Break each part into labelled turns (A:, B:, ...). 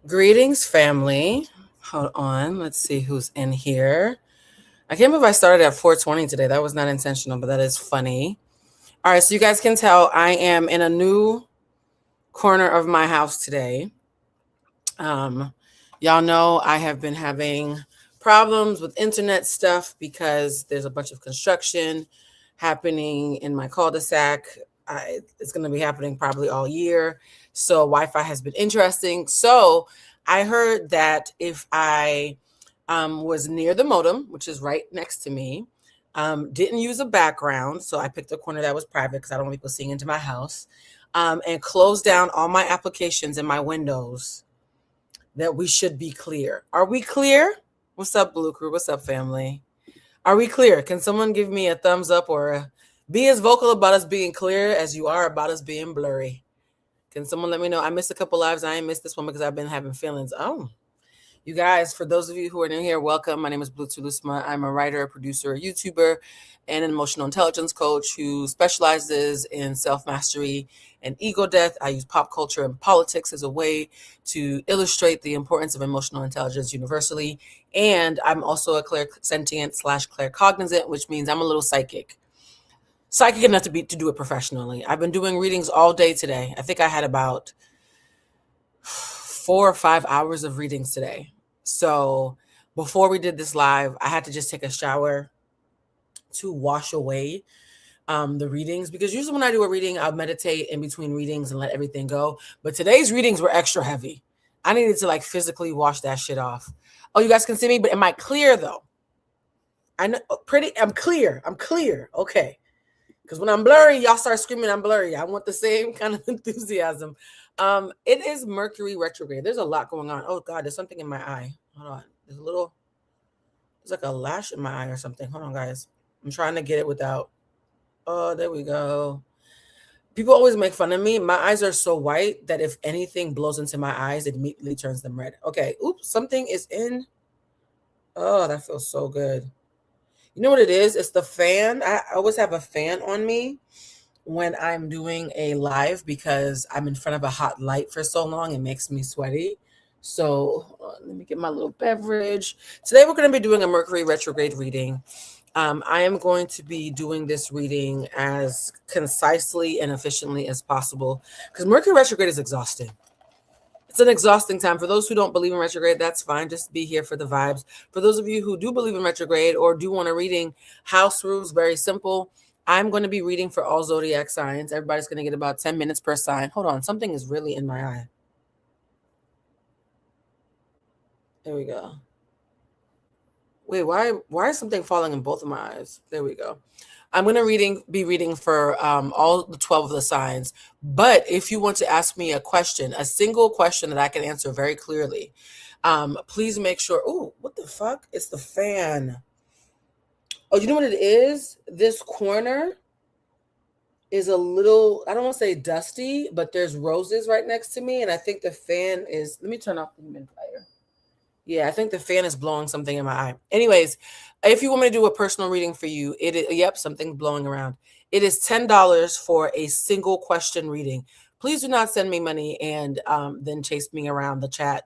A: Greetings, family. Hold on. Let's see who's in here. I can't believe I started at 4:20 today. That was not intentional, but that is funny. All right, so you guys can tell I am in a new corner of my house today. Um, y'all know I have been having problems with internet stuff because there's a bunch of construction happening in my cul-de-sac. It's going to be happening probably all year. So Wi-Fi has been interesting. So I heard that if I was near the modem, which is right next to me, didn't use a background. So I picked a corner that was private because I don't want people seeing into my house, and closed down all my applications and my windows, that we should be clear. Are we clear? What's up, Blue Crew? What's up, family? Are we clear? Can someone give me a thumbs up or be as vocal about us being clear as you are about us being blurry? Can someone let me know? I missed a couple lives. I ain't missed this one because I've been having feelings. Oh, you guys, for those of you who are new here, welcome. My name is Blue Tulusma. I'm a writer, a producer, a YouTuber, and an emotional intelligence coach who specializes in self-mastery and ego death. I use pop culture and politics as a way to illustrate the importance of emotional intelligence universally. And I'm also a clairsentient / claircognizant, which means I'm a little psychic. Psychic enough to do it professionally. I've been doing readings all day today. I think I had about 4 or 5 hours of readings today. So before we did this live, I had to just take a shower to wash away the readings, because usually when I do a reading, I'll meditate in between readings and let everything go. But today's readings were extra heavy. I needed to like physically wash that shit off. Oh, you guys can see me, but am I clear though? I know I'm clear. I'm clear. Okay. Because when I'm blurry, y'all start screaming I'm blurry. I want the same kind of enthusiasm. It is Mercury retrograde. There's a lot going on. Oh God, there's something in my eye. Hold on. There's like a lash in my eye or something. Hold on, guys. I'm trying to get it without. Oh, there we go. People always make fun of me. My eyes are so white that if anything blows into my eyes, it immediately turns them red. Okay. Oops, something is in. Oh, that feels so good. You know what it is? It's the fan. I always have a fan on me when I'm doing a live because I'm in front of a hot light for so long. It makes me sweaty. So let me get my little beverage. Today we're going to be doing a Mercury retrograde reading. I am going to be doing this reading as concisely and efficiently as possible because Mercury retrograde is exhausting. It's an exhausting time. For those who don't believe in retrograde, that's fine. Just be here for the vibes. For those of you who do believe in retrograde or do want a reading, house rules, very simple. I'm going to be reading for all zodiac signs. Everybody's going to get about 10 minutes per sign. Hold on. Something is really in my eye. There we go. Wait, why is something falling in both of my eyes? There we go. I'm going to be reading for all the 12 of the signs. But if you want to ask me a question, a single question that I can answer very clearly, please make sure. Oh, what the fuck? It's the fan. Oh, you know what it is? This corner is a little, I don't want to say dusty, but there's roses right next to me. And I think the fan is, let me turn off the humidifier. Yeah, I think the fan is blowing something in my eye. Anyways, if you want me to do a personal reading for you, it is, yep, something's blowing around. It is $10 for a single question reading. Please do not send me money and then chase me around the chat.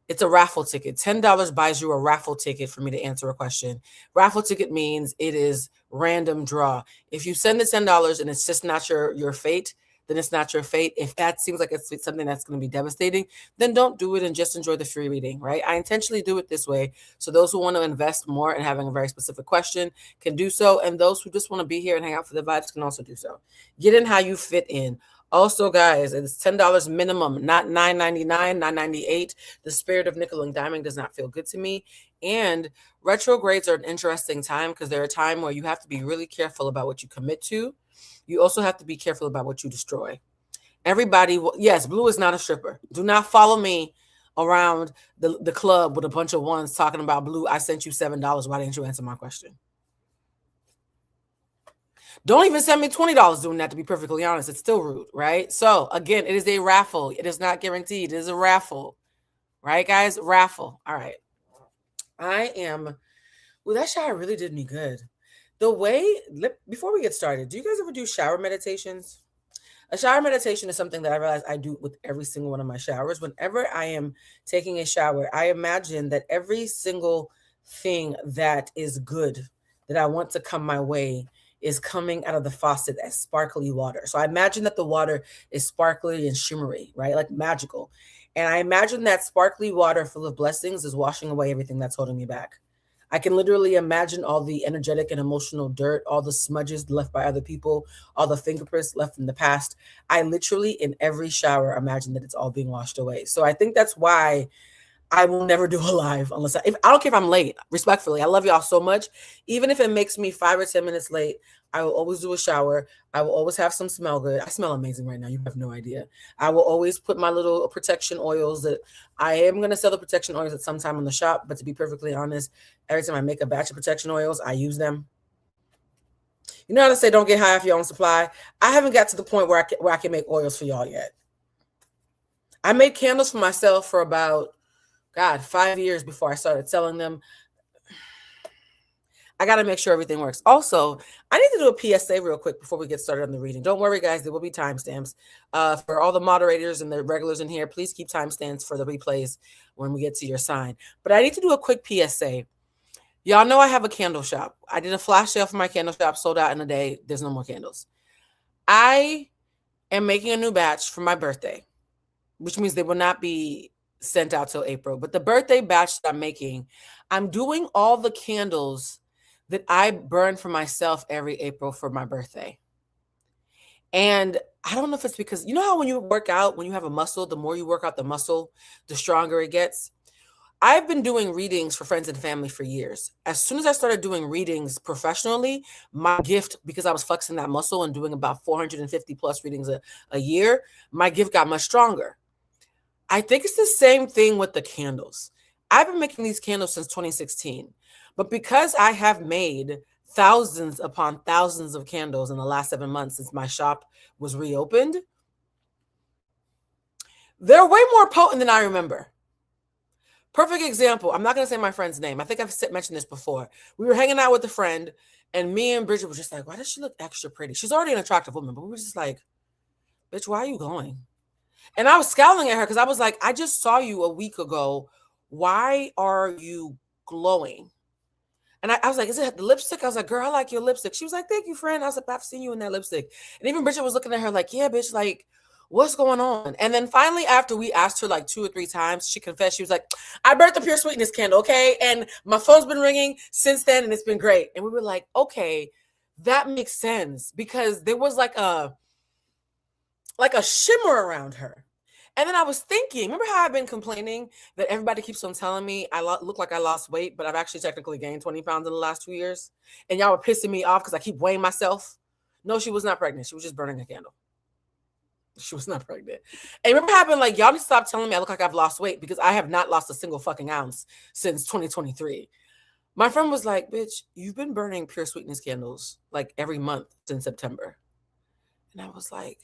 A: It's a raffle ticket. $10 buys you a raffle ticket for me to answer a question. Raffle ticket means it is random draw. If you send the $10 and it's just not your fate, then it's not your fate. If that seems like it's something that's going to be devastating, then don't do it and just enjoy the free reading, right? I intentionally do it this way. So those who want to invest more in having a very specific question can do so. And those who just want to be here and hang out for the vibes can also do so. Get in how you fit in. Also, guys, it's $10 minimum, not $9.99, $9.98. The spirit of nickel and diamond does not feel good to me. And retrogrades are an interesting time because they're a time where you have to be really careful about what you commit to. You also have to be careful about what you destroy. Everybody, yes, Blue is not a stripper. Do not follow me around the club with a bunch of ones talking about Blue. I sent you $7. Why didn't you answer my question? Don't even send me $20 doing that, to be perfectly honest. It's still rude, right? So, again, it is a raffle. It is not guaranteed. It is a raffle. Right, guys? Raffle. All right. That shower really did me good. Before we get started, do you guys ever do shower meditations? A shower meditation is something that I realize I do with every single one of my showers. Whenever I am taking a shower, I imagine that every single thing that is good that I want to come my way is coming out of the faucet as sparkly water. So I imagine that the water is sparkly and shimmery, right? Like magical. And I imagine that sparkly water full of blessings is washing away everything that's holding me back. I can literally imagine all the energetic and emotional dirt, all the smudges left by other people, all the fingerprints left in the past. I literally, in every shower, imagine that it's all being washed away. So I think that's why I will never do a live unless I don't care if I'm late. Respectfully, I love y'all so much. Even if it makes me 5 or 10 minutes late, I will always do a shower. I will always have some smell good. I smell amazing right now. You have no idea. I will always put my little protection oils that I am going to sell the protection oils at some time in the shop. But to be perfectly honest, every time I make a batch of protection oils, I use them. You know how to say don't get high off your own supply? I haven't got to the point where I can make oils for y'all yet. I made candles for myself for about 5 years before I started selling them. I got to make sure everything works. Also, I need to do a PSA real quick before we get started on the reading. Don't worry, guys. There will be timestamps. For all the moderators and the regulars in here, please keep timestamps for the replays when we get to your sign. But I need to do a quick PSA. Y'all know I have a candle shop. I did a flash sale for my candle shop, sold out in a day. There's no more candles. I am making a new batch for my birthday, which means they will not be sent out till April. But the birthday batch that I'm making, I'm doing all the candles that I burn for myself every April for my birthday. And I don't know if it's because, you know how when you work out, when you have a muscle, the more you work out the muscle, the stronger it gets. I've been doing readings for friends and family for years. As soon as I started doing readings professionally, my gift, because I was flexing that muscle and doing about 450 plus readings a year, my gift got much stronger. I think it's the same thing with the candles. I've been making these candles since 2016, but because I have made thousands upon thousands of candles in the last 7 months since my shop was reopened, they're way more potent than I remember. Perfect example. I'm not going to say my friend's name. I think I've mentioned this before. We were hanging out with a friend, and me and Bridget were just like, why does she look extra pretty? She's already an attractive woman, but we were just like, bitch, why are you glowing? And I was scowling at her because I was like, I just saw you a week ago. Why are you glowing? And I was like, is it the lipstick? I was like, girl, I like your lipstick. She was like, thank you, friend. I was like, I've seen you in that lipstick. And even Bridget was looking at her like, yeah, bitch, like, what's going on? And then finally, after we asked her like 2 or 3 times, she confessed. She was like, I burnt the Pure Sweetness candle, okay? And my phone's been ringing since then, and it's been great. And we were like, okay, that makes sense, because there was like a shimmer around her. And then I was thinking, remember how I've been complaining that everybody keeps on telling me I look like I lost weight, but I've actually technically gained 20 pounds in the last 2 years? And y'all were pissing me off because I keep weighing myself. No, she was not pregnant. She was just burning a candle. She was not pregnant. And remember how I've been like, y'all need to stop telling me I look like I've lost weight, because I have not lost a single fucking ounce since 2023. My friend was like, bitch, you've been burning Pure Sweetness candles like every month since September. And I was like,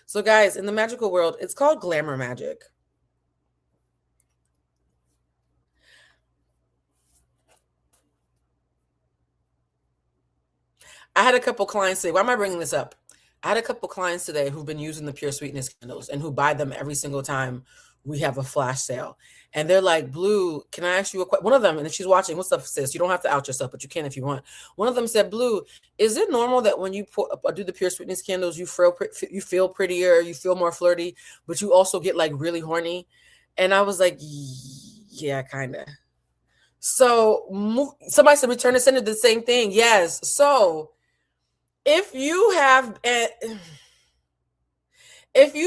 A: so guys, in the magical world, it's called glamour magic. I had a couple clients say, why am I bringing this up? I had a couple clients today who've been using the Pure Sweetness candles and who buy them every single time we have a flash sale. And they're like, Blue, can I ask you a question? One of them, and if she's watching, what's up, sis? You don't have to out yourself, but you can if you want. One of them said, Blue, is it normal that when you do the Pure Sweetness candles, you feel prettier, you feel more flirty, but you also get like really horny? And I was like, yeah, kind of. So somebody said, return to sender, the same thing. Yes. So if you've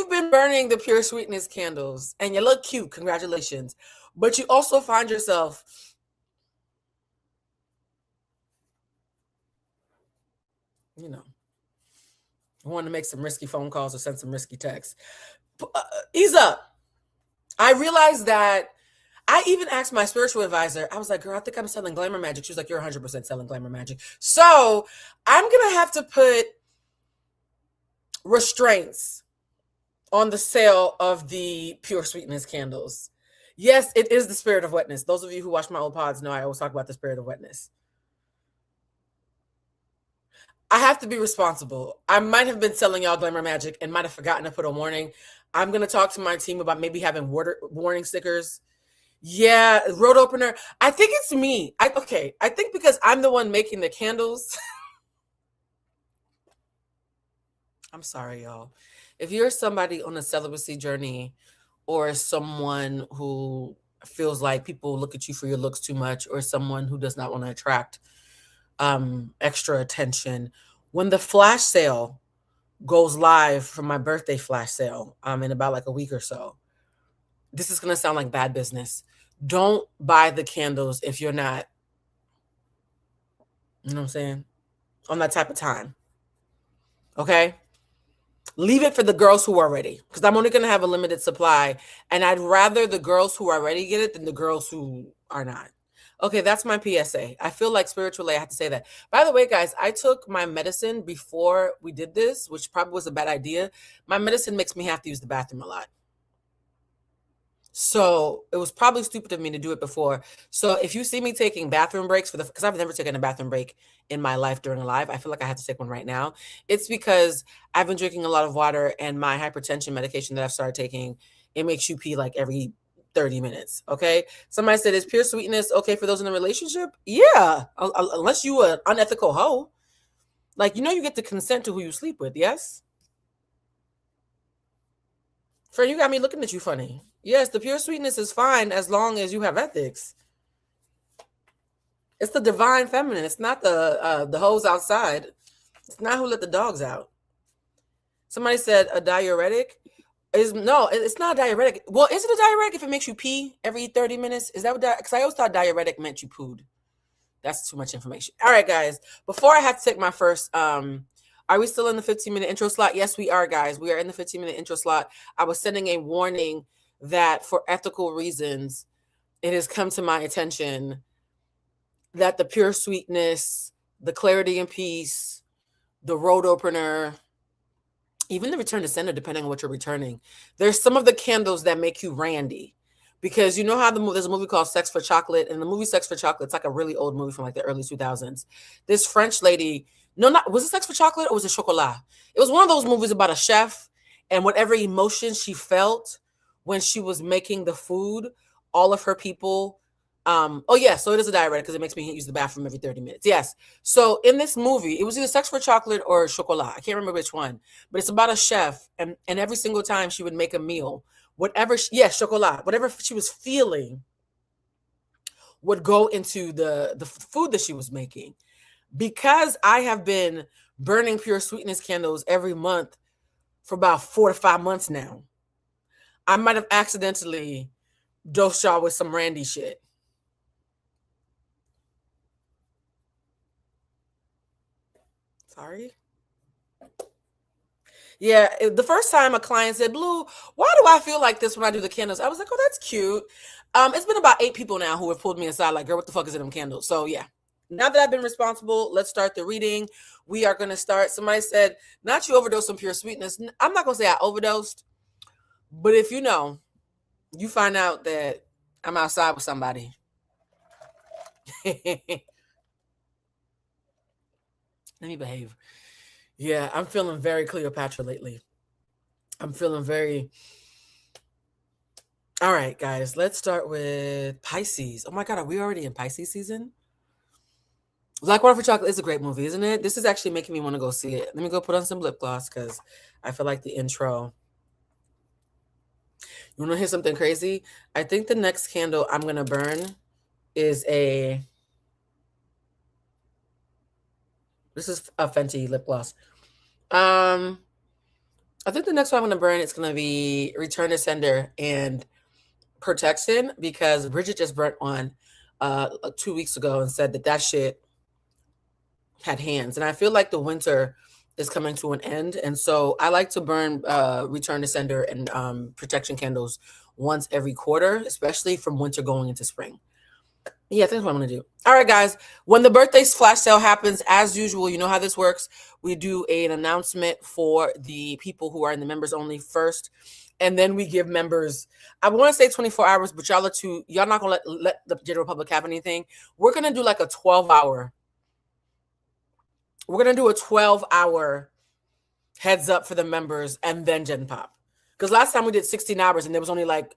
A: been burning the Pure Sweetness candles and you look cute, congratulations. But you also find yourself, wanting to make some risky phone calls or send some risky texts. Ease up. I realized that I even asked my spiritual advisor, I was like, girl, I think I'm selling glamour magic. She was like, you're 100% selling glamour magic. So I'm going to have to put restraints on the sale of the Pure Sweetness candles. Yes, it is the spirit of wetness. Those of you who watch my old pods know I always talk about the spirit of wetness. I have to be responsible. I might have been selling y'all glamour magic and might have forgotten to put a warning. I'm gonna talk to my team about maybe having warning stickers. Yeah, road opener. I think it's me. I think because I'm the one making the candles. I'm sorry, y'all. If you're somebody on a celibacy journey or someone who feels like people look at you for your looks too much or someone who does not want to attract extra attention, when the flash sale goes live for my birthday flash sale in about like a week or so, this is going to sound like bad business. Don't buy the candles if you're not, you know what I'm saying, on that type of time. Okay? Leave it for the girls who are ready because I'm only going to have a limited supply. And I'd rather the girls who are ready get it than the girls who are not. Okay, that's my PSA. I feel like spiritually, I have to say that. By the way, guys, I took my medicine before we did this, which probably was a bad idea. My medicine makes me have to use the bathroom a lot. So it was probably stupid of me to do it before. So if you see me taking bathroom breaks because I've never taken a bathroom break in my life during a live, I feel like I have to take one right now. It's because I've been drinking a lot of water and my hypertension medication that I've started taking, it makes you pee like every 30 minutes. Okay. Somebody said, is pure sweetness okay for those in a relationship? Yeah. Unless you an unethical hoe. Like, you get to consent to who you sleep with. Yes. Friend, you got me looking at you funny. Yes, the pure sweetness is fine as long as you have ethics. It's the divine feminine. It's not the hoes outside. It's not who let the dogs out. Somebody said a diuretic no, it's not a diuretic. Well, is it a diuretic if it makes you pee every 30 minutes? Is that what because I always thought diuretic meant you pooed. That's too much information. All right, guys. Before I have to take my first, are we still in the 15-minute intro slot? Yes, we are, guys. We are in the 15-minute intro slot. I was sending a warning that for ethical reasons, it has come to my attention that the pure sweetness, the clarity and peace, the road opener, even the return to sender, depending on what you're returning, there's some of the candles that make you randy. Because you know how there's a movie called Sex for Chocolate, and the movie Sex for Chocolate, it's like a really old movie from like the early 2000s. This French lady, was it Sex for Chocolate or was it Chocolat? It was one of those movies about a chef and whatever emotion she felt when she was making the food, all of her people. So it is a diuretic because it makes me use the bathroom every 30 minutes. Yes. So in this movie, it was either Sex for Chocolate or Chocolat. I can't remember which one, but it's about a chef, and every single time she would make a meal, whatever chocolat, whatever she was feeling would go into the food that she was making. Because I have been burning pure sweetness candles every month for about 4 to 5 months now, I might have accidentally dosed y'all with some randy shit. Sorry. Yeah, the first time a client said, Blue, why do I feel like this when I do the candles? I was like, oh, that's cute. It's been about 8 people now who have pulled me aside like, girl, what the fuck is in them candles? So yeah, now that I've been responsible, let's start the reading. We are going to start. Somebody said, not you overdose on pure sweetness. I'm not going to say I overdosed, but if you find out that I'm outside with somebody. Let me behave. Yeah, I'm feeling very Cleopatra lately. I'm feeling very... All right, guys, let's start with Pisces. Oh my God, are we already in Pisces season? Black Water for Chocolate is a great movie, isn't it? This is actually making me want to go see it. Let me go put on some lip gloss because I feel like the intro. You want to hear something crazy? I think the next candle I'm going to burn is this is a Fenty lip gloss. I think the next one I'm going to burn is going to be Return to Sender and Protection, because Bridget just burnt one 2 weeks ago and said that shit had hands. And I feel like the winter is coming to an end. And so I like to burn Return to Sender and protection candles once every quarter, especially from winter going into spring. Yeah, I think that's what I'm going to do. All right, guys. When the birthday flash sale happens, as usual, you know how this works. We do an announcement for the people who are in the members only first. And then we give members, I want to say 24 hours, but y'all not going to let the general public have anything. We're going to do like a 12-hour We're going to do a 12-hour heads up for the members and then Gen Pop. Because last time we did 16 hours and there was only like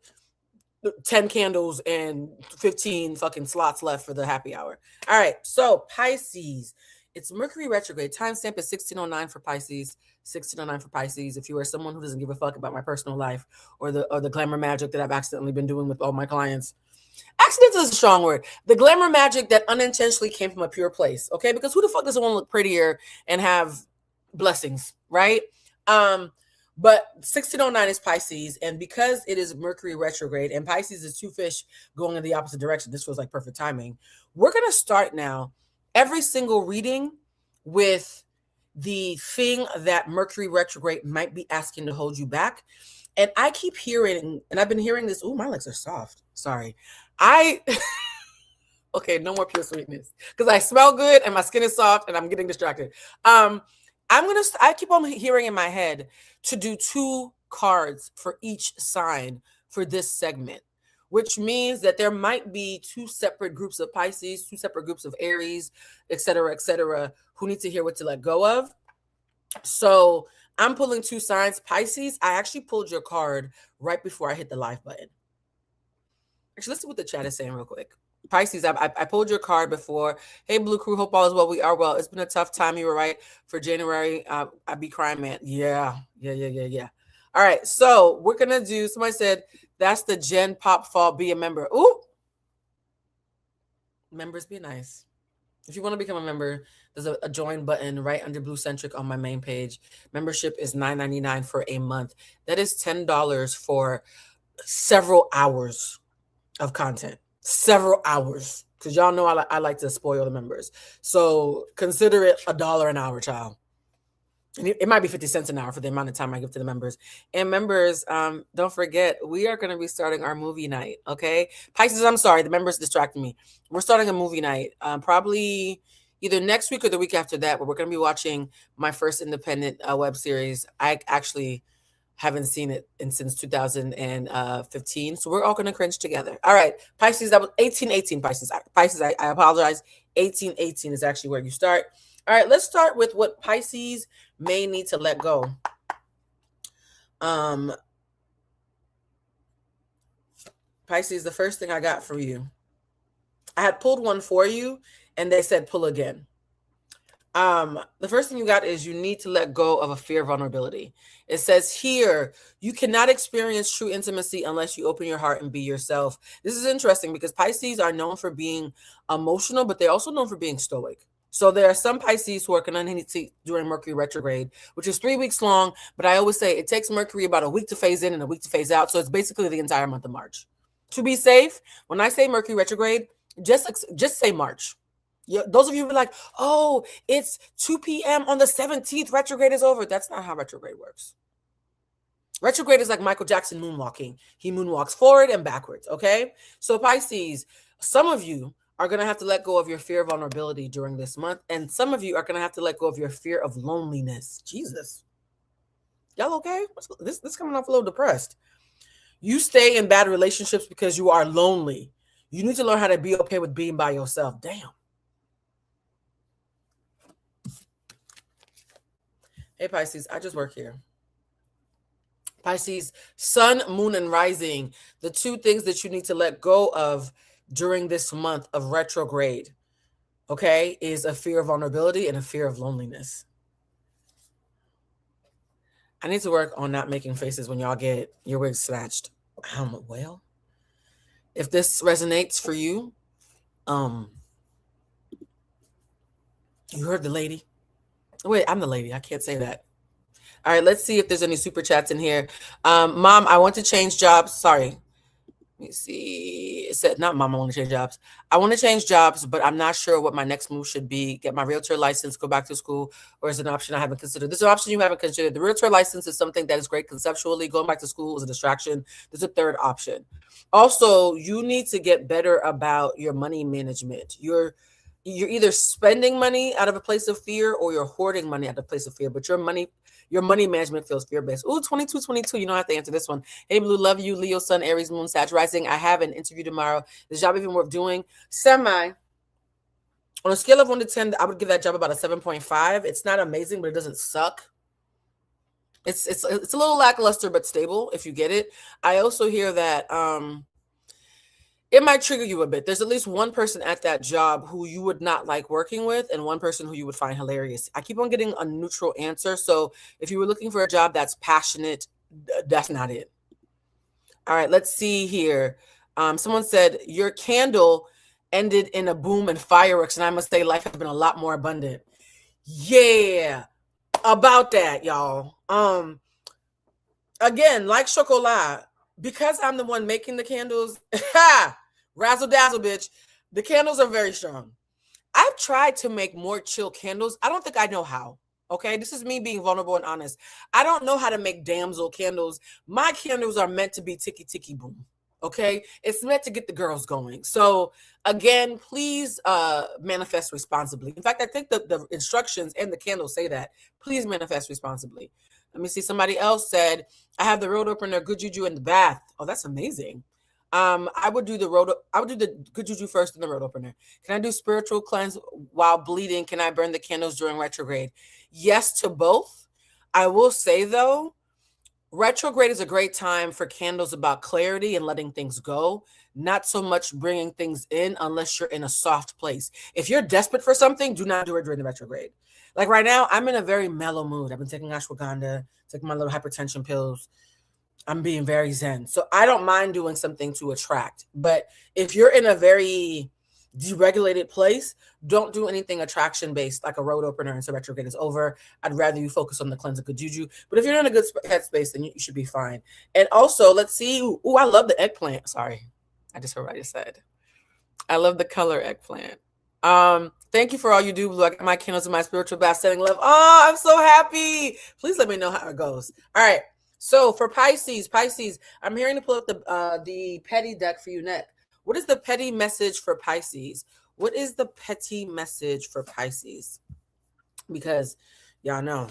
A: 10 candles and 15 fucking slots left for the happy hour. All right. So Pisces, it's Mercury retrograde. Timestamp is 1609 for Pisces. 1609 for Pisces. If you are someone who doesn't give a fuck about my personal life or the glamour magic that I've accidentally been doing with all my clients. Accidental is a strong word. The glamour magic that unintentionally came from a pure place. Okay. Because who the fuck doesn't want to look prettier and have blessings, right? But 1609 is Pisces, and because it is Mercury retrograde, and Pisces is two fish going in the opposite direction, this feels like perfect timing. We're going to start now every single reading with the thing that Mercury retrograde might be asking to hold you back. And I keep hearing, and I've been hearing this, oh, my legs are soft. Sorry. Okay, no more pure sweetness because I smell good and my skin is soft and I'm getting distracted. I keep on hearing in my head to do 2 cards for each sign for this segment, which means that there might be 2 separate groups of Pisces, 2 separate groups of Aries, et cetera, who need to hear what to let go of. So I'm pulling 2 signs. Pisces, I actually pulled your card right before I hit the live button. Actually, let's see what the chat is saying real quick. Pisces, I pulled your card before. Hey, Blue Crew, hope all is well. We are well. It's been a tough time. You were right. For January, I'd be crying, man. Yeah. All right, so we're going to do, somebody said, that's the Gen Pop fault. Be a member. Ooh. Members, be nice. If you want to become a member, there's a join button right under Blue Centric on my main page. Membership is $9.99 for a month. That is $10 for several hours of content. Several hours, because y'all know I like to spoil the members. So consider it $1 an hour, child. And it might be 50 cents an hour for the amount of time I give to the members. And members, don't forget, we are going to be starting our movie night, okay? Pisces, I'm sorry, the members distracted me. We're starting a movie night, probably either next week or the week after that, but we're going to be watching my first independent web series. I actually haven't seen it since 2015. So we're all going to cringe together. All right. Pisces, that was 1818 Pisces. Pisces, I apologize. 1818 is actually where you start. All right. Let's start with what Pisces may need to let go. Pisces, the first thing I got for you, I had pulled one for you and they said pull again. The first thing you got is you need to let go of a fear of vulnerability. It says here, you cannot experience true intimacy unless you open your heart and be yourself. This is interesting because Pisces are known for being emotional, but they're also known for being stoic. So there are some Pisces who are going to during Mercury retrograde, which is 3 weeks long. But I always say it takes Mercury about a week to phase in and a week to phase out. So it's basically the entire month of March. To be safe, when I say Mercury retrograde, just say March. Those of you who are like, oh, it's 2 p.m. on the 17th, retrograde is over. That's not how retrograde works. Retrograde is like Michael Jackson moonwalking. He moonwalks forward and backwards, okay? So Pisces, some of you are going to have to let go of your fear of vulnerability during this month, and some of you are going to have to let go of your fear of loneliness. Jesus. Y'all okay? This coming off a little depressed. You stay in bad relationships because you are lonely. You need to learn how to be okay with being by yourself. Damn. Hey, Pisces, I just work here. Pisces, sun, moon, and rising, the 2 things that you need to let go of during this month of retrograde, okay, is a fear of vulnerability and a fear of loneliness. I need to work on not making faces when y'all get your wigs snatched. Well, if this resonates for you, you heard the lady. Wait, I'm the lady. I can't say that. All right, let's see if there's any super chats in here. Mom, I want to change jobs. Sorry. Let me see. It said, not mom, I want to change jobs. I want to change jobs, but I'm not sure what my next move should be. Get my realtor license, go back to school, or is it an option I haven't considered? This is an option you haven't considered. The realtor license is something that is great conceptually. Going back to school is a distraction. There's a third option. Also, you need to get better about your money management. You're either spending money out of a place of fear or you're hoarding money out of a place of fear, but your money management feels fear-based. Ooh, 2222. You don't have to answer this one. Hey, Blue, love you. Leo, Sun, Aries, Moon, Sag, Rising. I have an interview tomorrow. Is the job even worth doing? Semi. On a scale of 1 to 10, I would give that job about a 7.5. It's not amazing, but it doesn't suck. It's a little lackluster but stable if you get it. I also hear that it might trigger you a bit. There's at least one person at that job who you would not like working with, and one person who you would find hilarious. I keep on getting a neutral answer. So if you were looking for a job that's passionate, that's not it. All right, let's see here. Someone said your candle ended in a boom and fireworks, and I must say life has been a lot more abundant. Yeah, about that, y'all. Again, like chocolat, because I'm the one making the candles, razzle dazzle, bitch. The candles are very strong. I've tried to make more chill candles. I don't think I know how. Okay, this is me being vulnerable and honest. I don't know how to make damsel candles. My candles are meant to be ticky ticky boom. Okay, it's meant to get the girls going. So again, please manifest responsibly. In fact, I think the instructions and the candles say that. Please manifest responsibly. Let me see. Somebody else said, I have the road opener, good juju in the bath. Oh, that's amazing. I would do the good juju first and the road opener. Can I do spiritual cleanse while bleeding? Can I burn the candles during retrograde? Yes to both. I will say though, retrograde is a great time for candles about clarity and letting things go, not so much bringing things in unless you're in a soft place. If you're desperate for something, do not do it during the retrograde. Like right now, I'm in a very mellow mood. I've been taking ashwagandha, taking my little hypertension pills. I'm being very zen. So I don't mind doing something to attract. But if you're in a very deregulated place, don't do anything attraction based like a road opener until retrograde is over. I'd rather you focus on the cleanse of good juju. But if you're in a good headspace, then you should be fine. And also, let's see. Ooh, I love the eggplant. Sorry, I just heard what I just said. I love the color eggplant. Thank you for all you do. Blue. I got my candles in my spiritual bath, sending love. Oh, I'm so happy. Please let me know how it goes. All right. So for Pisces, I'm hearing to pull up the petty deck for you next. What is the petty message for Pisces? What is the petty message for Pisces? Because y'all know,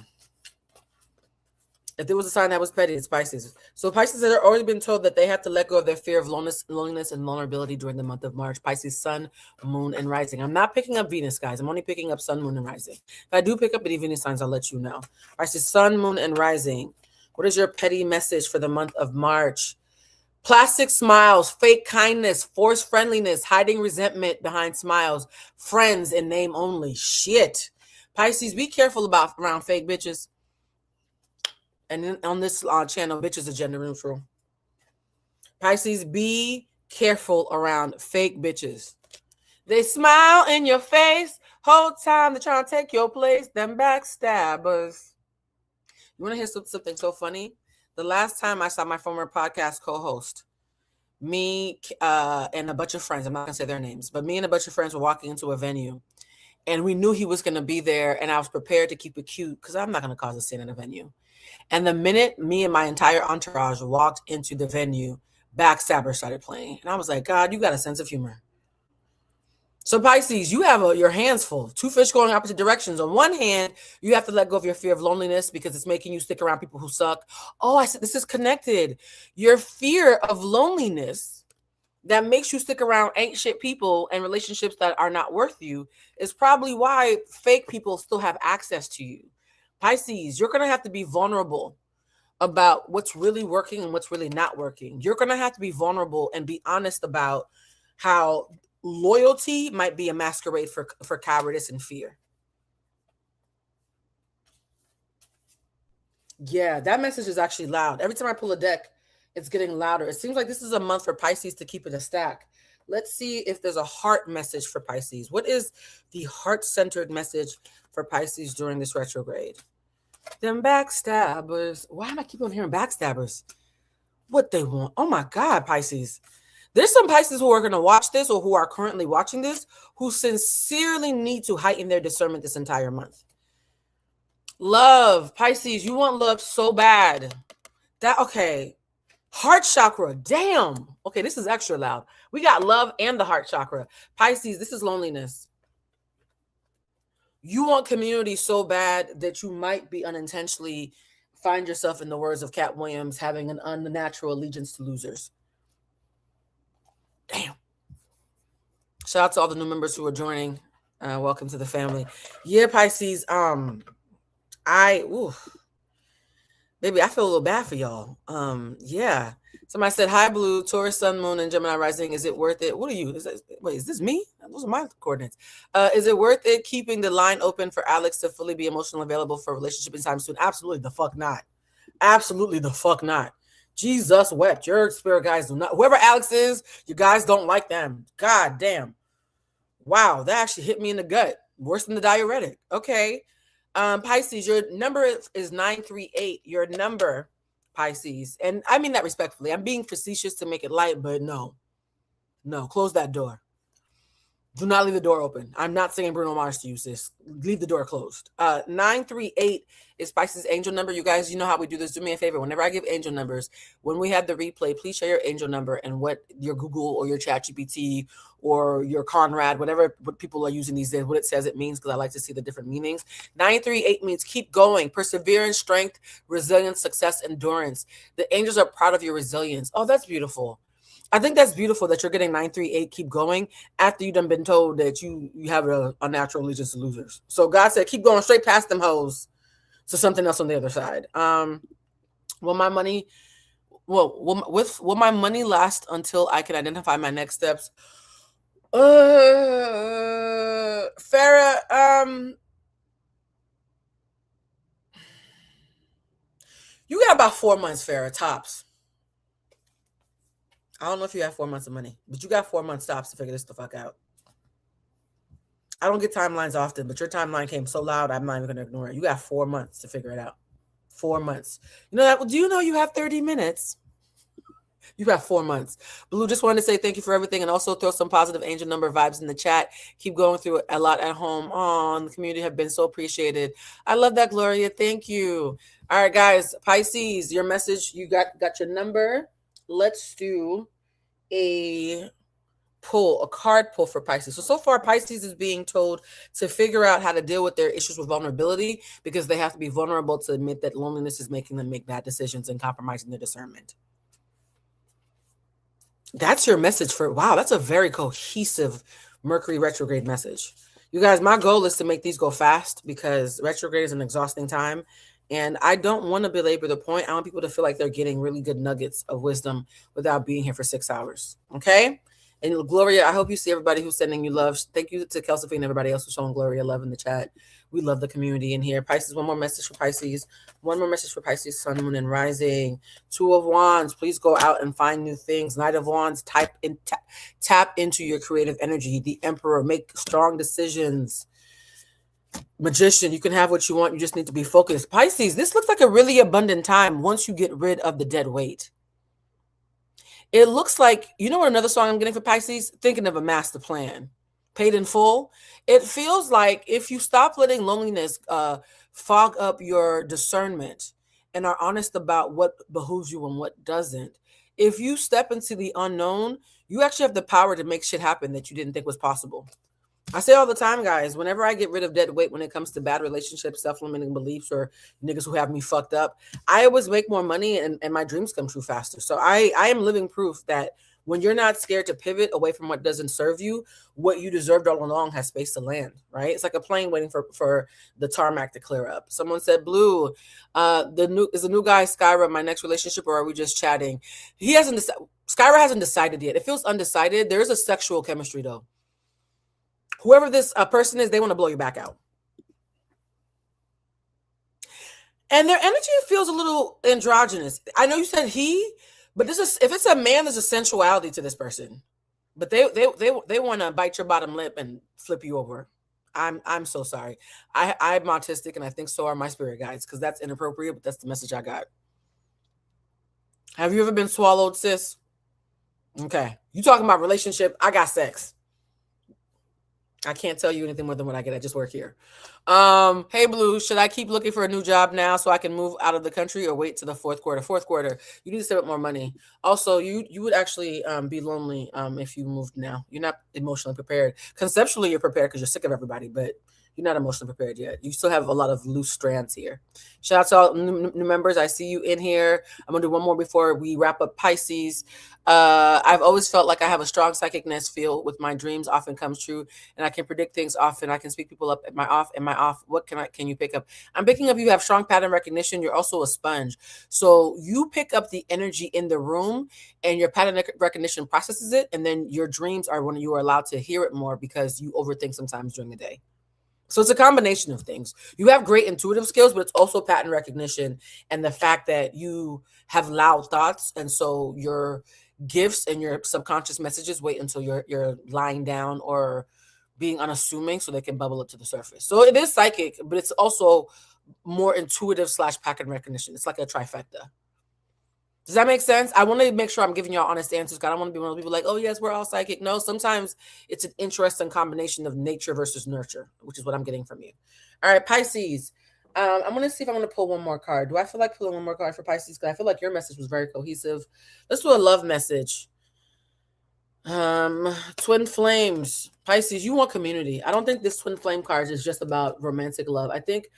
A: if there was a sign that was petty, it's Pisces. So Pisces have already been told that they have to let go of their fear of loneliness and vulnerability during the month of March. Pisces, sun, moon, and rising. I'm not picking up Venus, guys. I'm only picking up sun, moon, and rising. If I do pick up any Venus signs, I'll let you know. Pisces, sun, moon, and rising. What is your petty message for the month of March? Plastic smiles, fake kindness, forced friendliness, hiding resentment behind smiles, friends in name only. Shit. Pisces, be careful around fake bitches. And on this channel, bitches are gender neutral. Pisces, be careful around fake bitches. They smile in your face, whole time they're trying to take your place, them backstabbers. You want to hear something so funny? The last time I saw my former podcast co-host, me and a bunch of friends, I'm not going to say their names, but me and a bunch of friends were walking into a venue, and we knew he was going to be there, and I was prepared to keep it cute because I'm not going to cause a scene in a venue. And the minute me and my entire entourage walked into the venue, Backstabber started playing. And I was like, God, you got a sense of humor. So Pisces, you have your hands full. Two fish going opposite directions. On one hand, you have to let go of your fear of loneliness because it's making you stick around people who suck. Oh, I said this is connected. Your fear of loneliness that makes you stick around ain't shit people and relationships that are not worth you is probably why fake people still have access to you. Pisces, you're going to have to be vulnerable about what's really working and what's really not working. You're going to have to be vulnerable and be honest about how loyalty might be a masquerade for cowardice and fear. Yeah, that message is actually loud. Every time I pull a deck, it's getting louder. It seems like this is a month for Pisces to keep it a stack. Let's see if there's a heart message for Pisces. What is the heart-centered message for Pisces during this retrograde? Them backstabbers. Why am I keep on hearing backstabbers? What they want? Oh my God, Pisces. There's some Pisces who are going to watch this or who are currently watching this who sincerely need to heighten their discernment this entire month. Love, Pisces, you want love so bad. Okay. Heart chakra, damn. Okay, this is extra loud. We got love and the heart chakra. Pisces, this is loneliness. You want community so bad that you might be unintentionally find yourself, in the words of Cat Williams, having an unnatural allegiance to losers. Damn. Shout out to all the new members who are joining. Welcome to the family. Yeah, Pisces. Baby, I feel a little bad for y'all. Yeah. Somebody said, "Hi, Blue, Taurus, Sun, Moon, and Gemini rising. Is it worth it?" What are you? Is this me? Those are my coordinates. Is it worth it keeping the line open for Alex to fully be emotionally available for a relationship anytime soon? Absolutely the fuck not. Absolutely the fuck not. Jesus wept. Your spirit guys do not. Whoever Alex is, you guys don't like them. God damn. Wow, that actually hit me in the gut. Worse than the diuretic. Okay. Pisces, your number is 938. Your number, Pisces. And I mean that respectfully. I'm being facetious to make it light, but no. Close that door. Do not leave the door open. I'm not saying Bruno Mars to you, sis. Leave the door closed. 938 is Pisces' angel number. You guys, you know how we do this. Do me a favor. Whenever I give angel numbers, when we have the replay, please share your angel number and what your Google or your ChatGPT or your Conrad, what people are using these days, what it says it means, because I like to see the different meanings. 938 means keep going, perseverance, strength, resilience, success, endurance. The angels are proud of your resilience. Oh, that's beautiful. I think that's beautiful that you're getting 938, keep going, after you've done been told that you have a unnatural allegiance to losers. So God said, keep going straight past them hoes to something else on the other side. Will my money last until I can identify my next steps? Farrah, you got about 4 months, Farrah, tops. I don't know if you have 4 months of money, but you got 4 months tops to figure this the fuck out. I don't get timelines often, but your timeline came so loud, I'm not even going to ignore it. You got 4 months to figure it out. 4 months. You know that? Do you know you have 30 minutes? You got 4 months. Blue, just wanted to say thank you for everything and also throw some positive angel number vibes in the chat. Keep going through it a lot at home. Oh, the community have been so appreciated. I love that, Gloria. Thank you. All right, guys. Pisces, your message. You got your number. Let's do a card pull for Pisces. So far, Pisces is being told to figure out how to deal with their issues with vulnerability, because they have to be vulnerable to admit that loneliness is making them make bad decisions and compromising their discernment. That's your message for, wow, that's a very cohesive Mercury retrograde message. You guys, my goal is to make these go fast, because retrograde is an exhausting time. And I don't want to belabor the point. I want people to feel like they're getting really good nuggets of wisdom without being here for 6 hours. Okay? And Gloria, I hope you see everybody who's sending you love. Thank you to Kelsey and everybody else who's showing Gloria love in the chat. We love the community in here. Pisces, one more message for Pisces. One more message for Pisces, Sun, Moon, and Rising. 2 of Wands, please go out and find new things. Knight of Wands, tap into your creative energy. The Emperor, make strong decisions. Magician, you can have what you want. You just need to be focused. Pisces, this looks like a really abundant time once you get rid of the dead weight. It looks like, you know what another song I'm getting for Pisces? Thinking of a master plan. Paid in full. It feels like if you stop letting loneliness fog up your discernment and are honest about what behooves you and what doesn't, if you step into the unknown, you actually have the power to make shit happen that you didn't think was possible. I say all the time, guys, whenever I get rid of dead weight when it comes to bad relationships, self-limiting beliefs, or niggas who have me fucked up, I always make more money and my dreams come true faster. So I am living proof that when you're not scared to pivot away from what doesn't serve you, what you deserved all along has space to land, right? It's like a plane waiting for the tarmac to clear up. Someone said, Blue, is the new guy Skyra my next relationship, or are we just chatting? Skyra hasn't decided yet. It feels undecided. There is a sexual chemistry, though. Whoever this person is, they want to blow you back out. And their energy feels a little androgynous. I know you said he, but if it's a man, there's a sensuality to this person. But they want to bite your bottom lip and flip you over. I'm so sorry. I'm autistic, and I think so are my spirit guides, because that's inappropriate, but that's the message I got. Have you ever been swallowed, sis? Okay. You talking about relationship? I got sex. I can't tell you anything more than what I get. I just work here. Hey, Blue, should I keep looking for a new job now so I can move out of the country, or wait to the fourth quarter? Fourth quarter, you need to save up more money. Also, you would actually be lonely if you moved now. You're not emotionally prepared. Conceptually, you're prepared because you're sick of everybody, but You're not emotionally prepared yet. You still have a lot of loose strands here. Shout out to all new members. I see you in here. I'm gonna do one more before we wrap up Pisces. I've always felt like I have a strong psychicness feel with my dreams often comes true, and I can predict things often. I can speak people up. Am I off? Am I off? What can you pick up? I'm picking up you have strong pattern recognition. You're also a sponge. So you pick up the energy in the room and your pattern recognition processes it. And then your dreams are when you are allowed to hear it more because you overthink sometimes during the day. So it's a combination of things. You have great intuitive skills, but it's also pattern recognition and the fact that you have loud thoughts. And so your gifts and your subconscious messages wait until you're lying down or being unassuming so they can bubble up to the surface. So it is psychic, but it's also more intuitive / pattern recognition. It's like a trifecta. Does that make sense? I want to make sure I'm giving y'all honest answers. I don't want to be one of the people like, oh, yes, we're all psychic. No, sometimes it's an interesting combination of nature versus nurture, which is what I'm getting from you. All right, Pisces. I'm going to see if I'm going to pull one more card. Do I feel like pulling one more card for Pisces? Because I feel like your message was very cohesive. Let's do a love message. Twin flames. Pisces, you want community. I don't think this twin flame card is just about romantic love. I think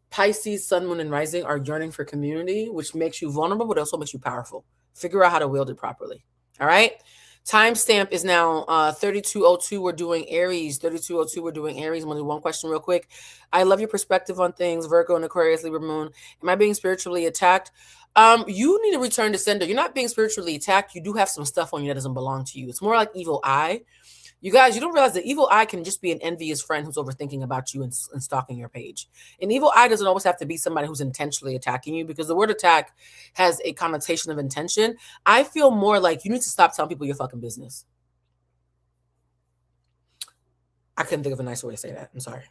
A: Pisces, sun, moon, and rising are yearning for community, which makes you vulnerable, but also makes you powerful. Figure out how to wield it properly. All right. Timestamp is now 3202. We're doing Aries. 3202. We're doing Aries. I'm going to do one question real quick. I love your perspective on things. Virgo and Aquarius, Libra moon. Am I being spiritually attacked? You need to return to sender. You're not being spiritually attacked. You do have some stuff on you that doesn't belong to you. It's more like evil eye. You guys, you don't realize that evil eye can just be an envious friend who's overthinking about you and stalking your page. An evil eye doesn't always have to be somebody who's intentionally attacking you because the word attack has a connotation of intention. I feel more like you need to stop telling people your fucking business. I couldn't think of a nicer way to say that. I'm sorry.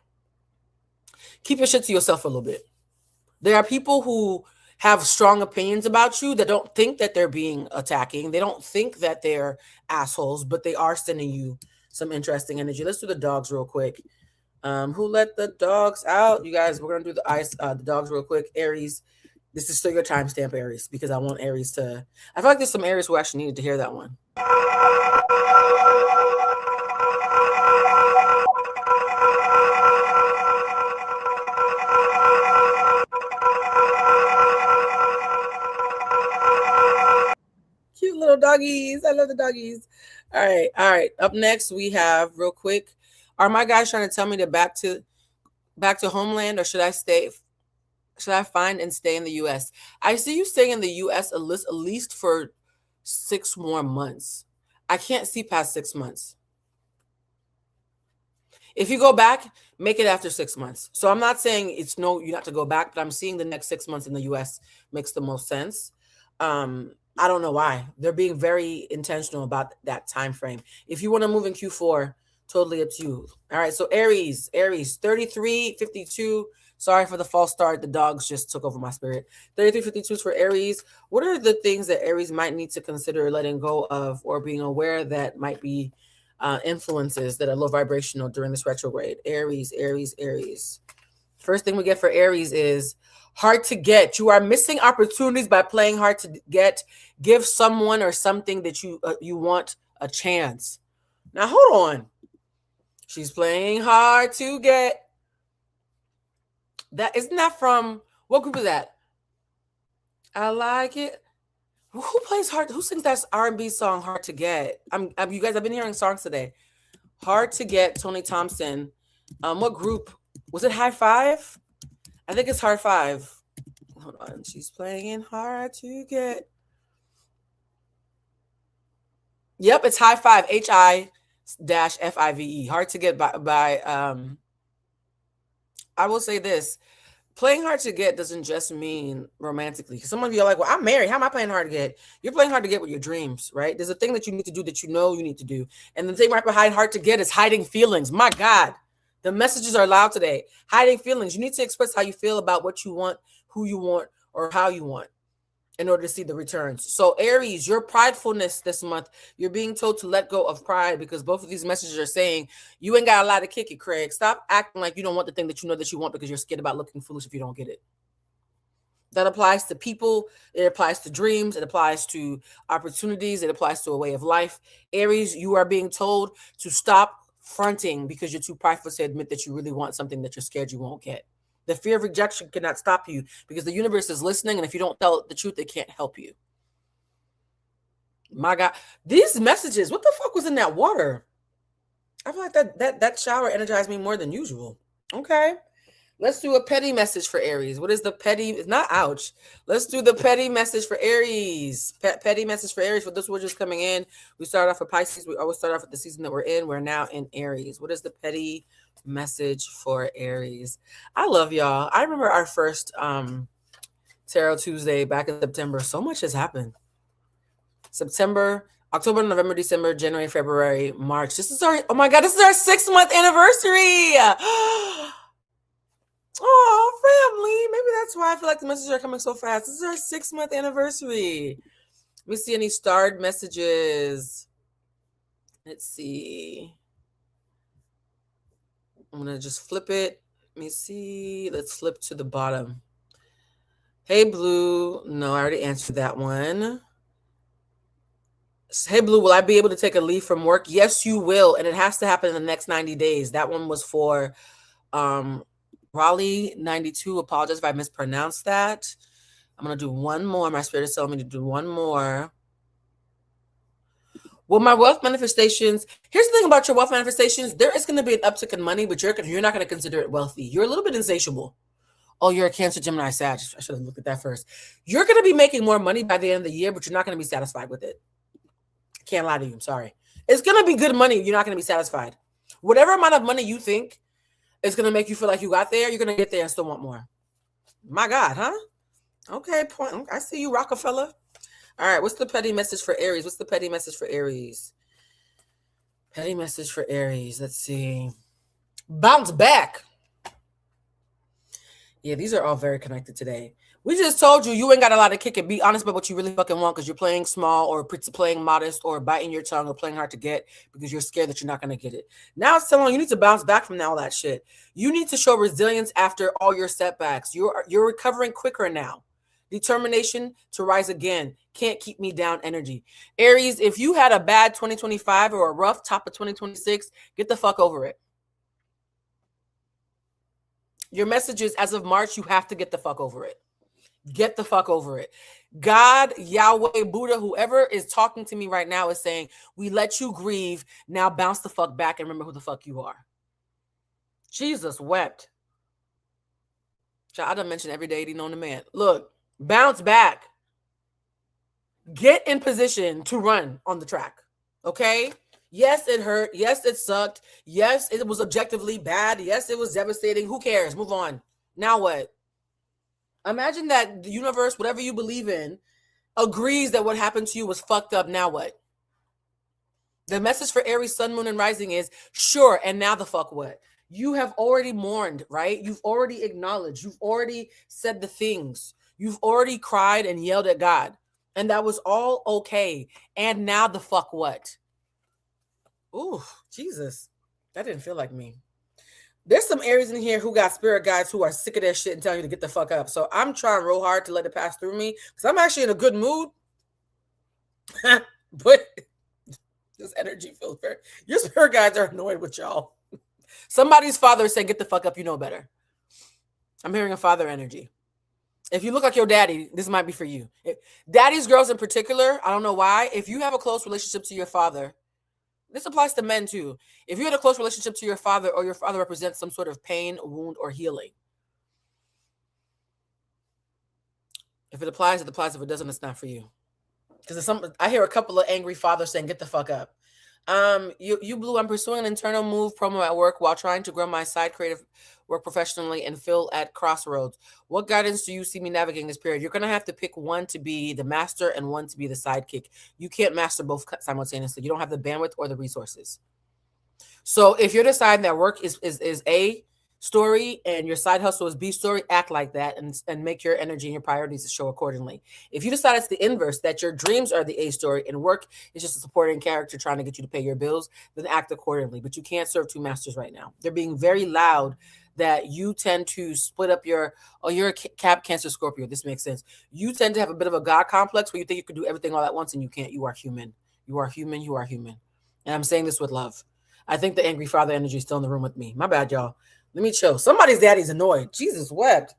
A: Keep your shit to yourself a little bit. There are people who have strong opinions about you that don't think that they're being attacking. They don't think that they're assholes, but they are sending you some interesting energy. Let's do the dogs real quick. Who let the dogs out? You guys, we're gonna do the dogs real quick. Aries, this is still your timestamp, Aries, because I want Aries to. I feel like there's some Aries who actually needed to hear that one. Cute little doggies. I love the doggies. All right. Up next, we have real quick. Are my guys trying to tell me to back to homeland, or should I stay? Should I find and stay in the U.S.? I see you staying in the U.S. at least for 6 more months. I can't see past 6 months. If you go back, make it after 6 months. So I'm not saying you have to go back, but I'm seeing the next 6 months in the U.S. makes the most sense. I don't know why. They're being very intentional about that time frame. If you want to move in Q4, totally up to you. All right, so Aries, 3352. Sorry for the false start. The dogs just took over my spirit. 3352 is for Aries. What are the things that Aries might need to consider letting go of or being aware that might be influences that are low vibrational during this retrograde? Aries. First thing we get for Aries is hard to get. You are missing opportunities by playing hard to get. Give someone or something that you want a chance. Now, hold on. She's playing hard to get. Isn't that from, what group is that? I like it. Who plays hard? Who sings that R&B song, Hard to Get? You guys, I've been hearing songs today. Hard to Get, Tony Thompson. What group? Was it High Five? I think it's Hard Five. Hold on. She's playing hard to get. Yep, it's High Five. HI-FIVE. Hard to Get by I will say this. Playing hard to get doesn't just mean romantically. Some of you are like, well, I'm married. How am I playing hard to get? You're playing hard to get with your dreams, right? There's a thing that you need to do that you know you need to do. And the thing right behind hard to get is hiding feelings. My God, the messages are loud today. Hiding feelings. You need to express how you feel about what you want, who you want, or how you want in order to see the returns. So Aries, your pridefulness this month, you're being told to let go of pride because both of these messages are saying you ain't got a lot to kick it, Craig. Stop acting like you don't want the thing that you know that you want because you're scared about looking foolish if you don't get it. That applies to people. It applies to dreams. It applies to opportunities. It applies to a way of life. Aries, you are being told to stop fronting because you're too prideful to admit that you really want something that you're scared you won't get. The fear of rejection cannot stop you because the universe is listening, and if you don't tell it the truth, it can't help you. My God, these messages, what the fuck was in that water? I feel like that shower energized me more than usual. Okay. Let's do a petty message for Aries. What is the petty? It's not ouch. Let's do the petty message for Aries. Petty message for Aries. For those who are just coming in, we started off with Pisces. We always start off with the season that we're in. We're now in Aries. What is the petty message for Aries? I love y'all. I remember our first Tarot Tuesday back in September. So much has happened. September, October, November, December, January, February, March. This is our, oh my God, this is our 6-month anniversary. Oh, family. Maybe that's why I feel like the messages are coming so fast. This is our 6-month anniversary. Let me see any starred messages. Let's see. I'm going to just flip it. Let me see. Let's flip to the bottom. Hey, Blue. No, I already answered that one. Hey, Blue, will I be able to take a leave from work? Yes, you will. And it has to happen in the next 90 days. That one was for Raleigh 92. Apologize if I mispronounced that. I'm going to do one more. My spirit is telling me to do one more. Well, my wealth manifestations, here's the thing about your wealth manifestations. There is going to be an uptick in money, but you're not going to consider it wealthy. You're a little bit insatiable. Oh, you're a Cancer, Gemini, Sag. I should have looked at that first. You're going to be making more money by the end of the year, but you're not going to be satisfied with it. Can't lie to you. I'm sorry. It's going to be good money. You're not going to be satisfied. Whatever amount of money you think is going to make you feel like you got there, you're going to get there and still want more. My God, huh? Okay, point. I see you, Rockefeller. All right, what's the petty message for Aries? What's the petty message for Aries? Petty message for Aries. Let's see. Bounce back. Yeah, these are all very connected today. We just told you ain't got a lot of kick it. Be honest about what you really fucking want because you're playing small or playing modest or biting your tongue or playing hard to get because you're scared that you're not going to get it. Now it's telling you need to bounce back from all that shit. You need to show resilience after all your setbacks. You're recovering quicker now. Determination to rise again. Can't keep me down energy. Aries, if you had a bad 2025 or a rough top of 2026, get the fuck over it. Your message is, as of March, you have to get the fuck over it. Get the fuck over it. God, Yahweh, Buddha, whoever is talking to me right now is saying, we let you grieve. Now bounce the fuck back and remember who the fuck you are. Jesus wept. I done mentioned every deity known to man. Look, bounce back. Get in position to run on the track. Okay? Yes, it hurt. Yes, it sucked. Yes, it was objectively bad. Yes, it was devastating. Who cares? Move on. Now what? Imagine that the universe, whatever you believe in, agrees that what happened to you was fucked up. Now what? The message for Aries, Sun, Moon, and Rising is, sure, and now the fuck what? You have already mourned, right? You've already acknowledged. You've already said the things. You've already cried and yelled at God. And that was all okay. And now the fuck what? Ooh, Jesus. That didn't feel like me. There's some Aries in here who got spirit guides who are sick of their shit and telling you to get the fuck up. So I'm trying real hard to let it pass through me because I'm actually in a good mood. But this energy feels very... Your spirit guides are annoyed with y'all. Somebody's father said, get the fuck up, you know better. I'm hearing a father energy. If you look like your daddy, this might be for you. Daddy's girls in particular, I don't know why. If you have a close relationship to your father, this applies to men too. If you had a close relationship to your father or your father represents some sort of pain, wound, or healing. If it applies, it applies. If it doesn't, it's not for you. Because I hear a couple of angry fathers saying, get the fuck up. You Blue, I'm pursuing an internal move promo at work while trying to grow my side creative work professionally and feel at crossroads. What guidance do you see me navigating this period? You're going to have to pick one to be the master and one to be the sidekick. You can't master both simultaneously. You don't have the bandwidth or the resources. So if you're deciding that work is A story and your side hustle is B story, act like that and make your energy and your priorities to show accordingly. If you decide it's the inverse, that your dreams are the A story and work is just a supporting character trying to get you to pay your bills, then act accordingly. But you can't serve two masters right now. They're being very loud that you tend to split up you're a Cap, Cancer, Scorpio. This makes sense. You tend to have a bit of a God complex where you think you can do everything all at once and you can't. You are human. You are human. You are human. And I'm saying this with love. I think the angry father energy is still in the room with me. My bad, y'all. Let me chill. Somebody's daddy's annoyed. Jesus wept.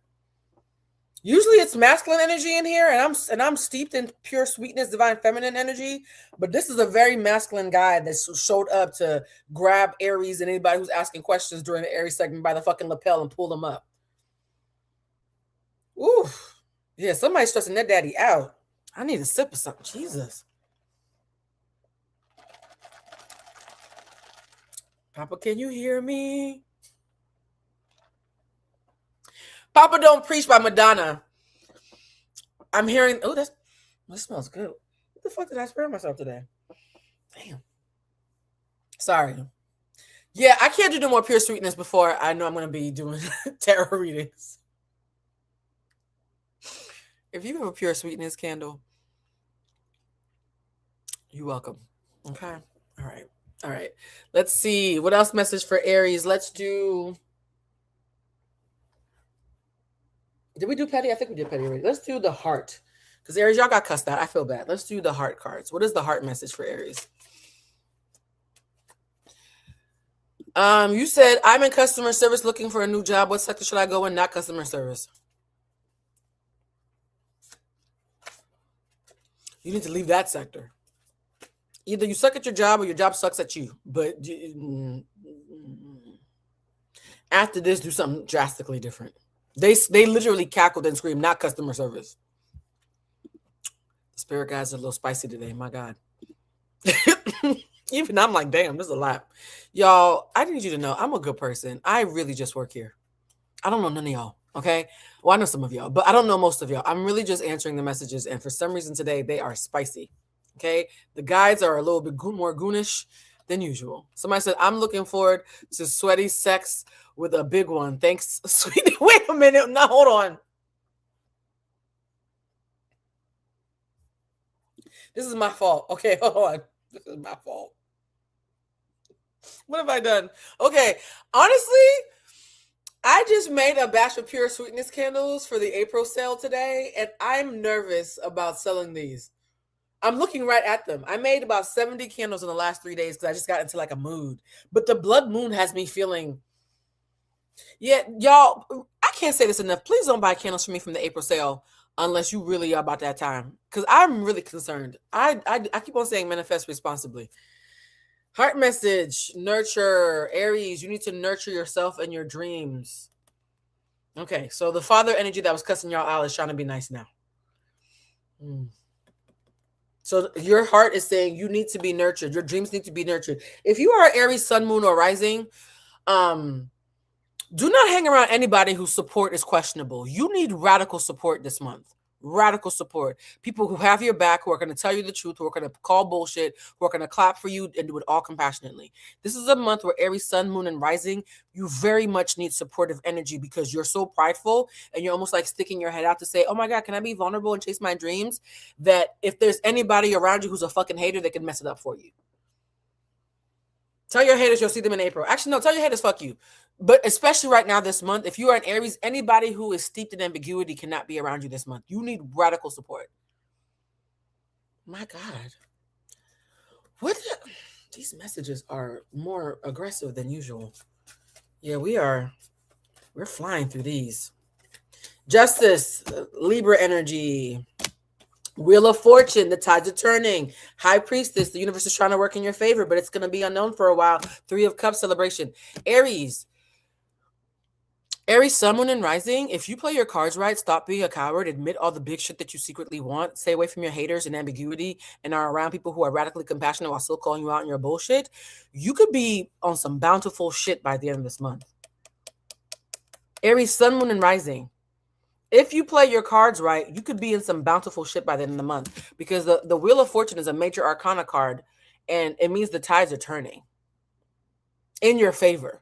A: Usually it's masculine energy in here, and I'm steeped in pure sweetness, divine feminine energy. But this is a very masculine guy that showed up to grab Aries and anybody who's asking questions during the Aries segment by the fucking lapel and pull them up. Ooh, yeah, somebody's stressing their daddy out. I need a sip of something. Jesus. Papa, can you hear me? Papa Don't Preach by Madonna. I'm hearing, oh, this smells good. What the fuck did I spray myself today? Damn. Sorry. Yeah, I can't do no more pure sweetness before I know I'm going to be doing tarot readings. If you have a pure sweetness candle, you're welcome. Okay. All right. All right. Let's see. What else message for Aries? Let's do... Did we do petty? I think we did petty already. Let's do the heart. Because Aries, y'all got cussed out. I feel bad. Let's do the heart cards. What is the heart message for Aries? You said, I'm in customer service looking for a new job. What sector should I go in? Not customer service. You need to leave that sector. Either you suck at your job or your job sucks at you. But after this, do something drastically different. They literally cackled and screamed, not customer service. The spirit guys are a little spicy today. My God. Even I'm like, damn, this is a lot. Y'all, I need you to know I'm a good person. I really just work here. I don't know none of y'all, okay? Well, I know some of y'all, but I don't know most of y'all. I'm really just answering the messages, and for some reason today, they are spicy, okay? The guides are a little bit more goonish than usual. Somebody said, I'm looking forward to sweaty sex with a big one. Thanks, sweetie. Wait a minute. No, hold on. This is my fault. Okay, hold on. This is my fault. What have I done? Okay, honestly, I just made a batch of pure sweetness candles for the April sale today, and I'm nervous about selling these. I'm looking right at them. I made about 70 candles in the last 3 days because I just got into like a mood. But the blood moon has me feeling... Yeah, y'all, I can't say this enough. Please don't buy candles for me from the April sale unless you really are about that time. Because I'm really concerned. I keep on saying manifest responsibly. Heart message, nurture. Aries, you need to nurture yourself and your dreams. Okay, so the father energy that was cussing y'all out is trying to be nice now. So your heart is saying you need to be nurtured. Your dreams need to be nurtured. If you are Aries, sun, moon, or rising, do not hang around anybody whose support is questionable. You need radical support this month. Radical support. People who have your back, who are going to tell you the truth, who are going to call bullshit, who are going to clap for you and do it all compassionately. This is a month where Aries, sun, moon, and rising, you very much need supportive energy because you're so prideful and you're almost like sticking your head out to say, oh my God, can I be vulnerable and chase my dreams? That if there's anybody around you who's a fucking hater, they can mess it up for you. Tell your haters you'll see them in April. Actually, no, tell your haters fuck you. But especially right now this month, if you are an Aries, anybody who is steeped in ambiguity cannot be around you this month. You need radical support. My God. These messages are more aggressive than usual. Yeah, we're flying through these. Justice, Libra energy. Wheel of Fortune, the tides are turning. High Priestess, the universe is trying to work in your favor, but it's going to be unknown for a while. 3 of Cups celebration. Aries, sun, moon, and rising. If you play your cards right, stop being a coward, admit all the big shit that you secretly want, stay away from your haters and ambiguity, and are around people who are radically compassionate while still calling you out on your bullshit, you could be on some bountiful shit by the end of this month. Aries, sun, moon, and rising. If you play your cards right, you could be in some bountiful shit by the end of the month because the Wheel of Fortune is a major arcana card and it means the tides are turning in your favor.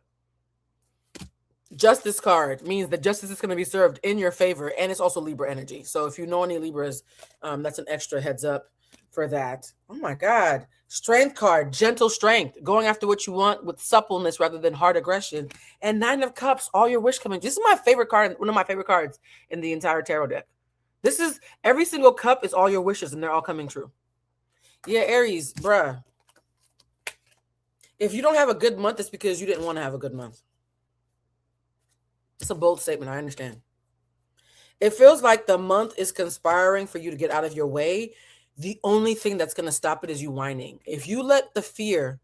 A: Justice card means that justice is going to be served in your favor, and it's also Libra energy. So if you know any Libras, that's an extra heads up for that. Oh my God. Strength card, gentle strength, going after what you want with suppleness rather than hard aggression. And 9 of Cups, all your wish coming. This is my favorite card, one of my favorite cards in the entire tarot deck. This is every single cup is all your wishes, and they're all coming true. Yeah, Aries, bruh. If you don't have a good month, it's because you didn't want to have a good month. It's a bold statement. I understand. It feels like the month is conspiring for you to get out of your way. The only thing that's going to stop it is you whining. If you let the fear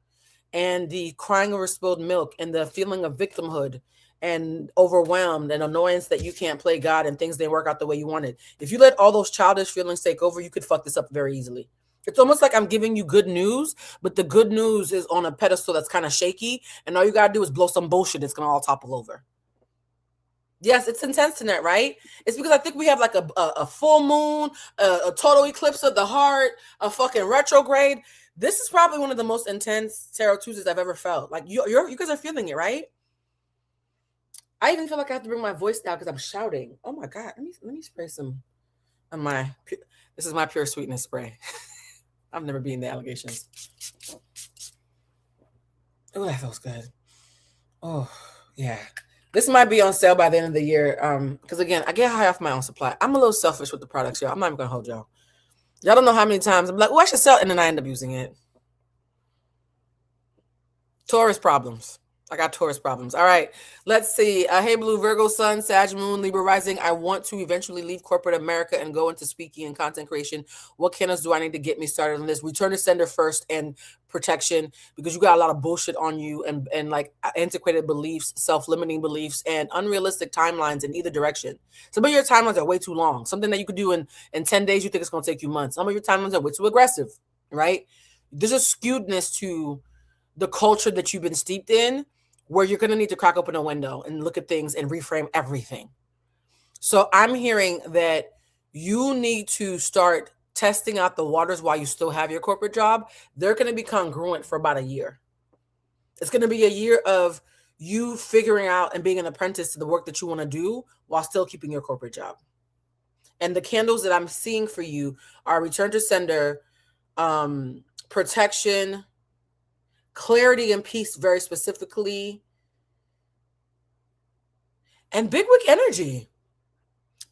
A: and the crying over spilled milk and the feeling of victimhood and overwhelmed and annoyance that you can't play God and things didn't work out the way you wanted, if you let all those childish feelings take over, you could fuck this up very easily. It's almost like I'm giving you good news, but the good news is on a pedestal that's kind of shaky, and all you got to do is blow some bullshit that's going to all topple over. Yes, it's intense tonight, right? It's because I think we have like a full moon, a total eclipse of the heart, a fucking retrograde. This is probably one of the most intense Tarot Tuesdays I've ever felt. Like you guys are feeling it, right? I even feel like I have to bring my voice down because I'm shouting. Oh my God, let me spray some of my. This is my pure sweetness spray. I've never been in the allegations. Oh, that feels good. Oh yeah. This might be on sale by the end of the year. Because again, I get high off my own supply. I'm a little selfish with the products, y'all. I'm not even gonna hold y'all. Y'all don't know how many times I'm like, oh, I should sell it, and then I end up using it. Taurus problems. I got Taurus problems. All right, let's see. Hey, Blue, Virgo, Sun, Sag, Moon, Libra, Rising. I want to eventually leave corporate America and go into speaking and content creation. What candles do I need to get me started on this? Return to sender first and protection, because you got a lot of bullshit on you and like antiquated beliefs, self-limiting beliefs, and unrealistic timelines in either direction. Some of your timelines are way too long. Something that you could do in 10 days, you think it's going to take you months. Some of your timelines are way too aggressive, right? There's a skewedness to the culture that you've been steeped in, where you're going to need to crack open a window and look at things and reframe everything. So I'm hearing that you need to start testing out the waters while you still have your corporate job. They're going to be congruent for about a year. It's going to be a year of you figuring out and being an apprentice to the work that you want to do while still keeping your corporate job. And the candles that I'm seeing for you are return to sender, protection, clarity and peace very specifically, and big wick energy.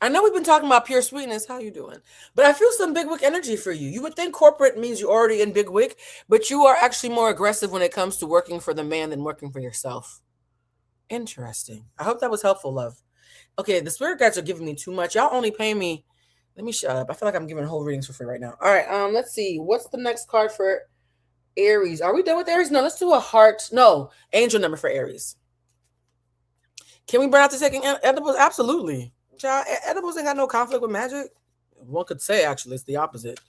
A: I know we've been talking about pure sweetness. How you doing? But I feel some big wick energy for you. You would think corporate means you're already in big wick, but you are actually more aggressive when it comes to working for the man than working for yourself. Interesting. I hope that was helpful, love. Okay, the spirit guides are giving me too much. Y'all only pay me. Let me shut up. I feel like I'm giving whole readings for free right now. All right, let's see. What's the next card for Aries? Are we done with Aries? No, let's do a heart. No, angel number for Aries. Can we burn out the taking edibles? Absolutely. Child, edibles ain't got no conflict with magic. One could say, actually, it's the opposite.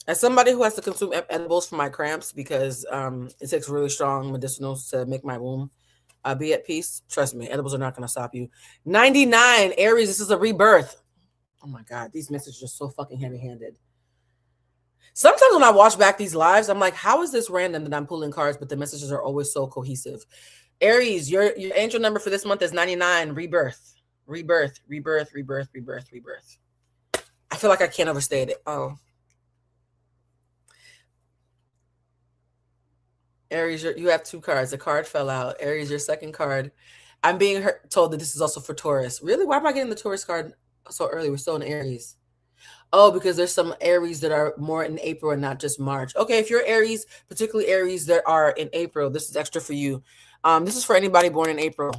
A: As somebody who has to consume edibles for my cramps because it takes really strong medicinals to make my womb be at peace, trust me, edibles are not going to stop you. 99, Aries, this is a rebirth. Oh my God, these messages are so fucking heavy-handed. Sometimes when I watch back these lives, I'm like, how is this random that I'm pulling cards, but the messages are always so cohesive? Aries, your angel number for this month is 99, rebirth. Rebirth, rebirth, rebirth, rebirth, rebirth. I feel like I can't overstate it. Oh. Aries, you have two cards. The card fell out. Aries, your second card. I'm being told that this is also for Taurus. Really? Why am I getting the Taurus card so early? We're still in Aries. Oh, because there's some Aries that are more in April and not just March. Okay, if you're Aries, particularly Aries that are in April, this is extra for you. This is for anybody born in April.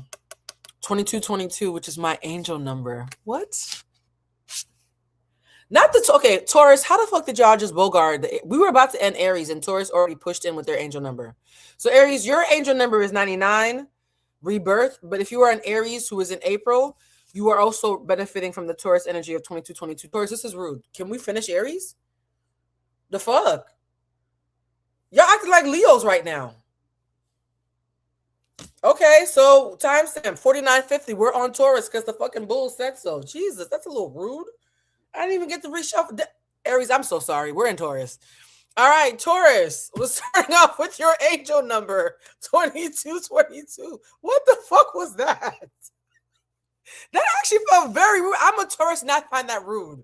A: 2222, which is my angel number. What? Not the okay, Taurus. How the fuck did y'all just bogart? We were about to end Aries, and Taurus already pushed in with their angel number. So Aries, your angel number is 99, rebirth. But if you are an Aries who is in April, you are also benefiting from the Taurus energy of 2222. Taurus, this is rude. Can we finish Aries? The fuck? Y'all acting like Leos right now. Okay, so timestamp 4950. We're on Taurus because the fucking bull said so. Jesus, that's a little rude. I didn't even get to reshuffle. Aries, I'm so sorry. We're in Taurus. All right, Taurus. We're starting off with your angel number 2222. What the fuck was that? That actually felt very rude. I'm a Taurus, not find that rude.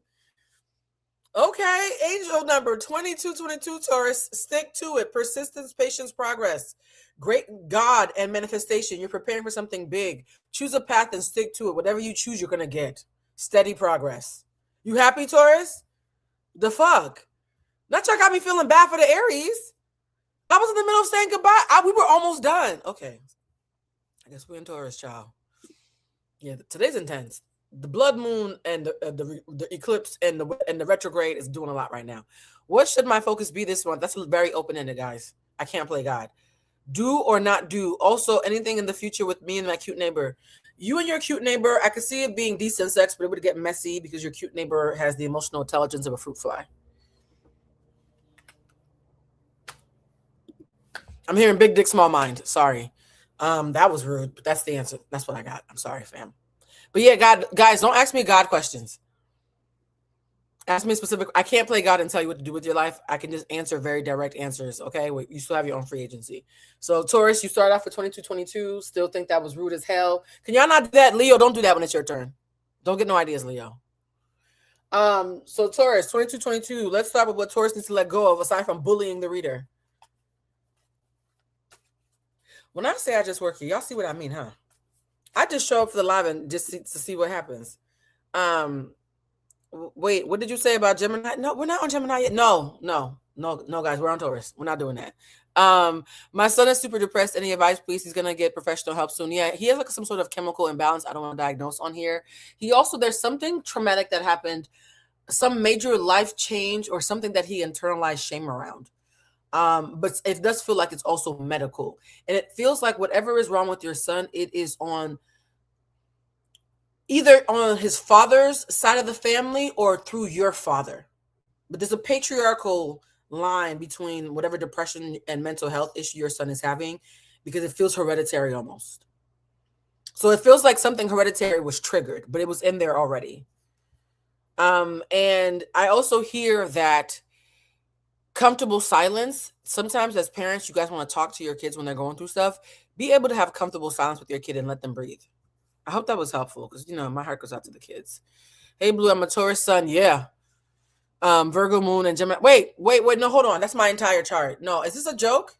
A: Okay, angel number 2222, Taurus. Stick to it. Persistence, patience, progress. Great God and manifestation. You're preparing for something big. Choose a path and stick to it. Whatever you choose, you're going to get. Steady progress. You happy, Taurus? The fuck? Not y'all got me feeling bad for the Aries. I was in the middle of saying goodbye. We were almost done. Okay. I guess we're in Taurus, child. Yeah, today's intense. The blood moon and the eclipse and the retrograde is doing a lot right now. What should my focus be this month? That's very open ended, guys. I can't play God. Do or not do. Also, anything in the future with me and my cute neighbor. You and your cute neighbor, I could see it being decent sex, but it would get messy because your cute neighbor has the emotional intelligence of a fruit fly. I'm hearing big dick, small mind. Sorry. That was rude, but that's the answer. That's what I got. I'm sorry, fam. But yeah, God, guys, don't ask me God questions. Ask me specific. I can't play God and tell you what to do with your life. I can just answer very direct answers. Okay. Wait, you still have your own free agency. So Taurus, you start off with 2222. Still think that was rude as hell. Can y'all not do that? Leo, don't do that when it's your turn. Don't get no ideas, Leo. So Taurus, 2222. Let's start with what Taurus needs to let go of aside from bullying the reader. When I say I just work here, y'all see what I mean, huh? I just show up for the live and just to see what happens. Wait, what did you say about Gemini? No, we're not on Gemini yet. No, guys, we're on Taurus. We're not doing that. My son is super depressed. Any advice, please? He's gonna get professional help soon. Yeah, he has like some sort of chemical imbalance. I don't want to diagnose on here. He also, there's something traumatic that happened, some major life change or something that he internalized shame around. But it does feel like it's also medical, and it feels like whatever is wrong with your son, it is on either on his father's side of the family or through your father. But there's a patriarchal line between whatever depression and mental health issue your son is having, because it feels hereditary almost. So it feels like something hereditary was triggered, but it was in there already. And I also hear that comfortable silence. Sometimes as parents, you guys want to talk to your kids when they're going through stuff. Be able to have comfortable silence with your kid and let them breathe. I hope that was helpful because, my heart goes out to the kids. Hey, Blue, I'm a Taurus sun. Yeah. Virgo moon and Gemini. Wait. No, hold on. That's my entire chart. No, is this a joke?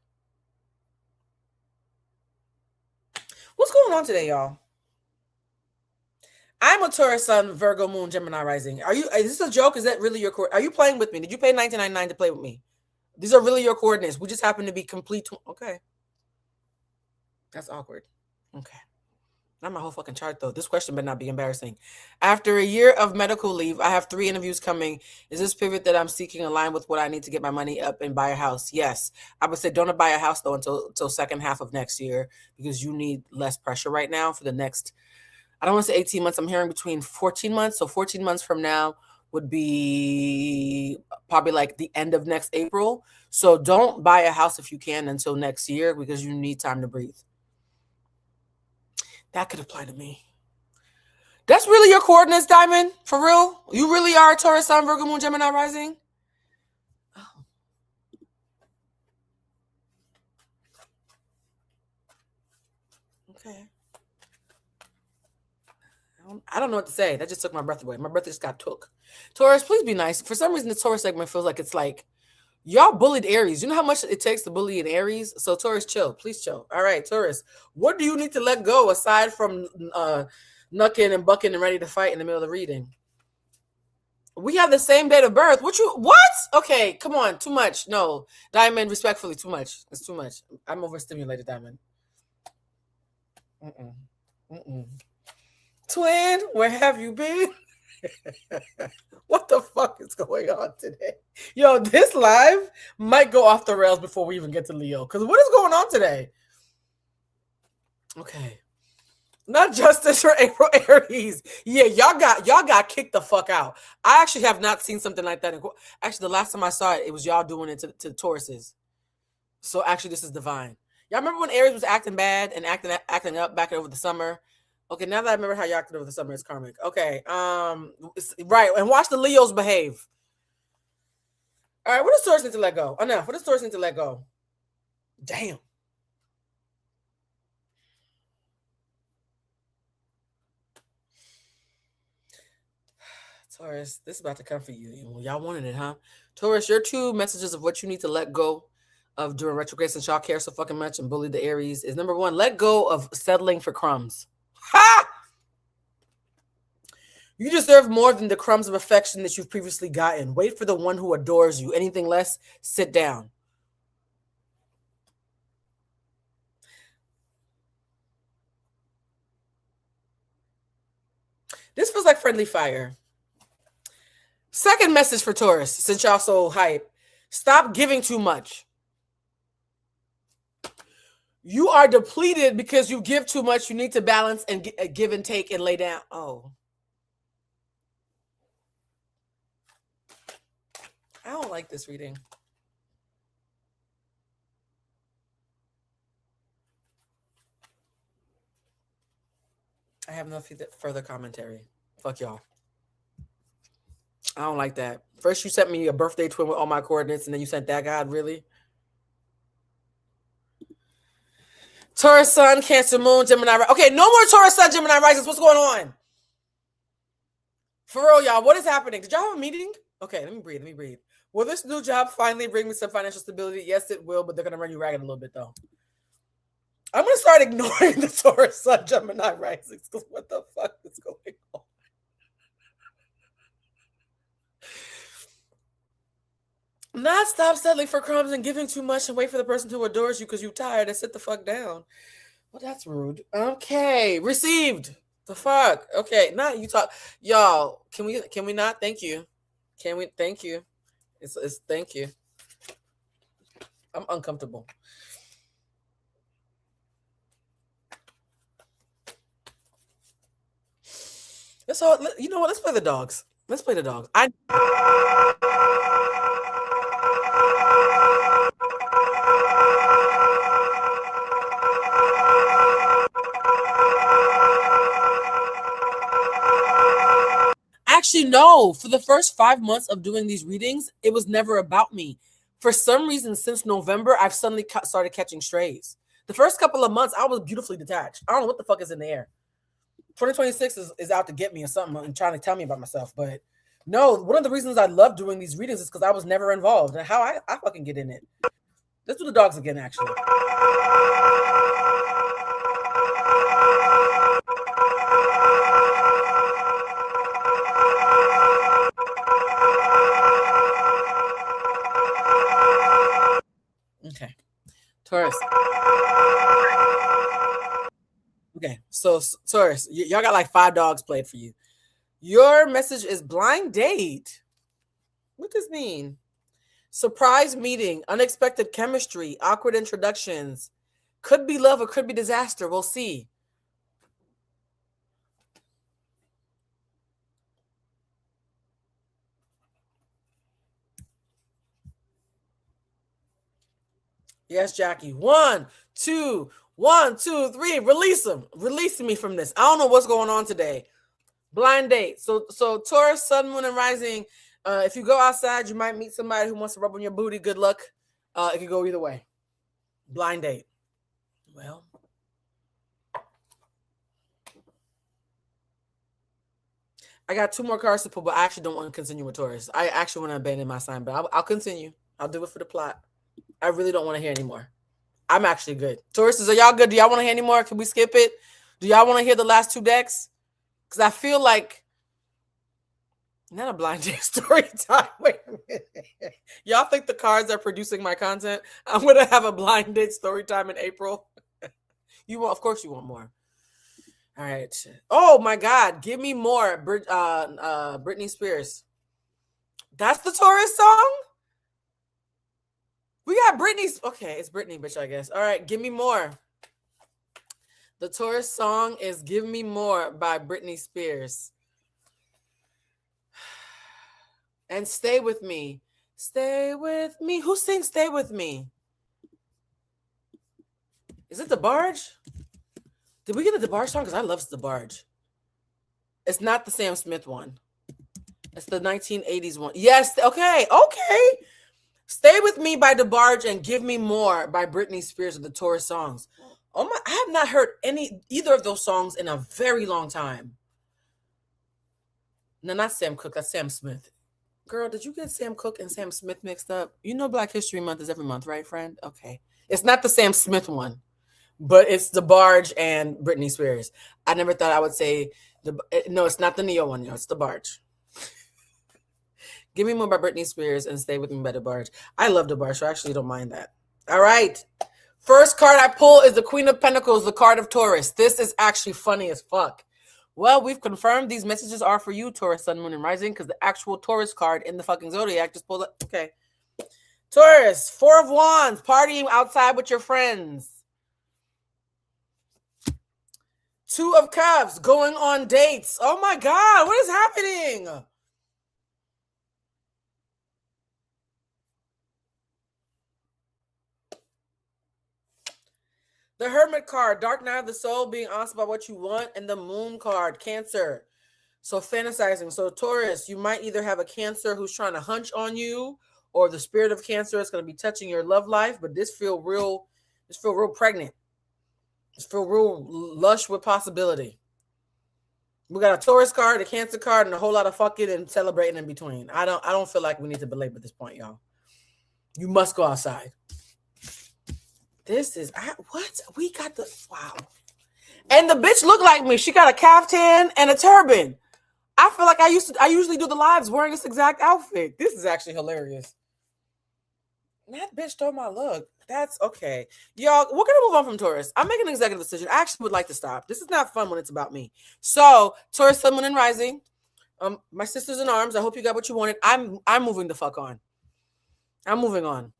A: What's going on today, y'all? I'm a Taurus sun, Virgo moon, Gemini rising. Is this a joke? Is that really your are you playing with me? Did you pay $19.99 to play with me? These are really your coordinates. We just happen to be complete. Okay. That's awkward. Okay. Not my whole fucking chart, though. This question better not be embarrassing. After a year of medical leave, I have 3 interviews coming. Is this pivot that I'm seeking aligned with what I need to get my money up and buy a house? Yes. I would say don't buy a house, though, until second half of next year, because you need less pressure right now for the next, I don't want to say 18 months. I'm hearing between 14 months. So 14 months from now would be probably like the end of next April. So don't buy a house if you can until next year, because you need time to breathe. That could apply to me. That's really your coordinates, Diamond? For real? You really are a Taurus, Sun, Virgo, Moon, Gemini rising? Oh. Okay. I don't know what to say. That just took my breath away. My breath just got took. Taurus, please be nice. For some reason, the Taurus segment feels like it's like, y'all bullied Aries. You know how much it takes to bully an Aries? So Taurus, chill. Please chill. All right, Taurus. What do you need to let go aside from knucking and bucking and ready to fight in the middle of the reading? We have the same date of birth. What? Okay, come on. Too much. No. Diamond, respectfully, too much. It's too much. I'm overstimulated, Diamond. Twin, where have you been? What the fuck is going on today? Yo, this live might go off the rails before we even get to Leo. Because what is going on today? Okay. Not justice for April Aries. Yeah, y'all got kicked the fuck out. I actually have not seen something like that. Actually, the last time I saw it, it was y'all doing it to Tauruses. So actually, this is divine. Y'all remember when Aries was acting bad and acting up back over the summer? Okay, now that I remember how you acted over the summer, it's karmic. Okay, right. And watch the Leos behave. All right, what does Taurus need to let go? Enough. What does Taurus need to let go? Damn. Taurus, this is about to come for you. Y'all wanted it, huh? Taurus, your 2 messages of what you need to let go of during retrograde, since y'all care so fucking much and bully the Aries, is number 1, let go of settling for crumbs. Ha! You deserve more than the crumbs of affection that you've previously gotten. Wait for the one who adores you. Anything less, sit down. This feels like friendly fire. Second message for Taurus, since y'all so hype. Stop giving too much. You are depleted because you give too much. You need to balance and give and take and lay down. Oh. I don't like this reading. I have no further commentary. Fuck y'all. I don't like that. First you sent me a birthday twin with all my coordinates, and then you sent that God, really? Taurus Sun, Cancer Moon, Gemini. Okay, no more Taurus Sun, Gemini risings. What's going on? For real, y'all, what is happening? Did y'all have a meeting? Okay, let me breathe. Will this new job finally bring me some financial stability? Yes, it will, but they're going to run you ragged a little bit, though. I'm going to start ignoring the Taurus Sun, Gemini risings, because what the fuck is going on? Not stop settling for crumbs and giving too much and wait for the person who adores you because you're tired and sit the fuck down. Well, that's rude. Okay, received. The fuck? Okay, not you talk. Y'all, can we not? Thank you. Can we? Thank you. It's thank you. I'm uncomfortable. That's all. You know what? Let's play the dogs. Let's play the dogs. Actually, no. For the first 5 months of doing these readings, it was never about me. For some reason, since November, I've suddenly started catching strays. The first couple of months, I was beautifully detached. I don't know what the fuck is in the air. 2026 is out to get me or something and trying to tell me about myself. But no, one of the reasons I love doing these readings is because I was never involved. And how I fucking get in it. Let's do the dogs again, actually. Okay. Taurus. Okay, so Taurus, y'all got like 5 dogs played for you. Your message is blind date. What does this mean? Surprise meeting, unexpected chemistry, awkward introductions. Could be love or could be disaster. We'll see. Yes, Jackie. 1, 2, 1, 2, 3. Release them. Releasing me from this. I don't know what's going on today. Blind date. So Taurus, Sun, Moon, and Rising. If you go outside, you might meet somebody who wants to rub on your booty. Good luck. It could go either way. Blind date. Well, I got 2 more cards to pull, but I actually don't want to continue with Taurus. I actually want to abandon my sign, but I'll continue. I'll do it for the plot. I really don't want to hear anymore. I'm actually good. Tauruses, are y'all good? Do y'all want to hear any more? Can we skip it? Do y'all want to hear the last 2 decks? Because I feel like not a blind date story time. Wait a minute. Y'all think the cards are producing my content? I'm going to have a blind date story time in April. You want, of course you want more. All right. Oh my God. Give me more. Britney Spears. That's the Taurus song? We got Britney's. Okay, it's Britney, bitch, I guess. All right, give me more. The Taurus song is Give Me More by Britney Spears. And Stay With Me. Stay With Me. Who sings Stay With Me? Is it The Barge? Did we get a DeBarge song? Because I love The Barge. It's not the Sam Smith one. It's the 1980s one. Yes, okay. Stay With Me by DeBarge and Give Me More by Britney Spears are the Taurus songs. Oh my, I have not heard either of those songs in a very long time. No, not Sam Cooke. That's Sam Smith. Girl, did you get Sam Cooke and Sam Smith mixed up? You know Black History Month is every month, right, friend? Okay. It's not the Sam Smith one, but it's DeBarge and Britney Spears. I never thought I would say, no, it's not the Neo one. No, it's DeBarge. Give Me More by Britney Spears and Stay With Me by DeBarge. I love DeBarge, so I actually don't mind that. All right. First card I pull is the Queen of Pentacles, the card of Taurus. This is actually funny as fuck. Well, we've confirmed these messages are for you, Taurus, Sun, Moon, and Rising, because the actual Taurus card in the fucking zodiac just pulled up. Okay. Taurus, 4 of Wands, partying outside with your friends. 2 of Cups, going on dates. Oh my God, what is happening? The Hermit card, Dark Night of the Soul, being honest about what you want, and the Moon card, Cancer. So fantasizing. So Taurus, you might either have a Cancer who's trying to hunch on you, or the spirit of Cancer is going to be touching your love life. But this feel real pregnant. This feel real lush with possibility. We got a Taurus card, a Cancer card, and a whole lot of fucking and celebrating in between. I don't feel like we need to belabor this point, y'all. You must go outside. This is what we got the wow. And the bitch looked like me. She got a caftan and a turban. I feel like I usually do the lives wearing this exact outfit. This is actually hilarious. That bitch stole my look. That's okay. Y'all, we're gonna move on from Taurus. I'm making an executive decision. I actually would like to stop. This is not fun when it's about me. So, Taurus, Sun, Moon, and Rising. My sisters in arms. I hope you got what you wanted. I'm moving the fuck on. I'm moving on.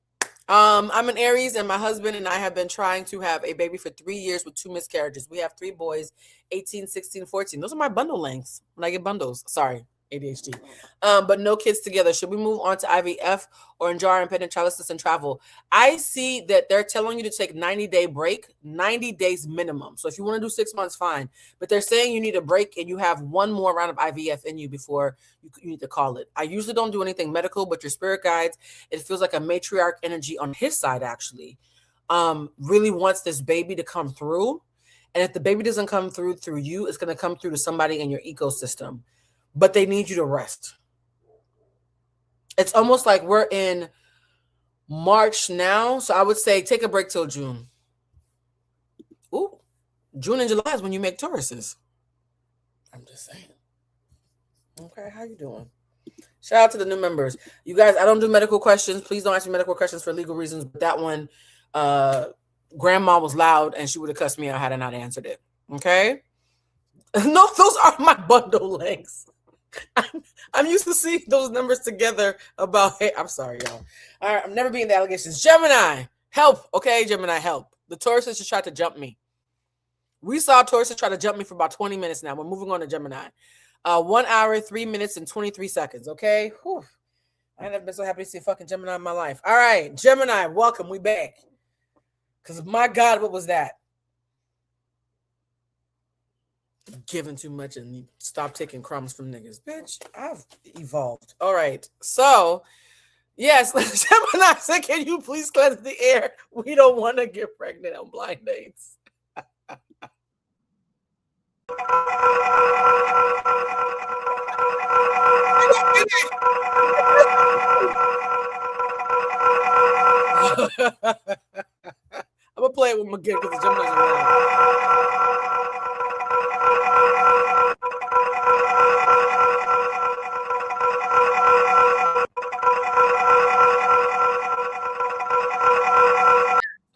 A: I'm an Aries, and my husband and I have been trying to have a baby for 3 years with 2 miscarriages. We have 3 boys, 18, 16, 14. Those are my bundle lengths when I get bundles. Sorry, ADHD. But no kids together. Should we move on to IVF or enjoy independent childlessness and travel? I see that they're telling you to take 90-day break, 90 days minimum. So if you want to do 6 months, fine. But they're saying you need a break and you have 1 more round of IVF in you before you need to call it. I usually don't do anything medical, but your spirit guides, it feels like a matriarch energy on his side, actually, really wants this baby to come through. And if the baby doesn't come through you, it's going to come through to somebody in your ecosystem. But they need you to rest. It's almost like we're in March now. So I would say take a break till June. Ooh, June and July is when you make Tauruses. I'm just saying. Okay, how you doing? Shout out to the new members. You guys, I don't do medical questions. Please don't ask me medical questions for legal reasons. But that one, grandma was loud and she would have cussed me out had I not answered it. Okay? No, those are my bundle lengths. I'm used to seeing those numbers together about, hey, I'm sorry, y'all. All right, I'm never being the allegations. Gemini, help. Okay, Gemini, help. The Tauruses just tried to jump me. We saw Tauruses try to jump me for about 20 minutes now. We're moving on to Gemini. 1 hour, 3 minutes, and 23 seconds, okay? Whew. I ain't never been so happy to see a fucking Gemini in my life. All right, Gemini, welcome. We back. Because, my God, what was that? Giving too much and you stop taking crumbs from niggas. Bitch, I've evolved. All right. So, yes, Gemini said, can you please cleanse the air? We don't want to get pregnant on blind dates. I'm going to play it with my kid because the Gemini's around.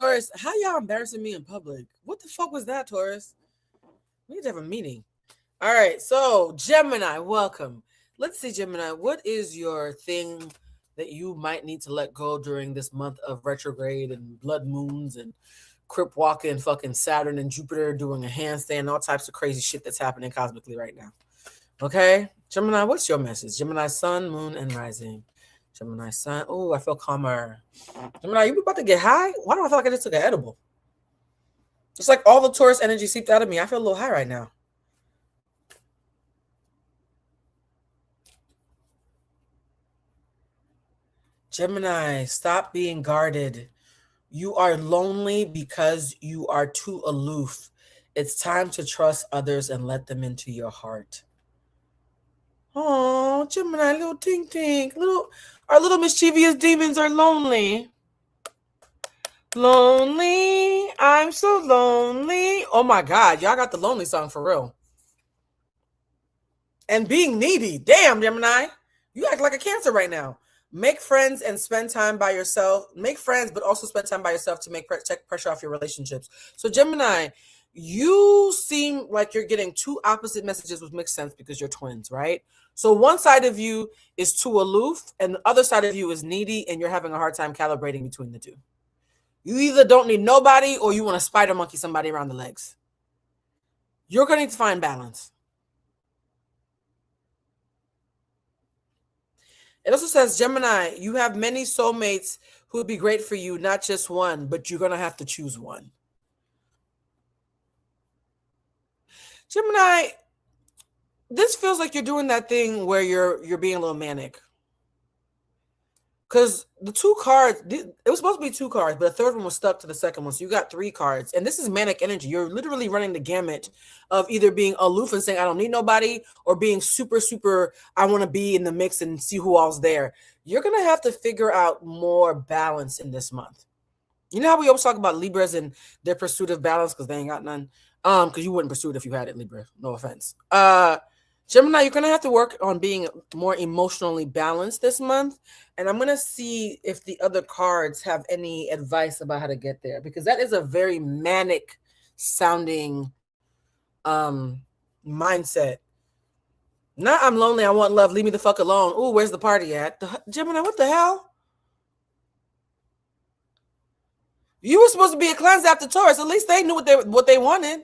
A: Taurus, how y'all embarrassing me in public? What the fuck was that, Taurus? We need to have a meeting. All right, so Gemini, welcome. Let's see, Gemini, what is your thing that you might need to let go during this month of retrograde and blood moons and crip walking, fucking Saturn and Jupiter doing a handstand, all types of crazy shit that's happening cosmically right now? Okay, Gemini, what's your message? Gemini, Sun, Moon, and Rising. Gemini, Sun. Oh, I feel calmer. Gemini, you about to get high? Why do I feel like I just took an edible? It's like all the Taurus energy seeped out of me. I feel a little high right now. Gemini, stop being guarded. You are lonely because you are too aloof. It's time to trust others and let them into your heart. Oh, Gemini, little tink tink. Our little mischievous demons are lonely. Lonely. I'm so lonely. Oh my God. Y'all got the lonely song for real. And being needy. Damn, Gemini. You act like a Cancer right now. Make friends and spend time by yourself. Make friends, but also spend time by yourself to take pressure off your relationships. So Gemini, You seem like you're getting two opposite messages with mixed sense because you're twins, right? So one side of you is too aloof and the other side of you is needy, and you're having a hard time calibrating between the two. You either don't need nobody or you want to spider monkey somebody around the legs. You're going to need to find balance. It also says, Gemini, you have many soulmates who would be great for you, not just one, but you're going to have to choose one. Gemini, this feels like you're doing that thing where you're being a little manic. Because the two cards, it was supposed to be two cards, but the third one was stuck to the second one. So you got three cards. And this is manic energy. You're literally running the gamut of either being aloof and saying, I don't need nobody, or being super, super, I want to be in the mix and see who all's there. You're going to have to figure out more balance in this month. You know how we always talk about Libras and their pursuit of balance because they ain't got none? Because you wouldn't pursue it if you had it, Libra. No offense. Gemini, you're going to have to work on being more emotionally balanced this month. And I'm going to see if the other cards have any advice about how to get there, because that is a very manic sounding mindset. Not I'm lonely, I want love, leave me the fuck alone. Ooh, where's the party at? Gemini, what the hell? You were supposed to be a cleanse after Taurus. At least they knew what they wanted.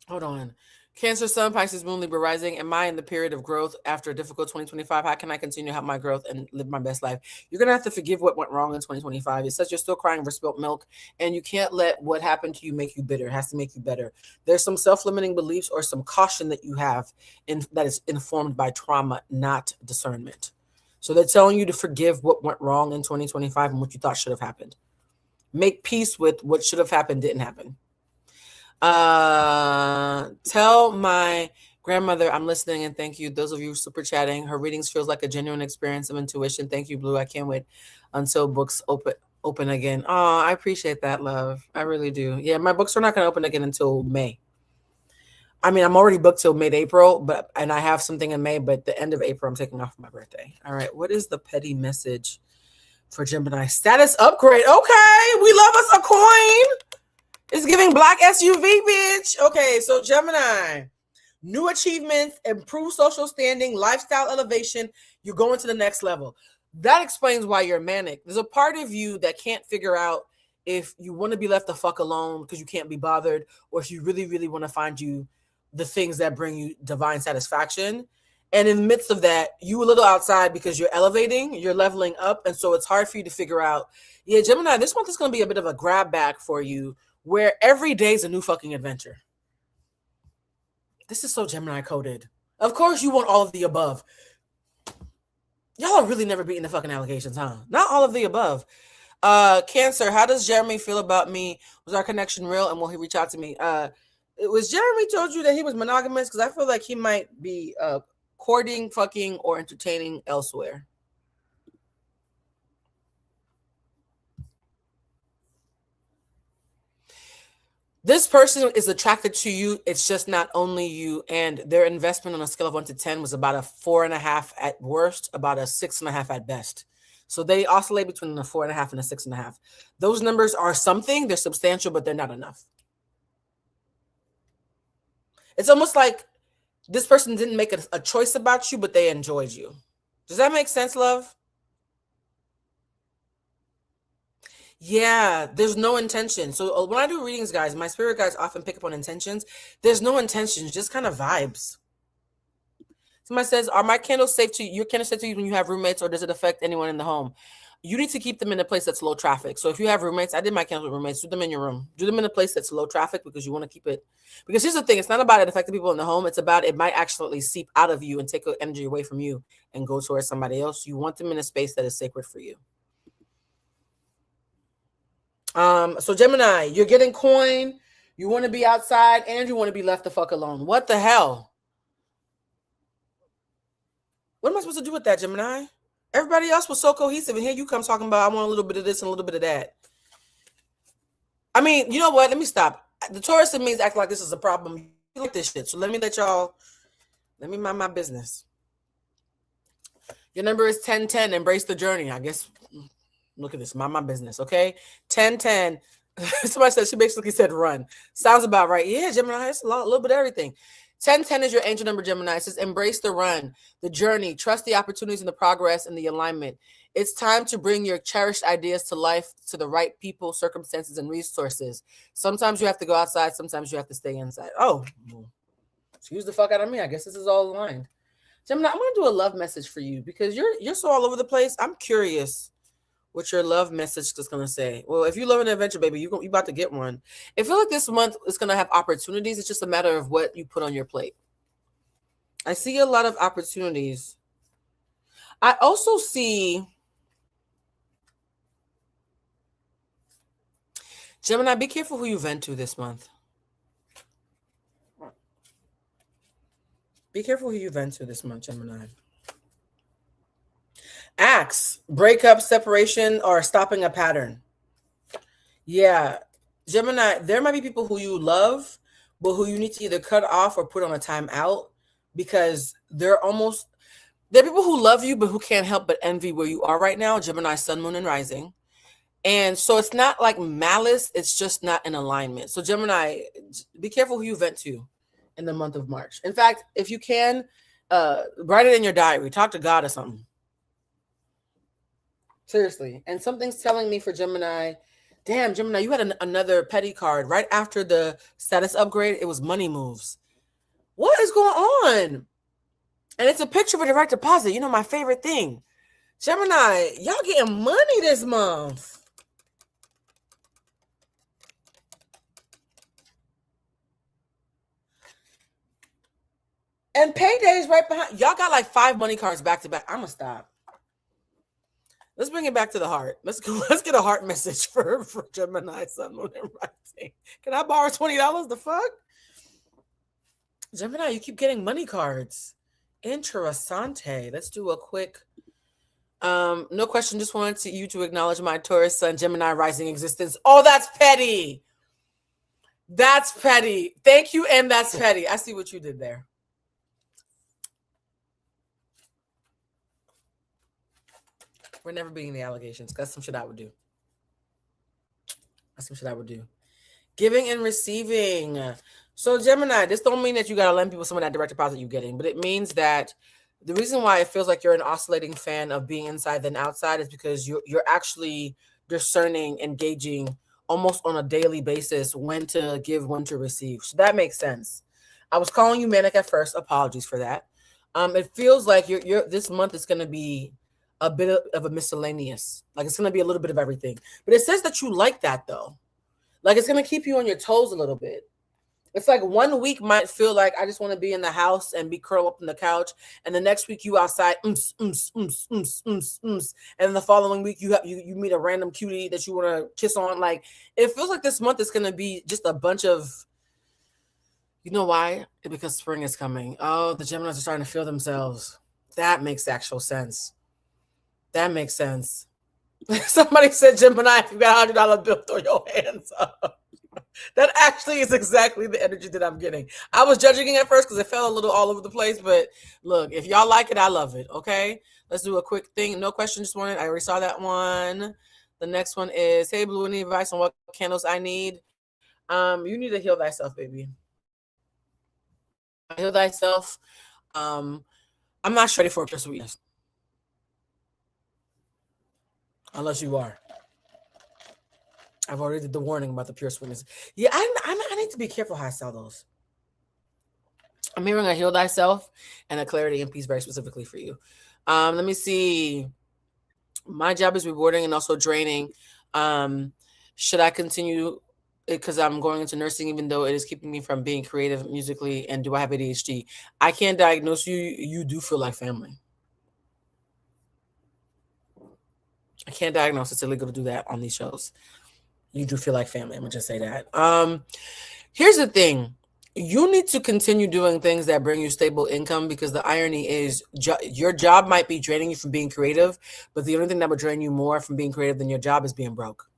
A: Hold on. Cancer, Sun, Pisces, Moon, Libra, Rising. Am I in the period of growth after a difficult 2025? How can I continue to have my growth and live my best life? You're going to have to forgive what went wrong in 2025. It says you're still crying over spilt milk, and you can't let what happened to you make you bitter. It has to make you better. There's some self-limiting beliefs or some caution that you have that is informed by trauma, not discernment. So they're telling you to forgive what went wrong in 2025 and what you thought should have happened. Make peace with what should have happened didn't happen. Tell my grandmother I'm listening and thank you. Those of you super chatting, her readings feels like a genuine experience of intuition. Thank you, Blue. I can't wait until books open again. Oh, I appreciate that, love. I really do. Yeah, my books are not going to open again until May. I mean, I'm already booked till mid-April, and I have something in May, but the end of April, I'm taking off for my birthday. All right, what is the petty message for Gemini? Status upgrade. Okay, we love us a coin. It's giving black SUV, bitch. Okay, so Gemini, new achievements, improved social standing, lifestyle elevation. You're going to the next level. That explains why you're manic. There's a part of you that can't figure out if you want to be left the fuck alone because you can't be bothered, or if you really, really want to find you the things that bring you divine satisfaction. And in the midst of that, you a little outside because you're elevating, you're leveling up. And so it's hard for you to figure out, yeah, Gemini, this month is going to be a bit of a grab bag for you, where every day is a new fucking adventure. This is so Gemini coded. Of course you want all of the above. Y'all are really never beating the fucking allegations, huh? Not all of the above. Cancer, how does Jeremy feel about me? Was our connection real, and will he reach out to me? It was Jeremy told you that he was monogamous, because I feel like he might be courting, fucking, or entertaining elsewhere. This person is attracted to you. It's just not only you. And their investment on a scale of 1 to 10 was about a 4.5 at worst, about a 6.5 at best. So they oscillate between a 4.5 and a 6.5. Those numbers are something. They're substantial, but they're not enough. It's almost like this person didn't make a choice about you, but they enjoyed you. Does that make sense, love? Yeah, there's no intention. So when I do readings, guys, my spirit guides often pick up on intentions. There's no intentions, just kind of vibes. Somebody says, are my candles safe to you? Your candles safe to you when you have roommates, or does it affect anyone in the home? You need to keep them in a place that's low traffic. So if you have roommates, I did my candles with roommates, do them in your room. Do them in a place that's low traffic, because you want to keep it. Because here's the thing, it's not about it affecting people in the home. It's about it might actually seep out of you and take energy away from you and go towards somebody else. You want them in a space that is sacred for you. So Gemini, you're getting coin, you want to be outside, and you want to be left the fuck alone. What the hell? What am I supposed to do with that, Gemini? Everybody else was so cohesive, and here you come talking about I want a little bit of this and a little bit of that. I mean, you know what? Let me stop. The Taurus in me is acting like this is a problem. You like this shit, so let me mind my business. Your number is 1010. Embrace the journey. I guess. Look at this. Mind my business, okay? 1010. Somebody said, she basically said run. Sounds about right. Yeah, Gemini, it's a little bit of everything. 1010 is your angel number, Gemini. It says embrace the run, the journey, trust the opportunities and the progress and the alignment. It's time to bring your cherished ideas to life to the right people, circumstances, and resources. Sometimes you have to go outside. Sometimes you have to stay inside. Oh, excuse the fuck out of me. I guess this is all aligned. Gemini, I'm going to do a love message for you because you're so all over the place. I'm curious what your love message is going to say. Well, if you love an adventure, baby, you about to get one. I feel like this month is going to have opportunities. It's just a matter of what you put on your plate. I see a lot of opportunities. I also see, Gemini, be careful who you vent to this month. Be careful who you vent to this month, Gemini. Acts, breakup, separation, or stopping a pattern. Yeah, Gemini, there might be people who you love, but who you need to either cut off or put on a timeout because they're people who love you, but who can't help but envy where you are right now. Gemini, sun, moon, and rising. And so it's not like malice. It's just not in alignment. So Gemini, be careful who you vent to in the month of March. In fact, if you can, write it in your diary. Talk to God or something. Seriously. And something's telling me for Gemini, damn, Gemini, you had another petty card. Right after the status upgrade, it was money moves. What is going on? And it's a picture of a direct deposit. You know, my favorite thing. Gemini, y'all getting money this month. And payday's right behind. Y'all got like 5 money cards back to back. I'm going to stop. Let's bring it back to the heart. Let's get a heart message for Gemini, sun, moon, and rising. Can I borrow $20? The fuck? Gemini, you keep getting money cards. Interessante. Let's do a quick. No question. Just wanted you to acknowledge my Taurus, Sun, Gemini, rising existence. Oh, that's petty. That's petty. Thank you, and that's petty. I see what you did there. We're never beating the allegations. That's some shit I would do. That's some shit I would do. Giving and receiving. So Gemini, this don't mean that you got to lend people some of that direct deposit you're getting, but it means that the reason why it feels like you're an oscillating fan of being inside than outside is because you're actually discerning, engaging almost on a daily basis when to give, when to receive. So that makes sense. I was calling you manic at first. Apologies for that. It feels like you're this month is going to be a bit of a miscellaneous. Like it's going to be a little bit of everything. But it says that you like that though. Like it's going to keep you on your toes a little bit. It's like 1 week might feel like I just want to be in the house and be curled up on the couch. And the next week you outside, and then the following week you meet a random cutie that you want to kiss on. Like it feels like this month is going to be just a bunch of, you know why? Because spring is coming. Oh, the Geminis are starting to feel themselves. That makes actual sense. That makes sense. Somebody said, Gemini, if you got $100 bill, throw your hands up. That actually is exactly the energy that I'm getting. I was judging it at first because it felt a little all over the place. But look, if y'all like it, I love it. Okay, let's do a quick thing. No question, just wanted. I already saw that one. The next one is, hey, Blue, any advice on what candles I need? You need to heal thyself, baby. Heal thyself. I'm not ready for a pure sweetness. Unless you are. I've already did the warning about the pure sweetness. Yeah, I need to be careful how I sell those. I'm hearing a heal thyself and a clarity and peace very specifically for you. Let me see. My job is rewarding and also draining. Should I continue because I'm going into nursing even though it is keeping me from being creative musically? And do I have ADHD? I can't diagnose you. You do feel like family. I can't diagnose. It's illegal to do that on these shows. You do feel like family. I'm going to just say that. Here's the thing. You need to continue doing things that bring you stable income because the irony is your job might be draining you from being creative, but the only thing that would drain you more from being creative than your job is being broke.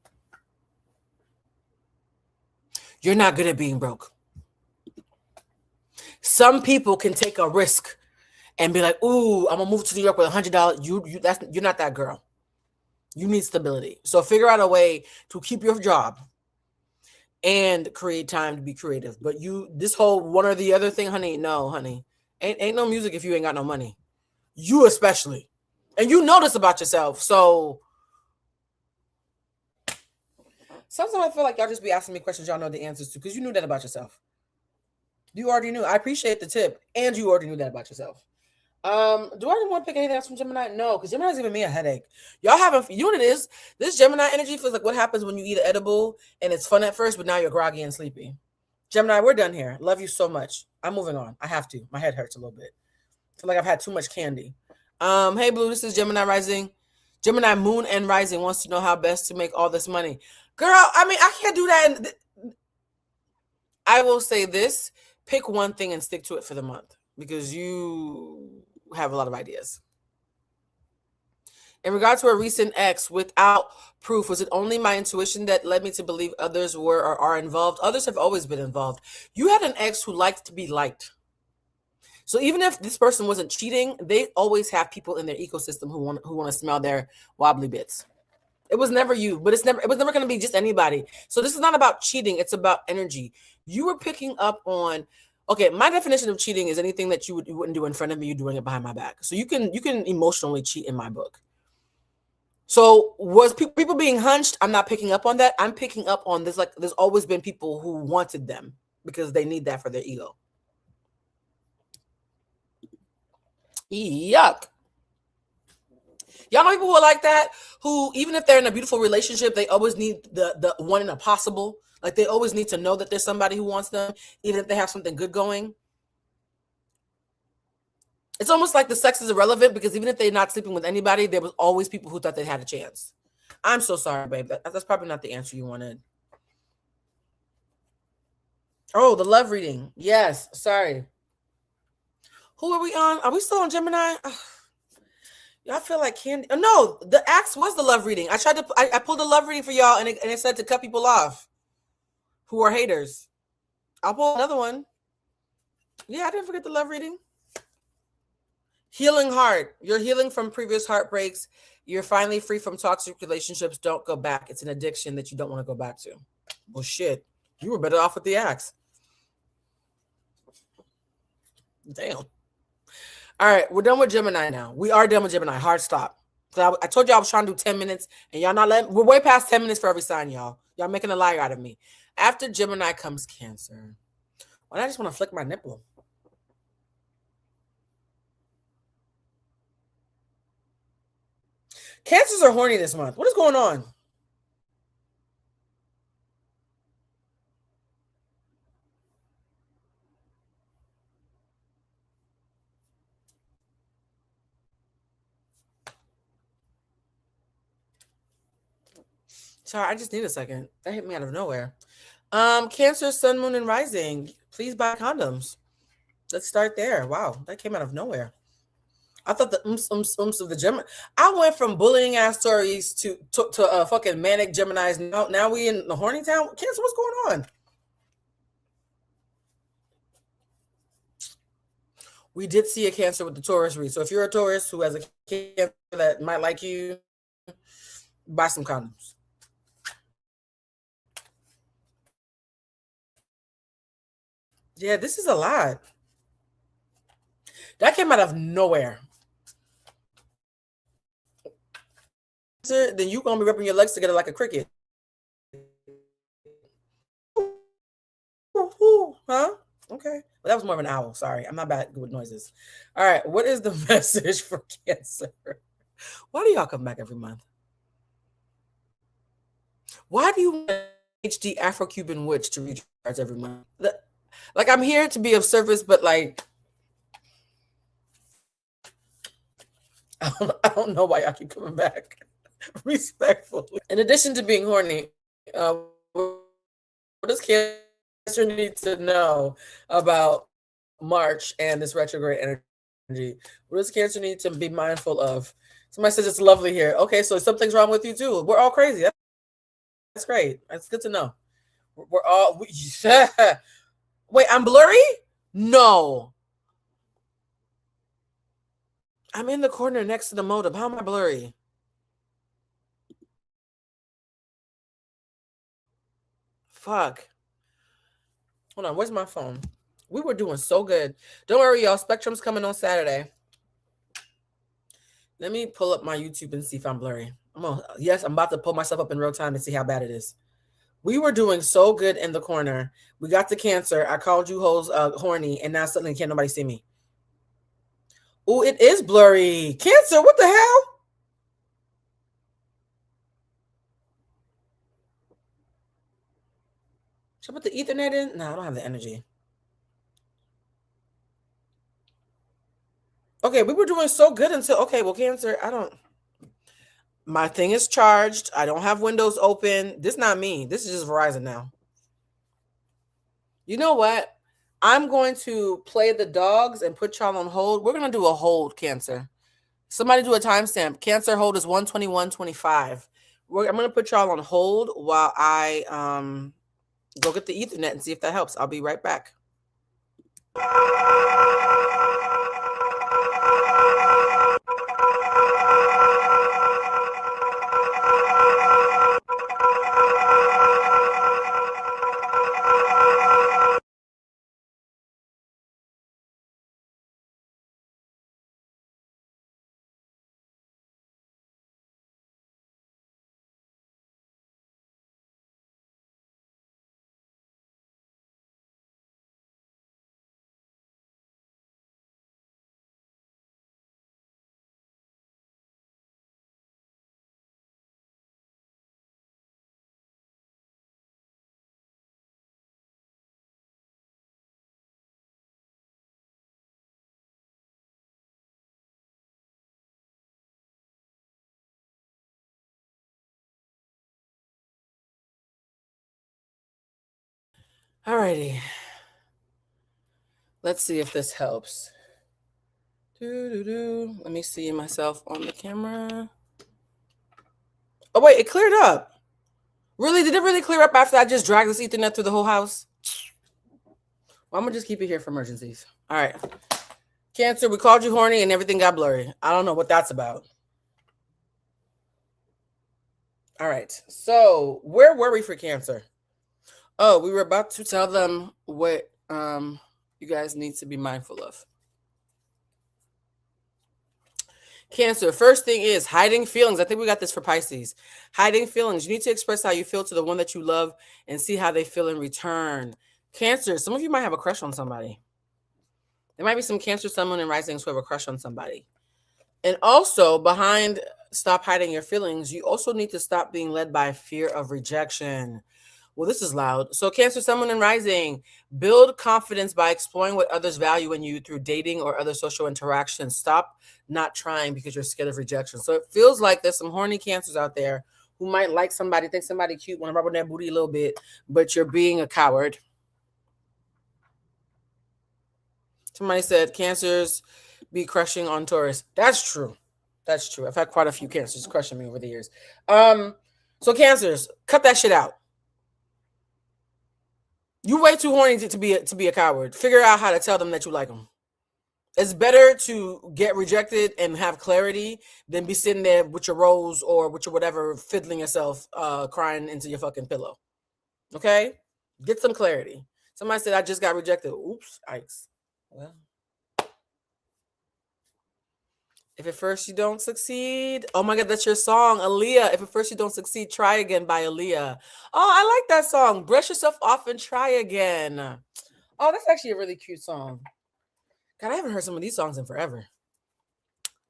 A: You're not good at being broke. Some people can take a risk and be like, ooh, I'm going to move to New York with $100. You're not that girl. You need stability. So figure out a way to keep your job and create time to be creative. But this whole one or the other thing, honey, no, honey. Ain't no music if you ain't got no money. You especially. And you know this about yourself. So sometimes I feel like y'all just be asking me questions y'all know the answers to because you knew that about yourself. You already knew. I appreciate the tip. And you already knew that about yourself. Do I want to pick anything else from Gemini? No, because Gemini's giving me a headache. Y'all haven't, you know what it is? This Gemini energy feels like what happens when you eat an edible and it's fun at first, but now you're groggy and sleepy. Gemini, we're done here. Love you so much. I'm moving on. I have to. My head hurts a little bit. I feel like I've had too much candy. Hey Blue, this is Gemini Rising. Gemini Moon and Rising wants to know how best to make all this money. Girl, I mean, I can't do that. I will say this. Pick one thing and stick to it for the month because you have a lot of ideas. In regard to a recent ex, without proof, was it only my intuition that led me to believe others were or are involved? Others have always been involved. You had an ex who liked to be liked. So even if this person wasn't cheating, they always have people in their ecosystem who want to smell their wobbly bits. It was never you, but it was never going to be just anybody. So this is not about cheating. It's about energy. You were picking up on, okay, my definition of cheating is anything that you wouldn't do in front of me, you're doing it behind my back. So you can emotionally cheat in my book. So was people being hunched? I'm not picking up on that. I'm picking up on this. Like there's always been people who wanted them because they need that for their ego. Yuck. Y'all know people who are like that, who even if they're in a beautiful relationship, they always need the one in a possible. Like they always need to know that there's somebody who wants them, even if they have something good going. It's almost like the sex is irrelevant because even if they're not sleeping with anybody, there was always people who thought they had a chance. I'm so sorry, babe. That's probably not the answer you wanted. Oh, the love reading. Yes, sorry. Who are we on? Are we still on Gemini? Y'all feel like candy. Oh, no, the axe was the love reading. I pulled a love reading for y'all and it said to cut people off who are haters. I'll pull another one. Yeah, I didn't forget the love reading. Healing heart. You're healing from previous heartbreaks. You're finally free from toxic relationships. Don't go back. It's an addiction that you don't want to go back to. Well, shit. You were better off with the axe. Damn. All right, we're done with Gemini now. We are done with Gemini. Hard stop. I told y'all I was trying to do 10 minutes, and y'all not letting. We're way past 10 minutes for every sign, y'all. Y'all making a liar out of me. After Gemini comes Cancer. Why do I just want to flick my nipple? Cancers are horny this month. What is going on? Sorry, I just need a second. That hit me out of nowhere. Cancer, Sun, Moon, and Rising. Please buy condoms. Let's start there. Wow, that came out of nowhere. I thought the of the Gemini. I went from bullying ass stories to fucking manic Geminis. Now we in the horny town. Cancer, what's going on? We did see a Cancer with the Taurus read. So if you're a Taurus who has a Cancer that might like you, buy some condoms. Yeah, this is a lot. That came out of nowhere. Then you gonna be rubbing your legs together like a cricket. Huh? Okay. Well, that was more of an owl. Sorry. I'm not bad with noises. All right. What is the message for Cancer? Why do y'all come back every month? Why do you want HD Afro-Cuban witch to read cards every month? Like, I'm here to be of service, but like, I don't know why y'all keep coming back. Respectfully. In addition to being horny, what does Cancer need to know about March and this retrograde energy? What does Cancer need to be mindful of? Somebody says it's lovely here. Okay, so something's wrong with you too. We're all crazy. That's great. That's good to know. We're all. Wait, I'm blurry? No. I'm in the corner next to the modem. How am I blurry? Fuck. Hold on. Where's my phone? We were doing so good. Don't worry, y'all. Spectrum's coming on Saturday. Let me pull up my YouTube and see if I'm blurry. Yes, I'm about to pull myself up in real time and see how bad it is. We were doing so good in the corner. We got the Cancer. I called you hoes horny, and now suddenly can't nobody see me. Oh, it is blurry. Cancer, what the hell? Should I put the Ethernet in? No, I don't have the energy. Okay, we were doing so good until, okay, well, Cancer, my thing is charged. I don't have windows open. This is not me. This is just Verizon now. You know what? I'm going to play the dogs and put y'all on hold. We're going to do a hold, Cancer. Somebody do a timestamp. Cancer hold is 121.25. I'm going to put y'all on hold while I go get the Ethernet and see if that helps. I'll be right back. Alrighty. Let's see if this helps. Let me see myself on the camera. Oh, wait, it cleared up. Really? Did it really clear up after I just dragged this Ethernet through the whole house? Well, I'm going to just keep it here for emergencies. All right. Cancer, we called you horny and everything got blurry. I don't know what that's about. All right. So where were we for Cancer? Oh, we were about to tell them what you guys need to be mindful of. Cancer, first thing is hiding feelings. I think we got this for Pisces. Hiding feelings. You need to express how you feel to the one that you love and see how they feel in return. Cancer, some of you might have a crush on somebody. There might be some Cancer, Sun, Moon, and risings who have a crush on somebody. And also, behind stop hiding your feelings, you also need to stop being led by fear of rejection. Well, this is loud. So Cancer, Sun, Moon, and rising, build confidence by exploring what others value in you through dating or other social interactions. Stop not trying because you're scared of rejection. So it feels like there's some horny Cancers out there who might like somebody, think somebody cute, want to rub on their booty a little bit, but you're being a coward. Somebody said Cancers be crushing on Taurus. That's true. That's true. I've had quite a few Cancers crushing me over the years. So Cancers, cut that shit out. You way too horny to be a coward. Figure out how to tell them that you like them. It's better to get rejected and have clarity than be sitting there with your rose or with your whatever, fiddling yourself, crying into your fucking pillow. Okay? Get some clarity. Somebody said I just got rejected. Oops, yikes. Well, if at first you don't succeed, oh my God, that's your song, Aaliyah. If at first you don't succeed, try again by Aaliyah. Oh, I like that song. Brush yourself off and try again. Oh, that's actually a really cute song. God, I haven't heard some of these songs in forever.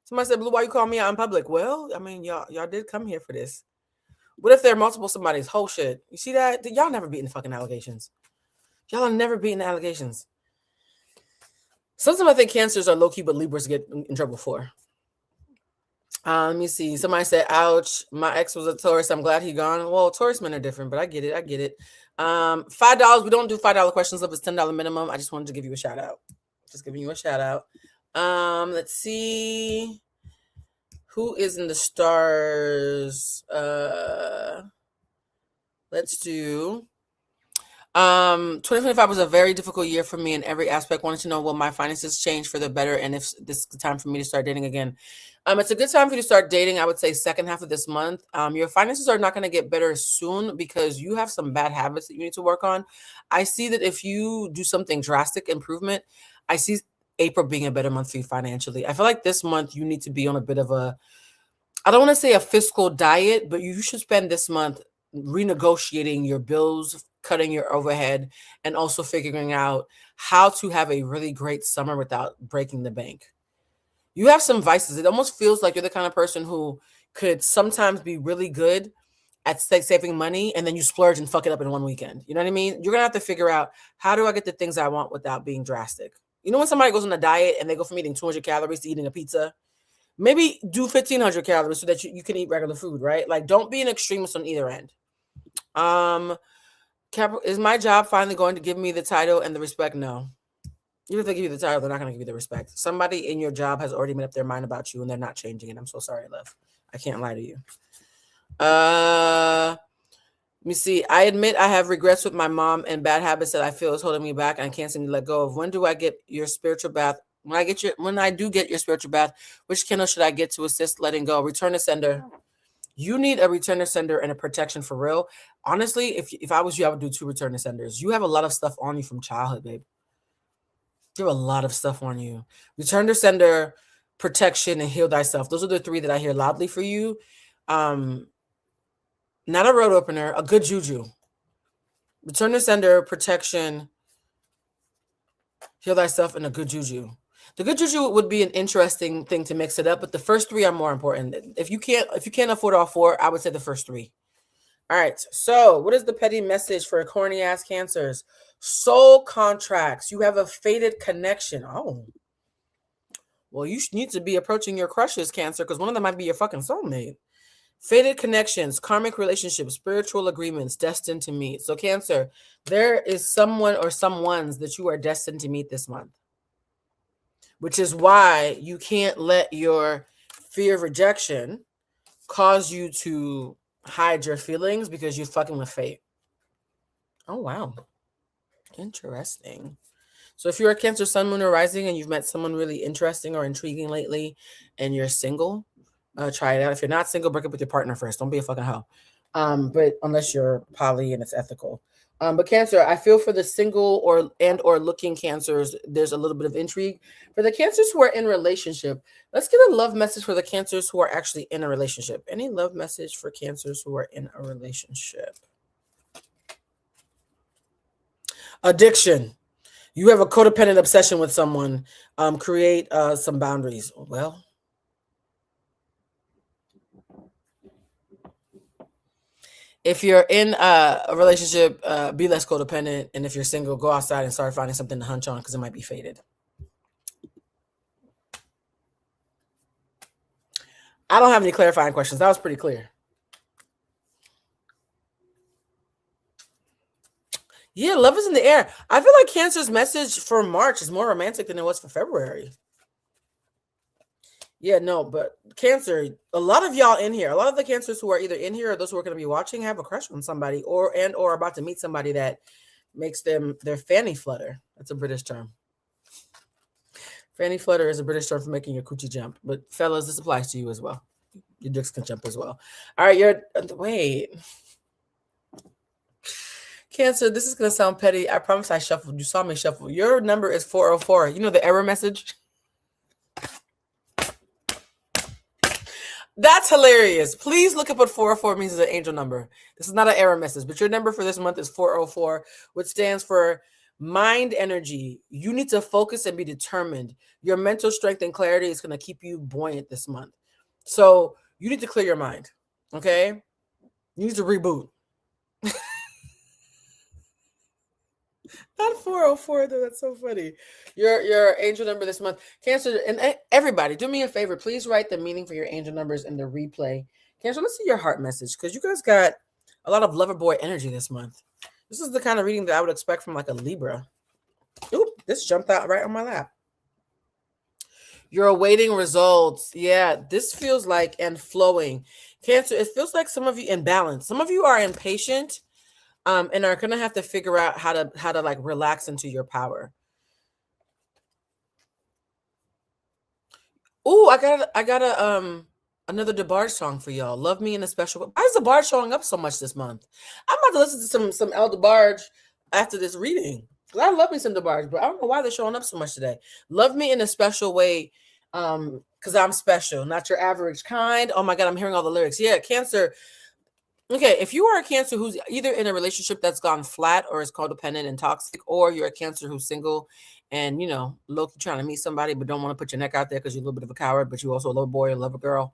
A: Somebody said, Blue, why you call me out in public? Well, I mean, y'all did come here for this. What if there are multiple somebody's whole shit? You see that? Y'all never beaten the fucking allegations. Y'all are never beating the allegations. Sometimes I think Cancers are low-key, but Libras get in trouble for. Let me see. Somebody said, ouch, my ex was a Taurus. I'm glad he gone. Well, Taurus men are different, but I get it. $5. We don't do $5 questions if it's $10 minimum. I just wanted to give you a shout out. Just giving you a shout out. Let's see. Who is in the stars? Let's do 2025 was a very difficult year for me in every aspect. Wanted to know will my finances change for the better and if this is the time for me to start dating again. It's a good time for you to start dating. I would say second half of this month. Your finances are not going to get better soon because you have some bad habits that you need to work on. I see that if you do something drastic improvement, I see April being a better month for you financially. I feel like this month you need to be on a bit of a, I don't want to say a fiscal diet, but you should spend this month renegotiating your bills, cutting your overhead, and also figuring out how to have a really great summer without breaking the bank. You have some vices. It almost feels like you're the kind of person who could sometimes be really good at saving money and then you splurge and fuck it up in one weekend. You know what I mean? You're going to have to figure out how do I get the things I want without being drastic. You know, when somebody goes on a diet and they go from eating 200 calories to eating a pizza, maybe do 1,500 calories so that you can eat regular food, right? Like, don't be an extremist on either end. Is my job finally going to give me the title and the respect? No. Even if they give you the title, they're not going to give you the respect. Somebody in your job has already made up their mind about you and they're not changing it. I'm so sorry, love. I can't lie to you. Let me see. I admit I have regrets with my mom and bad habits that I feel is holding me back and I can't seem to let go of. When do I get your spiritual bath? When I do get your spiritual bath, which candle should I get to assist letting go? Return to sender. You need a return to sender and a protection for real. Honestly, if I was you, I would do 2 return to senders. You have a lot of stuff on you from childhood, babe. You have a lot of stuff on you. Return to sender, protection, and heal thyself. Those are the 3 that I hear loudly for you. Not a road opener, a good juju. Return to sender, protection, heal thyself, and a good juju. The good juju would be an interesting thing to mix it up, but the first 3 are more important. If you can't afford all 4, I would say the first 3. All right. So, what is the petty message for corny ass cancers? Soul contracts. You have a fated connection. Oh. Well, you need to be approaching your crushes, Cancer, because one of them might be your fucking soulmate. Fated connections, karmic relationships, spiritual agreements, destined to meet. So, Cancer, there is someone or someones that you are destined to meet this month, which is why you can't let your fear of rejection cause you to hide your feelings because you're fucking with fate. Oh, wow. Interesting. So if you're a Cancer, Sun, Moon, or Rising and you've met someone really interesting or intriguing lately and you're single, try it out. If you're not single, break up with your partner first. Don't be a fucking hoe. But unless you're poly and it's ethical. But Cancer, I feel for the single or looking Cancers, there's a little bit of intrigue. For the Cancers who are in relationship, let's get a love message for the Cancers who are actually in a relationship. Any love message for Cancers who are in a relationship? Addiction. You have a codependent obsession with someone. Create some boundaries. Well, if you're in a relationship, be less codependent. And if you're single, go outside and start finding something to hunch on because it might be fated. I don't have any clarifying questions. That was pretty clear. Yeah, love is in the air. I feel like Cancer's message for March is more romantic than it was for February. Yeah, no, but Cancer, a lot of y'all in here, a lot of the Cancers who are either in here or those who are going to be watching have a crush on somebody or about to meet somebody that makes them their fanny flutter. That's a British term. Fanny flutter is a British term for making your coochie jump. But fellas, this applies to you as well. Your dicks can jump as well. All right, wait. Cancer, this is going to sound petty. I promise I shuffled. You saw me shuffle. Your number is 404. You know the error message? That's hilarious. Please look up what 404 means as an angel number. This is not an error message, but your number for this month is 404, which stands for mind energy. You need to focus and be determined. Your mental strength and clarity is going to keep you buoyant this month. So you need to clear your mind, okay? You need to reboot. Not 404 though. That's so funny. Your angel number this month, Cancer, and everybody, do me a favor. Please write the meaning for your angel numbers in the replay. Cancer, let's see your heart message because you guys got a lot of lover boy energy this month. This is the kind of reading that I would expect from like a Libra. Oop, this jumped out right on my lap. You're awaiting results. Yeah, this feels like and flowing. Cancer, it feels like some of you in balance. Some of you are impatient. and are gonna have to figure out how to like relax into your power. Oh, I got a another DeBarge song for y'all. Love Me in a Special Way. Why is DeBarge showing up so much this month? I'm about to listen to some El DeBarge after this reading. 'Cause I love me some DeBarge, but I don't know why they're showing up so much today. Love Me in a Special Way. Because I'm special, not your average kind. Oh my God, I'm hearing all the lyrics. Yeah, Cancer. Okay, if you are a Cancer who's either in a relationship that's gone flat or is codependent and toxic, or you're a Cancer who's single and, you know, low-key trying to meet somebody but don't want to put your neck out there because you're a little bit of a coward, but you also love a boy or love a girl.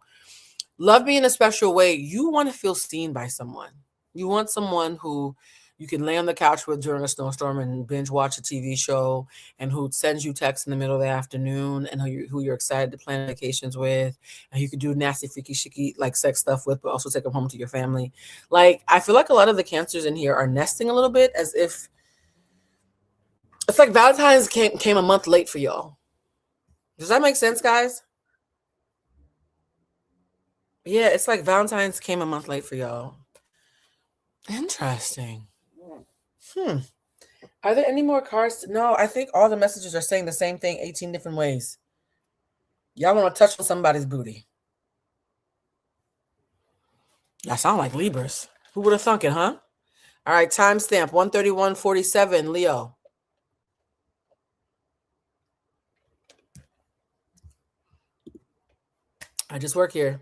A: Love Me in a Special Way. You want to feel seen by someone. You want someone who you can lay on the couch with during a snowstorm and binge watch a TV show, and who sends you texts in the middle of the afternoon, and who you're excited to plan vacations with, and you could do nasty, freaky, shiky, like sex stuff with, but also take them home to your family. Like, I feel like a lot of the Cancers in here are nesting a little bit, as if it's like Valentine's came a month late for y'all. Does that make sense, guys? Yeah, it's like Valentine's came a month late for y'all. Interesting. Hmm. Are there any more cards? No, I think all the messages are saying the same thing 18 different ways. Y'all want to touch on somebody's booty. That sound like Libras. Who would have thunk it, huh? All right, timestamp 131:47, Leo. I just work here.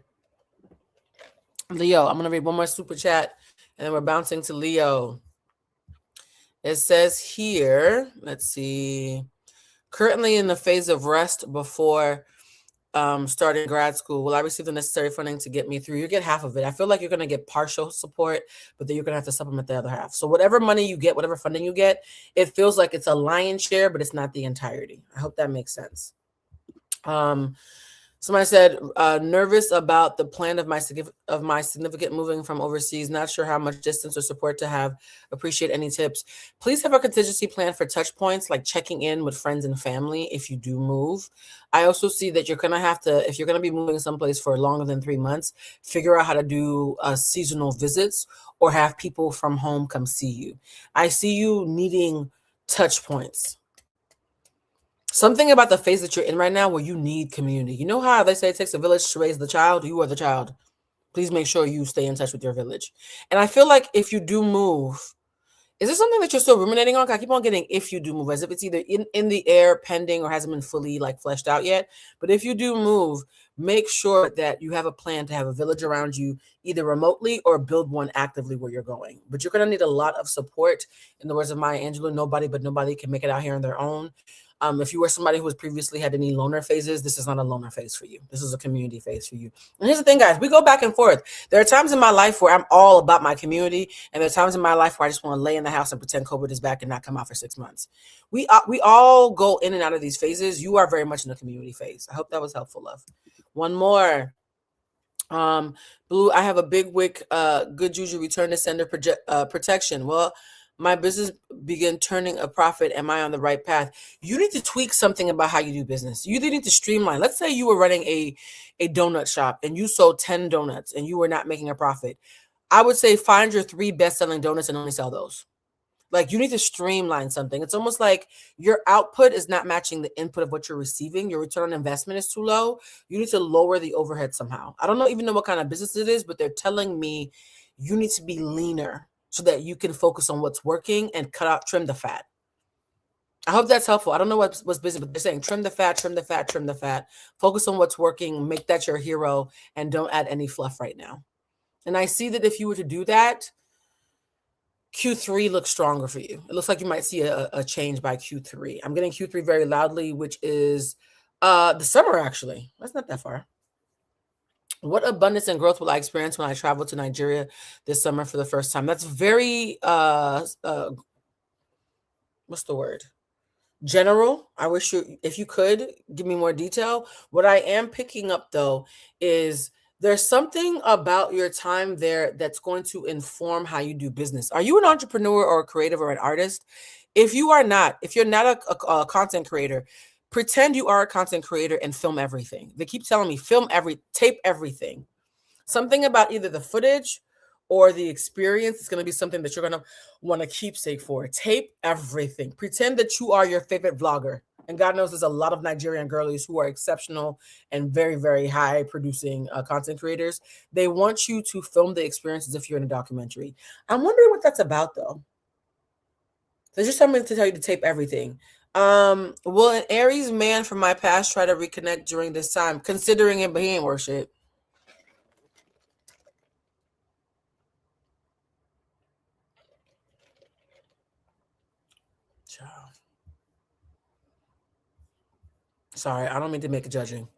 A: Leo, I'm going to read one more super chat, and then we're bouncing to Leo. It says here, let's see, currently in the phase of rest before starting grad school. Will I receive the necessary funding to get me through? You get half of it. I feel like you're going to get partial support, but then you're going to have to supplement the other half. So whatever money you get, whatever funding you get, it feels like it's a lion's share, but it's not the entirety. I hope that makes sense. Somebody said, nervous about the plan of my significant moving from overseas. Not sure how much distance or support to have. Appreciate any tips. Please have a contingency plan for touch points, like checking in with friends and family if you do move. I also see that you're going to have to, if you're going to be moving someplace for longer than 3 months, figure out how to do seasonal visits or have people from home come see you. I see you needing touch points. Something about the phase that you're in right now where you need community. You know how they say it takes a village to raise the child? You are the child. Please make sure you stay in touch with your village. And I feel like if you do move, is there something that you're still ruminating on? I keep on getting if you do move, as if it's either in the air, pending, or hasn't been fully like fleshed out yet. But if you do move, make sure that you have a plan to have a village around you, either remotely or build one actively where you're going. But you're going to need a lot of support. In the words of Maya Angelou, nobody can make it out here on their own. If you were somebody who was previously had any loner phases, this is not a loner phase for you. This is a community phase for you. And here's the thing, guys, we go back and forth. There are times in my life where I'm all about my community, and there are times in my life where I just want to lay in the house and pretend COVID is back and not come out for 6 months. We all go in and out of these phases. You are very much in a community phase. I hope that was helpful, love. One more. Blue, I have a big wick, good juju, return to sender protection. Well, my business begin turning a profit. Am I on the right path? You need to tweak something about how you do business. You need to streamline. Let's say you were running a donut shop and you sold 10 donuts and you were not making a profit. I would say find your 3 best-selling donuts and only sell those. Like, you need to streamline something. It's almost like your output is not matching the input of what you're receiving. Your return on investment is too low. You need to lower the overhead somehow. I don't even know what kind of business it is, but they're telling me you need to be leaner so that you can focus on what's working and trim the fat. I hope that's helpful. I don't know what's busy, but they're saying trim the fat, trim the fat, trim the fat. Focus on what's working, make that your hero, and don't add any fluff right now. And I see that if you were to do that, Q3 looks stronger for you. It looks like you might see a change by Q3. I'm getting Q3 very loudly, which is the summer, actually. That's not that far. What abundance and growth will I experience when I travel to Nigeria this summer for the first time? That's very, what's the word? General. I wish if you could give me more detail. What I am picking up, though, is there's something about your time there that's going to inform how you do business. Are you an entrepreneur or a creative or an artist? If you're not a content creator, pretend you are a content creator and film everything. They keep telling me tape everything. Something about either the footage or the experience is going to be something that you're going to want to keepsake for. Tape everything. Pretend that you are your favorite vlogger. And God knows there's a lot of Nigerian girlies who are exceptional and very, very high producing content creators. They want you to film the experience as if you're in a documentary. I'm wondering what that's about, though. So just tell me to tell you to tape everything. Will an Aries man from my past try to reconnect during this time, considering it, but he ain't worship? Child. Sorry, I don't mean to make a judging.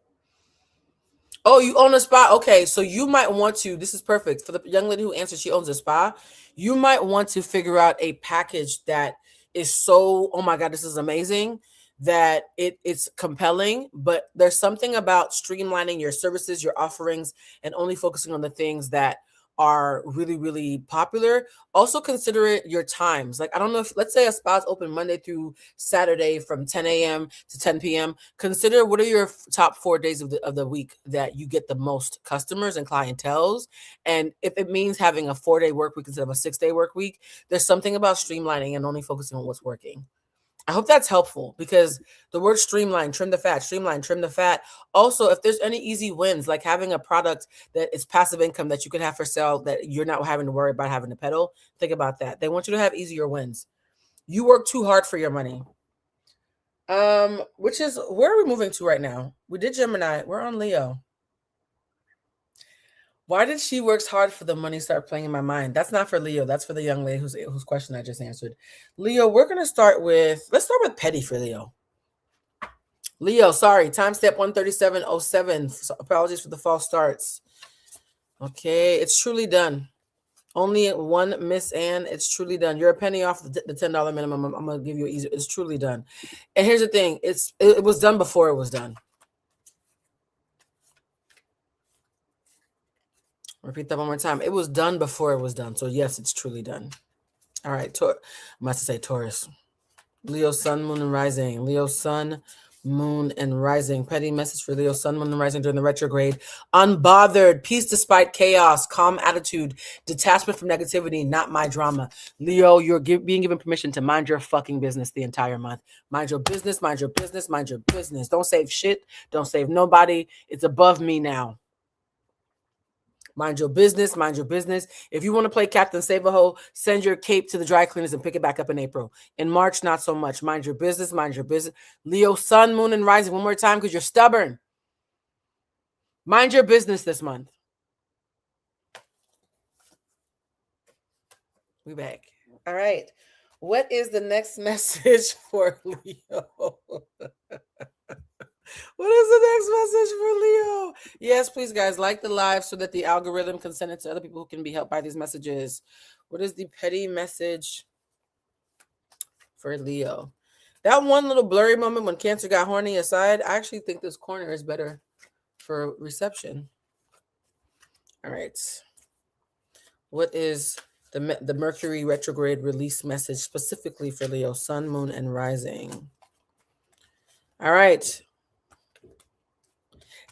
A: Oh, you own a spa? Okay, so you might want to, this is perfect. For the young lady who answered, she owns a spa. You might want to figure out a package that is so, oh my God, this is amazing, that it's compelling, but there's something about streamlining your services, your offerings, and only focusing on the things that are really, really popular. Also consider it your times. Like, I don't know if, let's say a spa's open Monday through Saturday from 10 a.m. to 10 p.m. Consider what are your top 4 days of the week that you get the most customers and clientels. And if it means having a 4-day work week instead of a 6-day work week, there's something about streamlining and only focusing on what's working. I hope that's helpful, because the word streamline, trim the fat, streamline, trim the fat. Also, if there's any easy wins, like having a product that is passive income that you can have for sale that you're not having to worry about having to pedal, think about that. They want you to have easier wins. You work too hard for your money. Which is, where are we moving to right now? We did Gemini. We're on Leo. Why did she works hard for the money start playing in my mind? That's not for Leo. That's for the young lady whose question I just answered. Leo, we're gonna start with, let's start with petty for Leo. Leo, sorry, timestamp 13707. So apologies for the false starts. Okay, it's truly done. Only one Miss Ann. It's truly done. You're a penny off the $10 minimum. I'm gonna give you an easy. It's truly done. And here's the thing: it was done before it was done. Repeat that one more time. It was done before it was done. So yes, it's truly done. All right, I'm about to say Taurus. Leo, Sun, Moon, and Rising. Leo, Sun, Moon, and Rising. Petty message for Leo, Sun, Moon, and Rising during the retrograde. Unbothered, peace despite chaos, calm attitude, detachment from negativity, not my drama. Leo, you're being given permission to mind your fucking business the entire month. Mind your business, mind your business, mind your business. Don't save shit. Don't save nobody. It's above me now. Mind your business, mind your business. If you want to play Captain Save-A-Ho, send your cape to the dry cleaners and pick it back up in April. In March, not so much. Mind your business, mind your business. Leo, Sun, Moon, and Rising. One more time, because you're stubborn. Mind your business this month. We back. All right. What is the next message for Leo? What is the next message for Leo? Yes, please, guys, like the live so that the algorithm can send it to other people who can be helped by these messages. What is the petty message for Leo? That one little blurry moment when Cancer got horny aside, I actually think this corner is better for reception. All right. What is the Mercury retrograde release message specifically for Leo, Sun, Moon, and Rising? All right.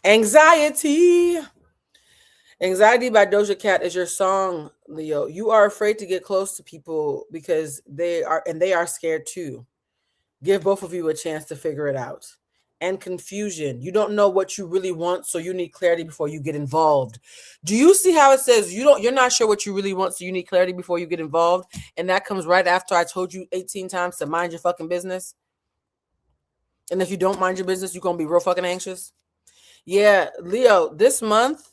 A: Anxiety. Anxiety by Doja Cat is your song, Leo. You are afraid to get close to people because they are scared too. Give both of you a chance to figure it out. And confusion. You don't know what you really want, so you need clarity before you get involved. Do you see how it says you're not sure what you really want, so you need clarity before you get involved? And that comes right after I told you 18 times to mind your fucking business. And if you don't mind your business, you're gonna be real fucking anxious. Yeah, Leo, this month,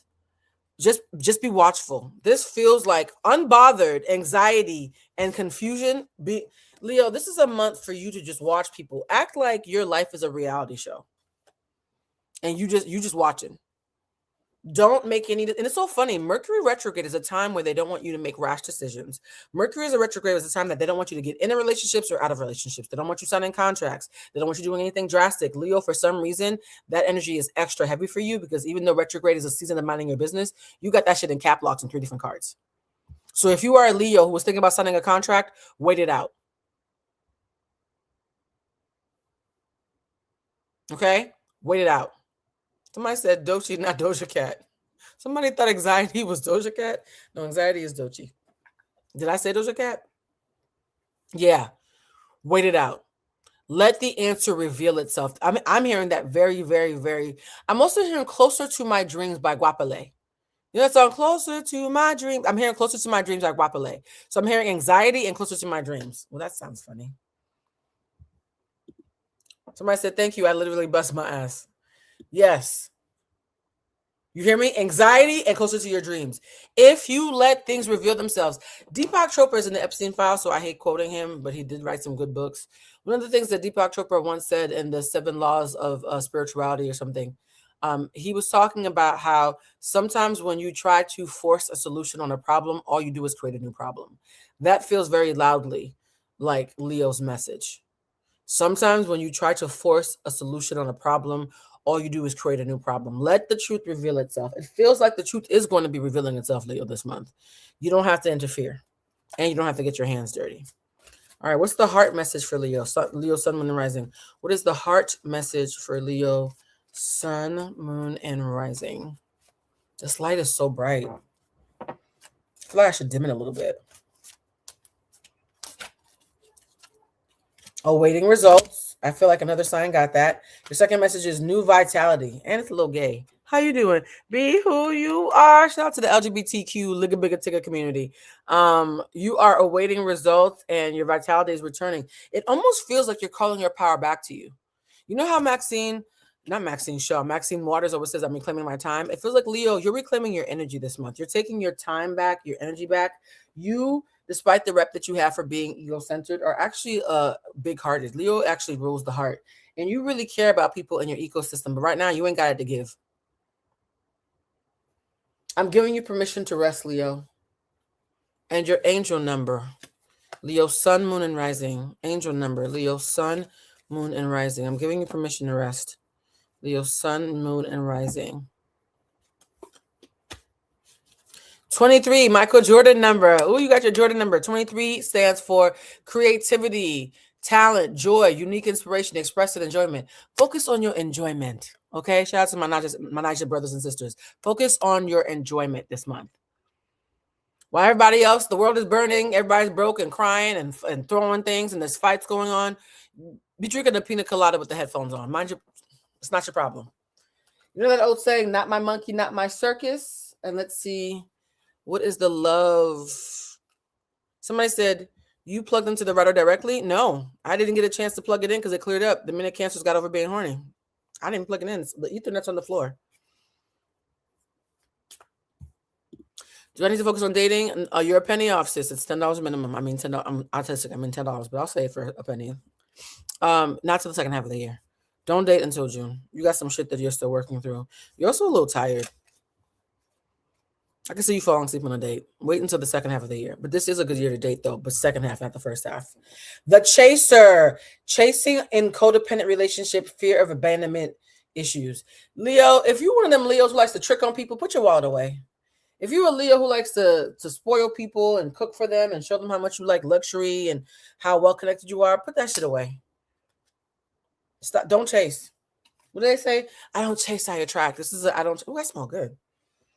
A: just be watchful. This feels like unbothered anxiety and confusion. Leo, this is a month for you to just watch people. Act like your life is a reality show. And you just watching. Don't make any, and it's so funny. Mercury retrograde is a time where they don't want you to make rash decisions. Mercury is a retrograde is a time that they don't want you to get into relationships or out of relationships. They don't want you signing contracts. They don't want you doing anything drastic. Leo, for some reason, that energy is extra heavy for you because even though retrograde is a season of minding your business, you got that shit in cap locks in 3 different cards. So if you are a Leo who was thinking about signing a contract, wait it out. Okay? Wait it out. Somebody said Dochi, not Doja Cat. Somebody thought anxiety was Doja Cat. No, anxiety is Doechii. Did I say Doja Cat? Yeah. Wait it out. Let the answer reveal itself. I'm hearing that very, very, very. I'm also hearing Closer to My Dreams by Guapale. You know that song, Closer to My Dreams? I'm hearing Closer to My Dreams by Guapale. So I'm hearing anxiety and Closer to My Dreams. Well, that sounds funny. Somebody said, thank you. I literally bust my ass. Yes. You hear me? Anxiety and Closer to Your Dreams. If you let things reveal themselves. Deepak Chopra is in the Epstein file, so I hate quoting him, but he did write some good books. One of the things that Deepak Chopra once said in the 7 Laws of Spirituality or something, he was talking about how sometimes when you try to force a solution on a problem, all you do is create a new problem. That feels very loudly like Leo's message. Sometimes when you try to force a solution on a problem, all you do is create a new problem. Let the truth reveal itself. It feels like the truth is going to be revealing itself, Leo, this month. You don't have to interfere, and you don't have to get your hands dirty. All right, what's the heart message for Leo? Leo, Sun, Moon, and Rising. What is the heart message for Leo, Sun, Moon, and Rising? This light is so bright. I feel like I should dim it a little bit. Awaiting results. I feel like another sign got that. Your second message is new vitality, and it's a little gay. How you doing? Be who you are. Shout out to the LGBTQ Ligga Bigga Tigga community. You are awaiting results, and your vitality is returning. It almost feels like you're calling your power back to you. You know how Maxine Waters always says, I'm reclaiming my time. It feels like, Leo, you're reclaiming your energy this month. You're taking your time back, your energy back. You, despite the rep that you have for being ego-centered, are actually big-hearted. Leo actually rules the heart. And you really care about people in your ecosystem. But right now, you ain't got it to give. I'm giving you permission to rest, Leo. And your angel number, Leo, Sun, Moon, and Rising. Angel number, Leo, Sun, Moon, and Rising. I'm giving you permission to rest. Leo, Sun, Moon, and Rising. 23, Michael Jordan number. Oh, you got your Jordan number. 23 stands for creativity, talent, joy, unique inspiration, expressive enjoyment. Focus on your enjoyment. Okay, shout out to my Naija brothers and sisters. Focus on your enjoyment this month. While everybody else, the world is burning, everybody's broke and crying and throwing things, and there's fights going on. Be drinking a pina colada with the headphones on. Mind you, it's not your problem. You know that old saying, not my monkey, not my circus? And let's see, what is the love? Somebody said, you plugged into the router directly? No, I didn't get a chance to plug it in because it cleared up the minute Cancers got over being horny. I didn't plug it in. The Ethernet's on the floor. Do I need to focus on dating? You're a penny off, sis. It's $10 minimum. I mean, $10. I'm autistic. I mean, $10, but I'll say it for a penny. Not till the second half of the year. Don't date until June. You got some shit that you're still working through. You're also a little tired. I can see you falling asleep on a date. Wait until the second half of the year. But this is a good year to date, though. But second half, not the first half. The chaser. Chasing in codependent relationship, fear of abandonment issues. Leo, if you're one of them Leos who likes to trick on people, put your wallet away. If you're a Leo who likes to spoil people and cook for them and show them how much you like luxury and how well connected you are, put that shit away. Stop. Don't chase. What do they say? I don't chase, I attract. This is I smell good.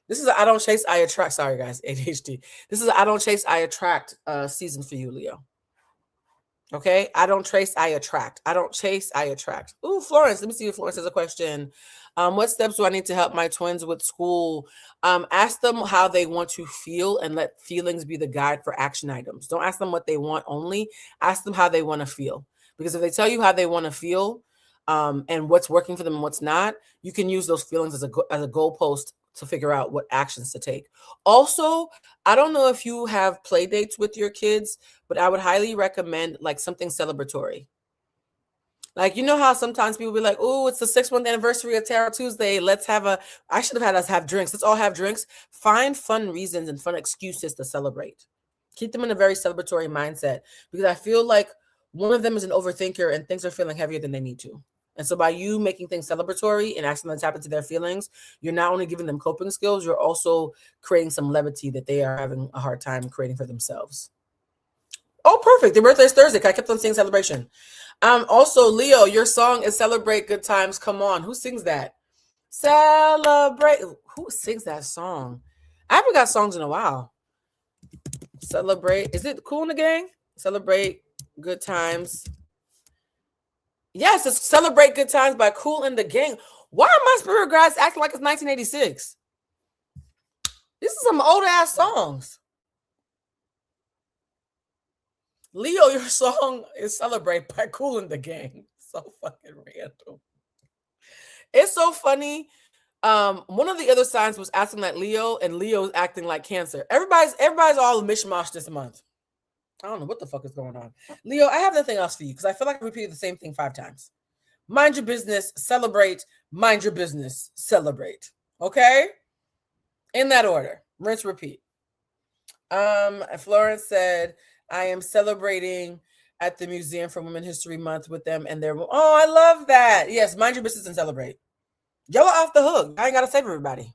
A: This is I don't chase, I attract. Sorry, guys, ADHD. This is I don't chase, I attract season for you, Leo. Okay? I don't chase, I attract. I don't chase, I attract. Ooh, Florence. Let me see if Florence has a question. What steps do I need to help my twins with school? Ask them how they want to feel and let feelings be the guide for action items. Don't ask them what they want only. Ask them how they want to feel. Because if they tell you how they want to feel and what's working for them and what's not, you can use those feelings as a goalpost to figure out what actions to take. Also, I don't know if you have play dates with your kids, but I would highly recommend like something celebratory. Like, you know how sometimes people be like, oh, it's the 6-month anniversary of Tarot Tuesday. I should have had us have drinks. Let's all have drinks. Find fun reasons and fun excuses to celebrate. Keep them in a very celebratory mindset because I feel like one of them is an overthinker and things are feeling heavier than they need to. And so by you making things celebratory and asking them to tap into their feelings, you're not only giving them coping skills, you're also creating some levity that they are having a hard time creating for themselves. Oh, perfect. Their birthday is Thursday. I kept on saying celebration. Also, Leo, your song is Celebrate Good Times. Come on. Who sings that? Celebrate. Who sings that song? I haven't got songs in a while. Celebrate. Is it Cool in the Gang? Celebrate Good Times. Yes, it's Celebrate Good Times by Cool in the Gang. Why are my spirit guides acting like it's 1986? This is some old ass songs. Leo, your song is Celebrate by Cool in the Gang. So fucking random. It's so funny. One of the other signs was acting like Leo, and Leo's acting like Cancer. Everybody's all mishmash this month. I don't know what the fuck is going on. Leo, I have nothing else for you because I feel like I repeated the same thing 5 times. Mind your business, celebrate, mind your business, celebrate. Okay? In that order. Rinse, repeat. Florence said, I am celebrating at the Museum for Women History Month with them and their oh, I love that. Yes, mind your business and celebrate. Y'all are off the hook. I ain't gotta save everybody.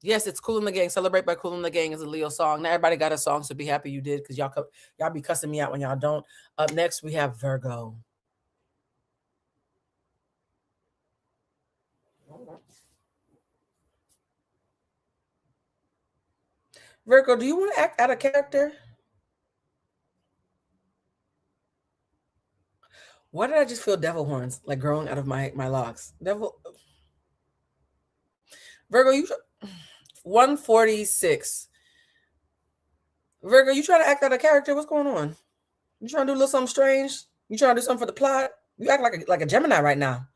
A: Yes, it's Cool in the Gang. Celebrate by Cool in the Gang is a Leo song. Not everybody got a song, so be happy you did because y'all be cussing me out when y'all don't. Up next, we have Virgo. Virgo, do you want to act out of character? Why did I just feel devil horns like growing out of my locks? Devil. Virgo, you 146. Virgo, you trying to act out of character? What's going on? You trying to do a little something strange? You trying to do something for the plot? You act like a Gemini right now.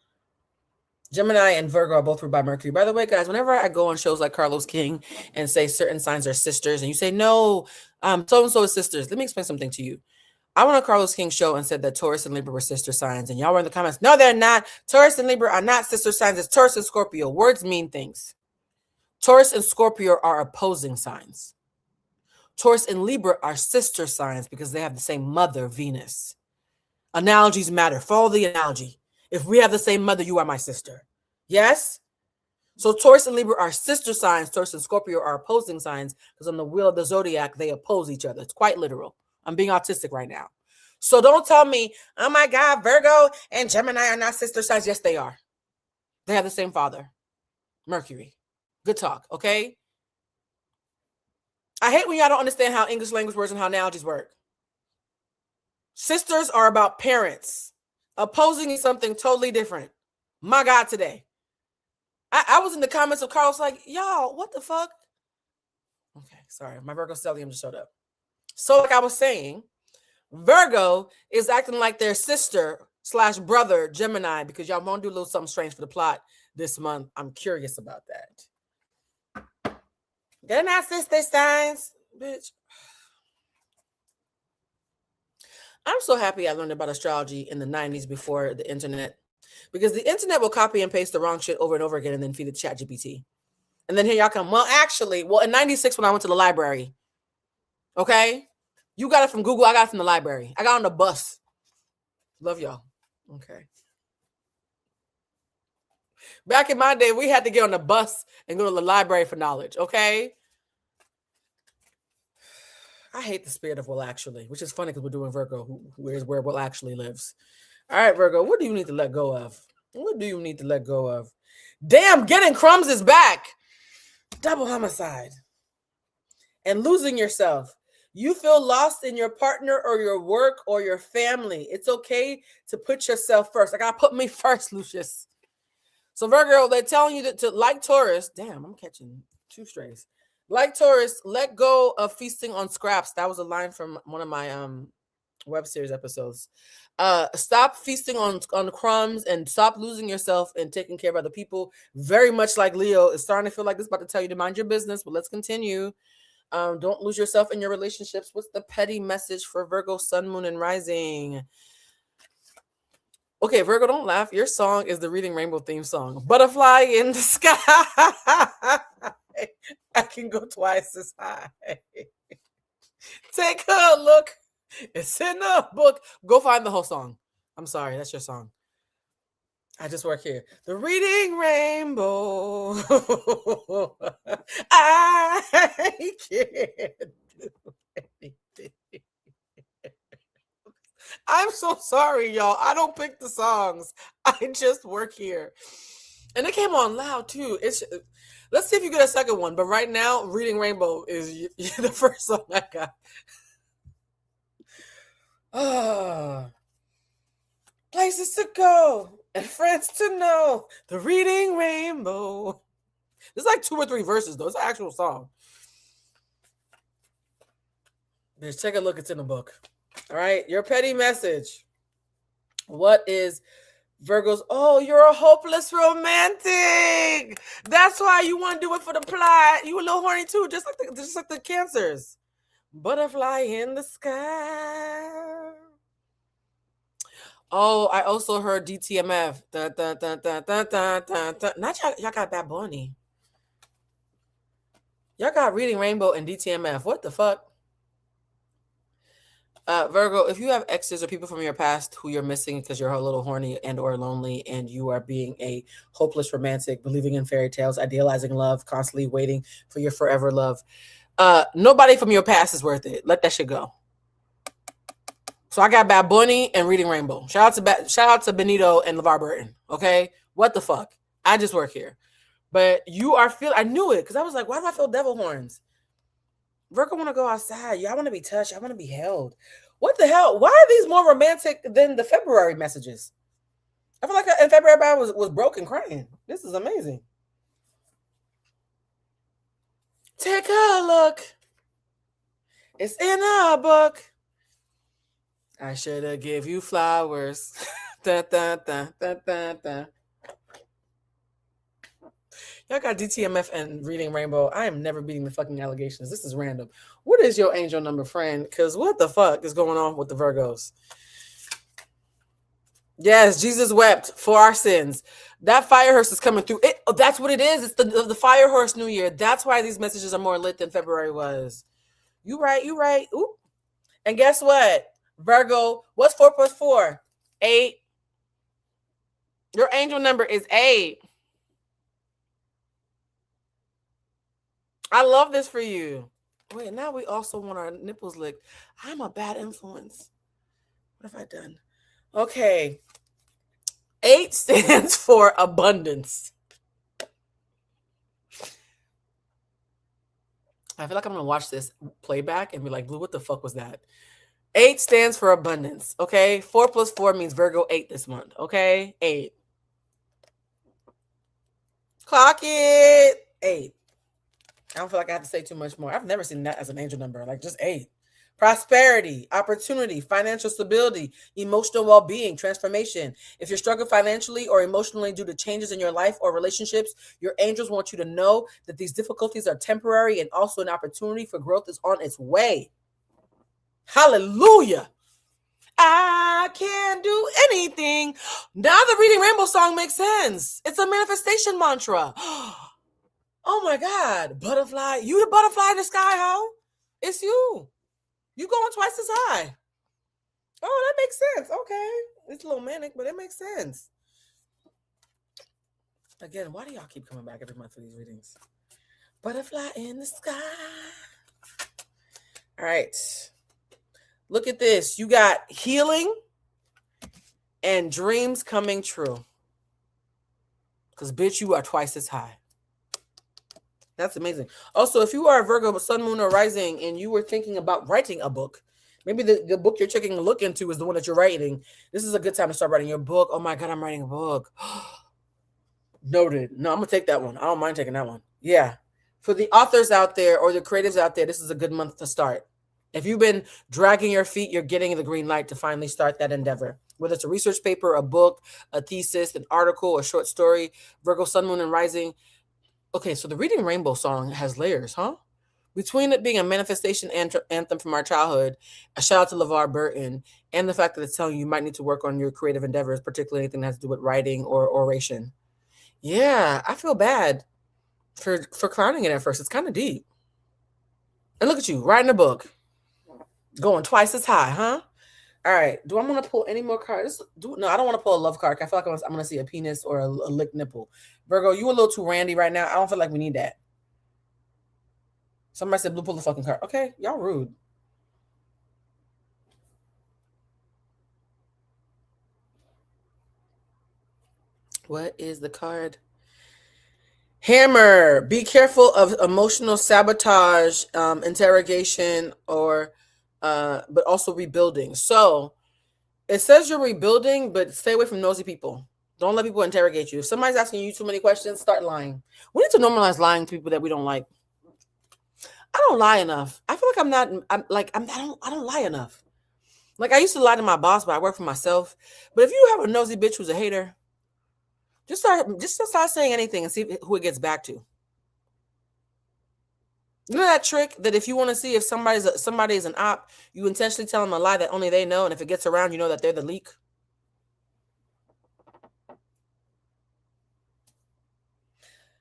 A: Gemini and Virgo are both ruled by Mercury. By the way, guys, whenever I go on shows like Carlos King and say certain signs are sisters, and you say, no, so-and-so is sisters, let me explain something to you. I went on Carlos King's show and said that Taurus and Libra were sister signs, and y'all were in the comments, no, they're not. Taurus and Libra are not sister signs. It's Taurus and Scorpio. Words mean things. Taurus and Scorpio are opposing signs. Taurus and Libra are sister signs because they have the same mother, Venus. Analogies matter. Follow the analogy. If we have the same mother, you are my sister. Yes? So Taurus and Libra are sister signs. Taurus and Scorpio are opposing signs because on the wheel of the zodiac, they oppose each other. It's quite literal. I'm being autistic right now. So don't tell me, oh my God, Virgo and Gemini are not sister signs. Yes, they are. They have the same father, Mercury. Good talk, okay? I hate when y'all don't understand how English language works and how analogies work. Sisters are about parents. Opposing is something totally different. My God, today. I was in the comments of Carlos like, y'all, what the fuck? Okay, sorry. My Virgo stellium just showed up. So like I was saying, Virgo is acting like their sister/brother Gemini because y'all want to do a little something strange for the plot this month. I'm curious about that. They're not sister signs, bitch. I'm so happy I learned about astrology in the 90s before the internet, because the internet will copy and paste the wrong shit over and over again and then feed it to ChatGPT. And then here y'all come. Well, actually, in 96 when I went to the library, okay? You got it from Google. I got it from the library. I got on the bus. Love y'all. Okay. Back in my day, we had to get on the bus and go to the library for knowledge, okay? I hate the spirit of Will Actually, which is funny because we're doing Virgo, where's where Will Actually lives. All right, Virgo, what do you need to let go of? What do you need to let go of? Damn, getting crumbs is back. Double homicide. And losing yourself. You feel lost in your partner or your work or your family. It's okay to put yourself first. I gotta put me first, Lucius. So Virgo, they're telling you to like Taurus. Damn, I'm catching 2 strays. Like Taurus, let go of feasting on scraps. That was a line from one of my web series episodes. Stop feasting on crumbs and stop losing yourself and taking care of other people. Very much like Leo. It's starting to feel like this is about to tell you to mind your business, but let's continue. Don't lose yourself in your relationships. What's the petty message for Virgo, Sun, Moon, and Rising? Okay, Virgo, don't laugh. Your song is the Reading Rainbow theme song. Butterfly in the sky. I can go twice as high. Take a look. It's in the book. Go find the whole song. I'm sorry, that's your song. I just work here. The Reading Rainbow. I can't do anything. I'm so sorry, y'all. I don't pick the songs. I just work here. And it came on loud too. Let's see if you get a second one. But right now, Reading Rainbow is the first song I got. Ah, places to go and friends to know. The Reading Rainbow. There's like 2 or 3 verses though. It's an actual song. Bitch, take a look. It's in the book. All right, your petty message. What is Virgos? Oh, you're a hopeless romantic. That's why you want to do it for the plot. You a little horny too, just like the Cancers. Butterfly in the sky. Oh, I also heard DTMF. Da, da, da, da, da, da, da, da. Not y'all got Bad Bunny. Y'all got Reading Rainbow and DTMF. What the fuck? Virgo, if you have exes or people from your past who you're missing because you're a little horny and or lonely and you are being a hopeless romantic, believing in fairy tales, idealizing love, constantly waiting for your forever love, nobody from your past is worth it. Let that shit go. So I got Bad Bunny and Reading Rainbow. Shout out to Benito and LeVar Burton. Okay, what the fuck? I just work here, but you are I knew it because I was like, why do I feel devil horns? Virgo want to go outside. Y'all want to be touched. I want to be held. What the hell? Why are these more romantic than the February messages? I feel like in February everybody was broken crying. This is amazing. Take a look. It's in our book. I should have give you flowers. Da, da, da, da, da, da. Y'all got DTMF and Reading Rainbow. I am never beating the fucking allegations. This is random. What is your angel number, friend? Because what the fuck is going on with the Virgos? Yes, Jesus wept for our sins. That fire horse is coming through. That's what it is. It's the fire horse New Year. That's why these messages are more lit than February was. You right. Oop. And guess what? Virgo, what's 4 plus 4? 8. Your angel number is 8. I love this for you. Wait, now we also want our nipples licked. I'm a bad influence. What have I done? Okay. 8 stands for abundance. I feel like I'm going to watch this playback and be like, Blue, what the fuck was that? 8 stands for abundance. Okay. 4 plus 4 means Virgo 8 this month. Okay. 8. Clock it. 8. I don't feel like I have to say too much more. I've never seen that as an angel number. Like just 8. Prosperity, opportunity, financial stability, emotional well-being, transformation. If you're struggling financially or emotionally due to changes in your life or relationships, your angels want you to know that these difficulties are temporary and also an opportunity for growth is on its way. Hallelujah. I can do anything. Now the Reading Rainbow song makes sense. It's a manifestation mantra. Oh my God. Butterfly. You the butterfly in the sky, ho? It's you. You going twice as high. Oh, that makes sense. Okay. It's a little manic, but it makes sense. Again, why do y'all keep coming back every month for these readings? Butterfly in the sky. All right. Look at this. You got healing and dreams coming true. Because, bitch, you are twice as high. That's amazing. Also, if you are a Virgo, Sun, Moon, or Rising, and you were thinking about writing a book, maybe the book you're taking a look into is the one that you're writing. This is a good time to start writing your book. Oh my God, I'm writing a book. Noted. No, I'm going to take that one. I don't mind taking that one. Yeah. For the authors out there or the creatives out there, this is a good month to start. If you've been dragging your feet, you're getting the green light to finally start that endeavor. Whether it's a research paper, a book, a thesis, an article, a short story, Virgo, Sun, Moon, and Rising. Okay, so the Reading Rainbow song has layers, huh? Between it being a manifestation anthem from our childhood, a shout out to LeVar Burton, and the fact that it's telling you might need to work on your creative endeavors, particularly anything that has to do with writing or oration. Yeah, I feel bad for clowning it at first. It's kind of deep. And look at you, writing a book. Going twice as high, huh? All right. Do I want to pull any more cards? No, I don't want to pull a love card. I feel like I'm going to see a penis or a lick nipple. Virgo, you a little too randy right now. I don't feel like we need that. Somebody said, Blue, pull the fucking card. Okay, y'all rude. What is the card? Hammer, be careful of emotional sabotage, interrogation, or but also rebuilding. So it says you're rebuilding, but stay away from nosy people. Don't let people interrogate you. If somebody's asking you too many questions, start lying. We need to normalize lying to people that we don't like. I don't lie enough. I feel like I'm not. I'm like I'm. I don't lie enough. Like I used to lie to my boss, but I work for myself. But if you have a nosy bitch who's a hater, just start saying anything and see who it gets back to. You know that trick that if you want to see if somebody is an op, you intentionally tell them a lie that only they know, and if it gets around, you know that they're the leak.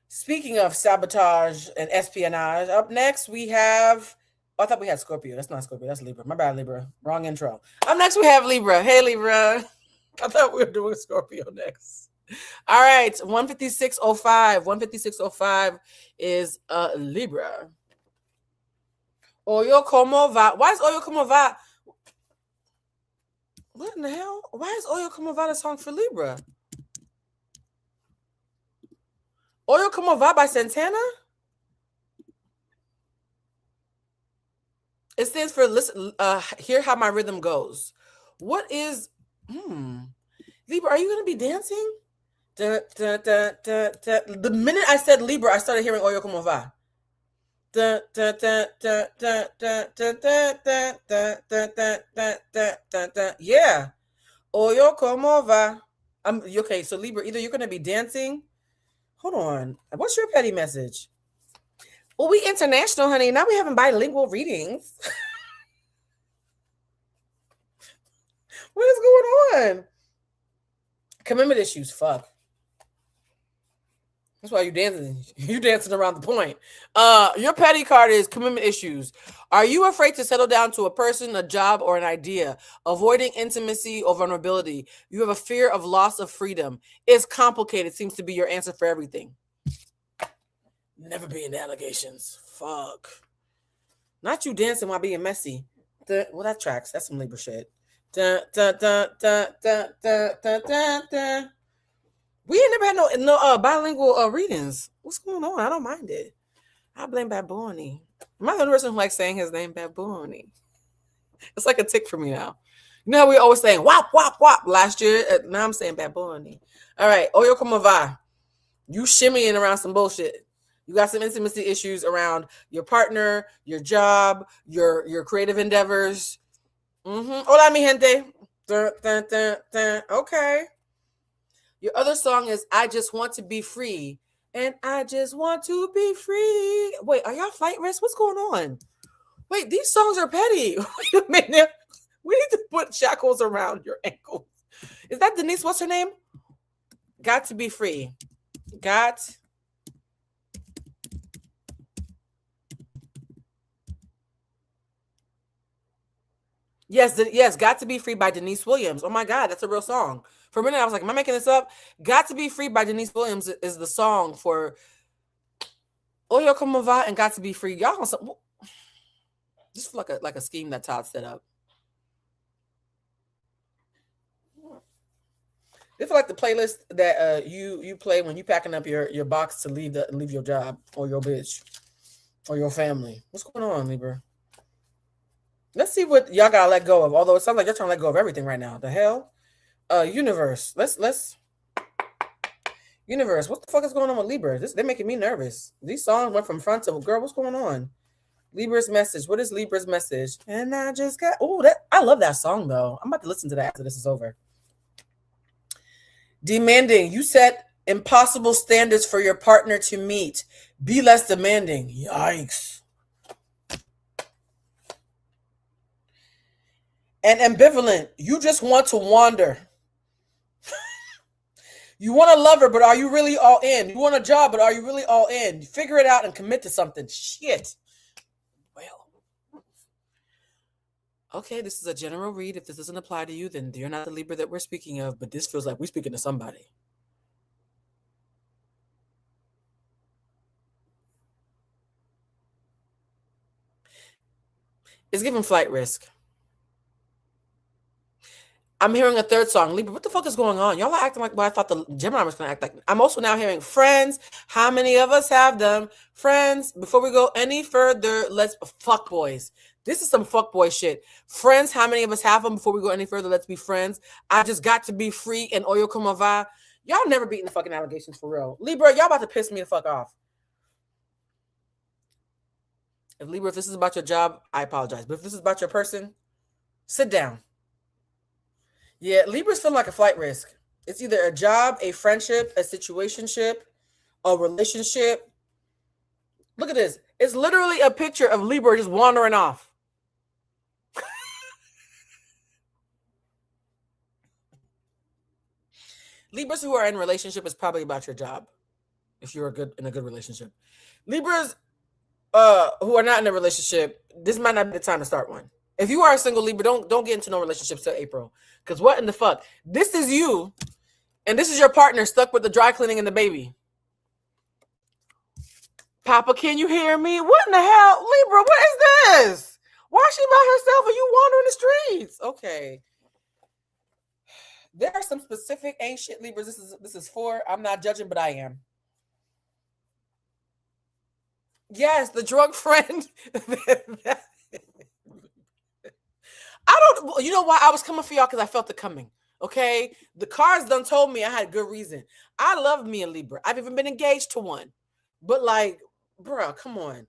A: Speaking of sabotage and espionage, up next we have. Oh, I thought we had Scorpio. That's not Scorpio. That's Libra. My bad, Libra. Wrong intro. Up next we have Libra. Hey, Libra. I thought we were doing Scorpio next. All right, 156.05. 156.05 is Libra. Oyo como va? Why is Oyo como va? What in the hell? Why is Oyo como va a song for Libra? Oyo como va by Santana? It stands for listen. Hear how my rhythm goes. What is? Libra, are you gonna be dancing? The minute I said Libra, I started hearing Oyo como va. Yeah. Oyo como va. Okay. So Libra, either you're gonna be dancing. Hold on. What's your petty message? Well, we international, honey. Now we having bilingual readings. What is going on? Commitment issues. Fuck. That's why you dancing. You dancing around the point. Your petty card is commitment issues. Are you afraid to settle down to a person, a job, or an idea? Avoiding intimacy or vulnerability. You have a fear of loss of freedom. It's complicated. Seems to be your answer for everything. Never be in allegations. Fuck. Not you dancing while being messy. Well, that tracks. That's some Libra shit. We ain't never had no bilingual readings. What's going on? I don't mind it. I blame Bad Bunny. Am I the only person who likes saying his name, Bad Bunny? It's like a tick for me now. You know how we always saying wop wop wop last year. Now I'm saying Bad Bunny. All right, Oyo como va? You shimmying around some bullshit. You got some intimacy issues around your partner, your job, your creative endeavors. Hola, mi gente. Okay. Your other song is I Just Want to Be Free. And I just want to be free. Wait, are y'all flight risk? What's going on? Wait, these songs are petty. Wait a minute. We need to put shackles around your ankles. Is that Denise? What's her name? Got to be free. Got. Yes, Got to Be Free by Denise Williams. Oh my God, that's a real song. For a minute, I was like, am I making this up? Got to Be Free by Denise Williams is the song for Oyo Como Va and Got to Be Free. Y'all on some just like a scheme that Todd set up. This is like the playlist that you play when you packing up your box to leave your job or your bitch or your family. What's going on, Libra? Let's see what y'all gotta let go of. Although it sounds like you're trying to let go of everything right now. The hell? Universe. Let's Universe. What the fuck is going on with Libra? They're making me nervous. These songs went from front to girl. What's going on? Libra's message. What is Libra's message? And I just got I love that song though. I'm about to listen to that after this is over. Demanding. You set impossible standards for your partner to meet. Be less demanding. Yikes. And ambivalent. You just want to wander. You want a lover, but are you really all in? You want a job, but are you really all in? Figure it out and commit to something. Shit. Well. Okay, this is a general read. If this doesn't apply to you, then you're not the Libra that we're speaking of, but this feels like we're speaking to somebody. It's giving flight risk. I'm hearing a third song. Libra, what the fuck is going on? Y'all are acting like what I thought the Gemini was going to act like. I'm also now hearing friends. How many of us have them? Friends, before we go any further, let's fuck boys. This is some fuck boy shit. Friends, how many of us have them? Before we go any further, let's be friends. I just got to be free and oyo como va. Y'all never beating the fucking allegations for real. Libra, y'all about to piss me the fuck off. If Libra, if this is about your job, I apologize. But if this is about your person, sit down. Yeah, Libras feel like a flight risk. It's either a job, a friendship, a situationship, a relationship. Look at this. It's literally a picture of Libra just wandering off. Libras who are in relationship is probably about your job. If you're in a good relationship. Libras who are not in a relationship, this might not be the time to start one. If you are a single Libra, don't get into no relationships till April. Because what in the fuck? This is you, and this is your partner stuck with the dry cleaning and the baby. Papa, can you hear me? What in the hell? Libra, what is this? Why is she by herself and you wandering the streets? Okay. There are some specific ancient Libras. This is for. I'm not judging, but I am. Yes, the drug friend. You know why I was coming for y'all? Because I felt it coming. Okay? The cards done told me I had good reason. I love me a Libra. I've even been engaged to one. But like, bro, come on.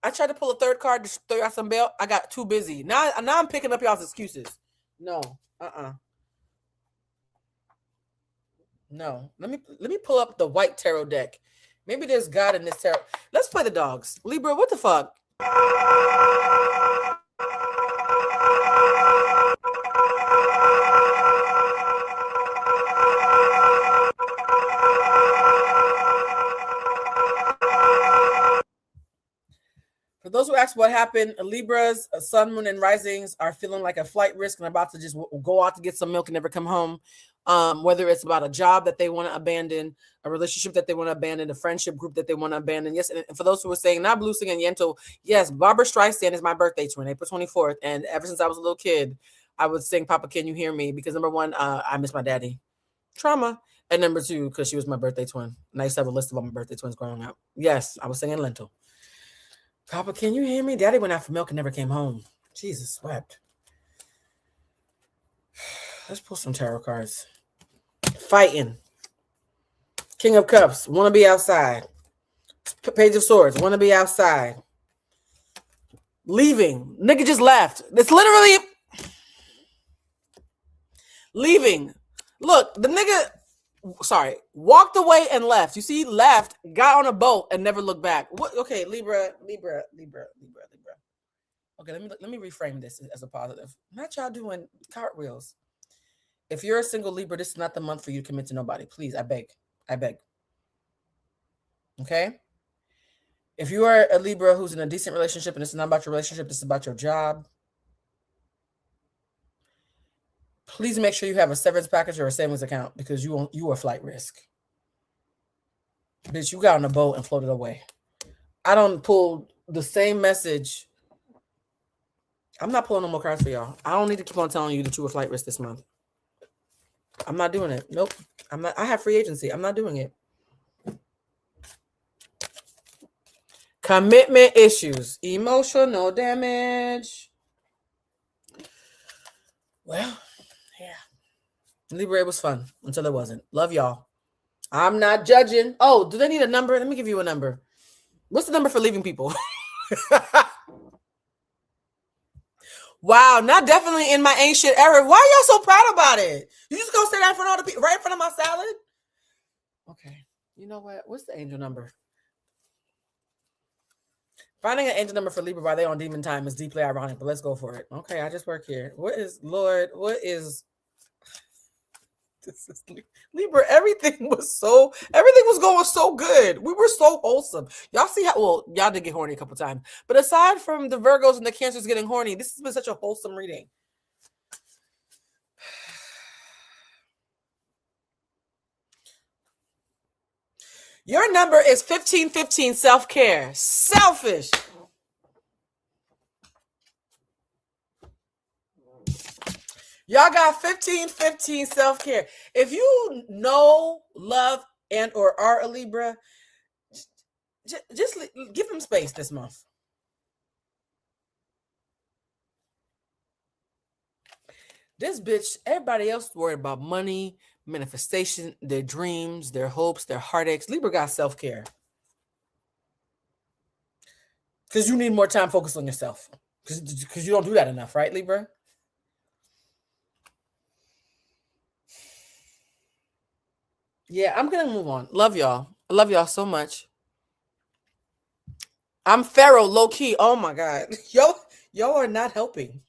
A: I tried to pull a third card to throw y'all some bail. I got too busy. Now I'm picking up y'all's excuses. No. No. Let me pull up the white tarot deck. Maybe there's God in this tarot. Let's play the dogs. Libra, what the fuck? For those who ask what happened, Libras, sun, moon, and risings are feeling like a flight risk and about to just go out to get some milk and never come home. Whether it's about a job that they want to abandon, a relationship that they want to abandon, a friendship group that they want to abandon. Yes, and for those who are saying, not Blue Singing Yento, yes, Barbara Streisand is my birthday twin, April 24th. And ever since I was a little kid, I would sing, Papa, Can You Hear Me? Because number one, I miss my daddy. Trauma. And number two, because she was my birthday twin. And I used to have a list of all my birthday twins growing up. Yes, I was singing Lentil. Papa, can you hear me? Daddy went out for milk and never came home. Jesus wept. Let's pull some tarot cards. Fighting. King of Cups. Want to be outside. Page of Swords. Want to be outside. Leaving. Nigga just left. It's literally leaving. Look, the nigga... Sorry, walked away and left. You see, left, got on a boat and never looked back. What? Okay, Libra. Okay, let me reframe this as a positive. Not y'all doing cartwheels. If you're a single Libra, this is not the month for you to commit to nobody. Please, I beg. Okay? If you are a Libra who's in a decent relationship and this is not about your relationship, this is about your job, please make sure you have a severance package or a savings account because you are flight risk. Bitch, you got on a boat and floated away. I don't pull the same message. I'm not pulling no more cards for y'all. I don't need to keep on telling you that you were flight risk this month. I'm not doing it. Nope. I'm not. I have free agency. I'm not doing it. Commitment issues. Emotional damage. Well, yeah. Libra, it was fun until it wasn't. Love y'all. I'm not judging. Oh, do they need a number? Let me give you a number. What's the number for leaving people? Wow, not definitely in my ancient era. Why are y'all so proud about it? You just gonna say that in front of all the people, right in front of my salad? Okay. You know what? What's the angel number? Finding an angel number for Libra while they're on demon time is deeply ironic, but let's go for it. Okay, I just work here. What is this is Libra? Everything was going so good. We were so wholesome. Y'all see how, well, y'all did get horny a couple times, but aside from the Virgos and the Cancers getting horny, this has been such a wholesome reading. Your number is 1515, self-care. Selfish. Y'all got 15-15 self-care. If you know, love, and or are a Libra, just give them space this month. This bitch, everybody else worried about money, manifestation, their dreams, their hopes, their heartaches. Libra got self-care. Because you need more time focused on yourself. Because you don't do that enough, right, Libra? Yeah, I'm gonna move on. Love y'all. I love y'all so much. I'm Pharaoh, low key. Oh my god, y'all are not helping.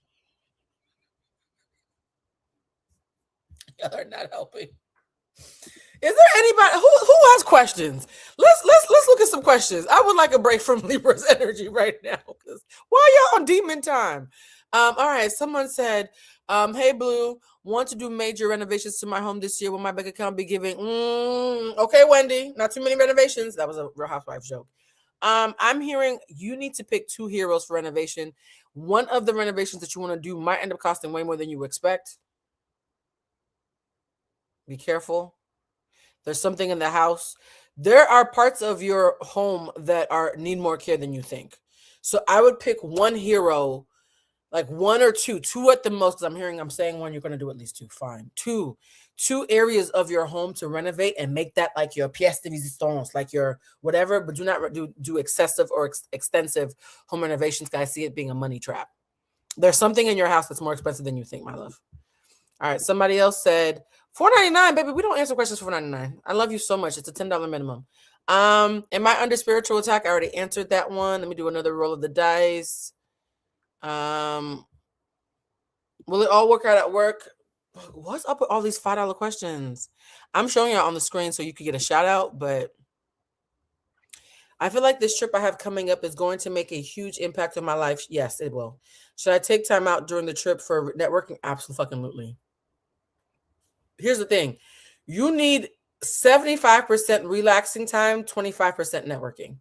A: Y'all are not helping. Is there anybody who has questions? Let's look at some questions. I would like a break from Libra's energy right now. Because why y'all on demon time? All right. Someone said, "Hey Blue, want to do major renovations to my home this year. Will my bank account be giving?" Okay, Wendy, not too many renovations. That was a Real Housewives joke. I'm hearing you need to pick two heroes for renovation. One of the renovations that you want to do might end up costing way more than you expect. Be careful. There's something in the house. There are parts of your home that need more care than you think. So I would pick one hero, like one or two at the most. Because I'm saying one, you're going to do at least two. Fine, two areas of your home to renovate and make that like your pièce de résistance, like your whatever. But do not do excessive or extensive home renovations. Because I see it being a money trap. There's something in your house that's more expensive than you think, my love. All right. Somebody else said $4.99, baby. We don't answer questions for $4.99. I love you so much. It's a $10 minimum. Am I under spiritual attack? I already answered that one. Let me do another roll of the dice. Will it all work out at work? What's up with all these $5 questions? I'm showing you on the screen so you could get a shout out, but I feel like this trip I have coming up is going to make a huge impact on my life. Yes, it will. Should I take time out during the trip for networking? Absolutely. Here's the thing. You need 75% relaxing time, 25% networking.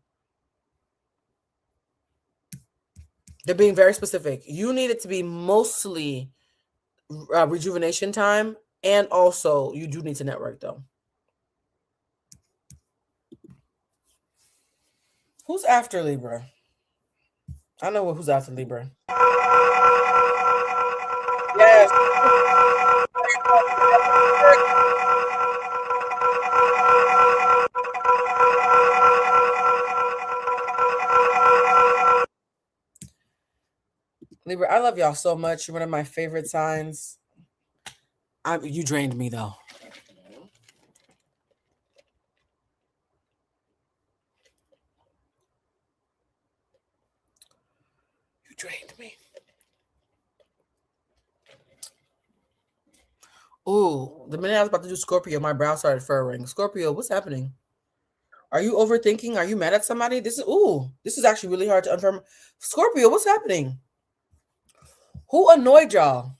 A: They're being very specific. You need it to be mostly rejuvenation time, and also you do need to network though. Who's after Libra? I know who's after Libra. Yes. Libra, I love y'all so much. You're one of my favorite signs. You drained me though. You drained me. Ooh, the minute I was about to do Scorpio, my brow started furrowing. Scorpio, what's happening? Are you overthinking? Are you mad at somebody? This is actually really hard to confirm. Scorpio, what's happening? Who annoyed y'all?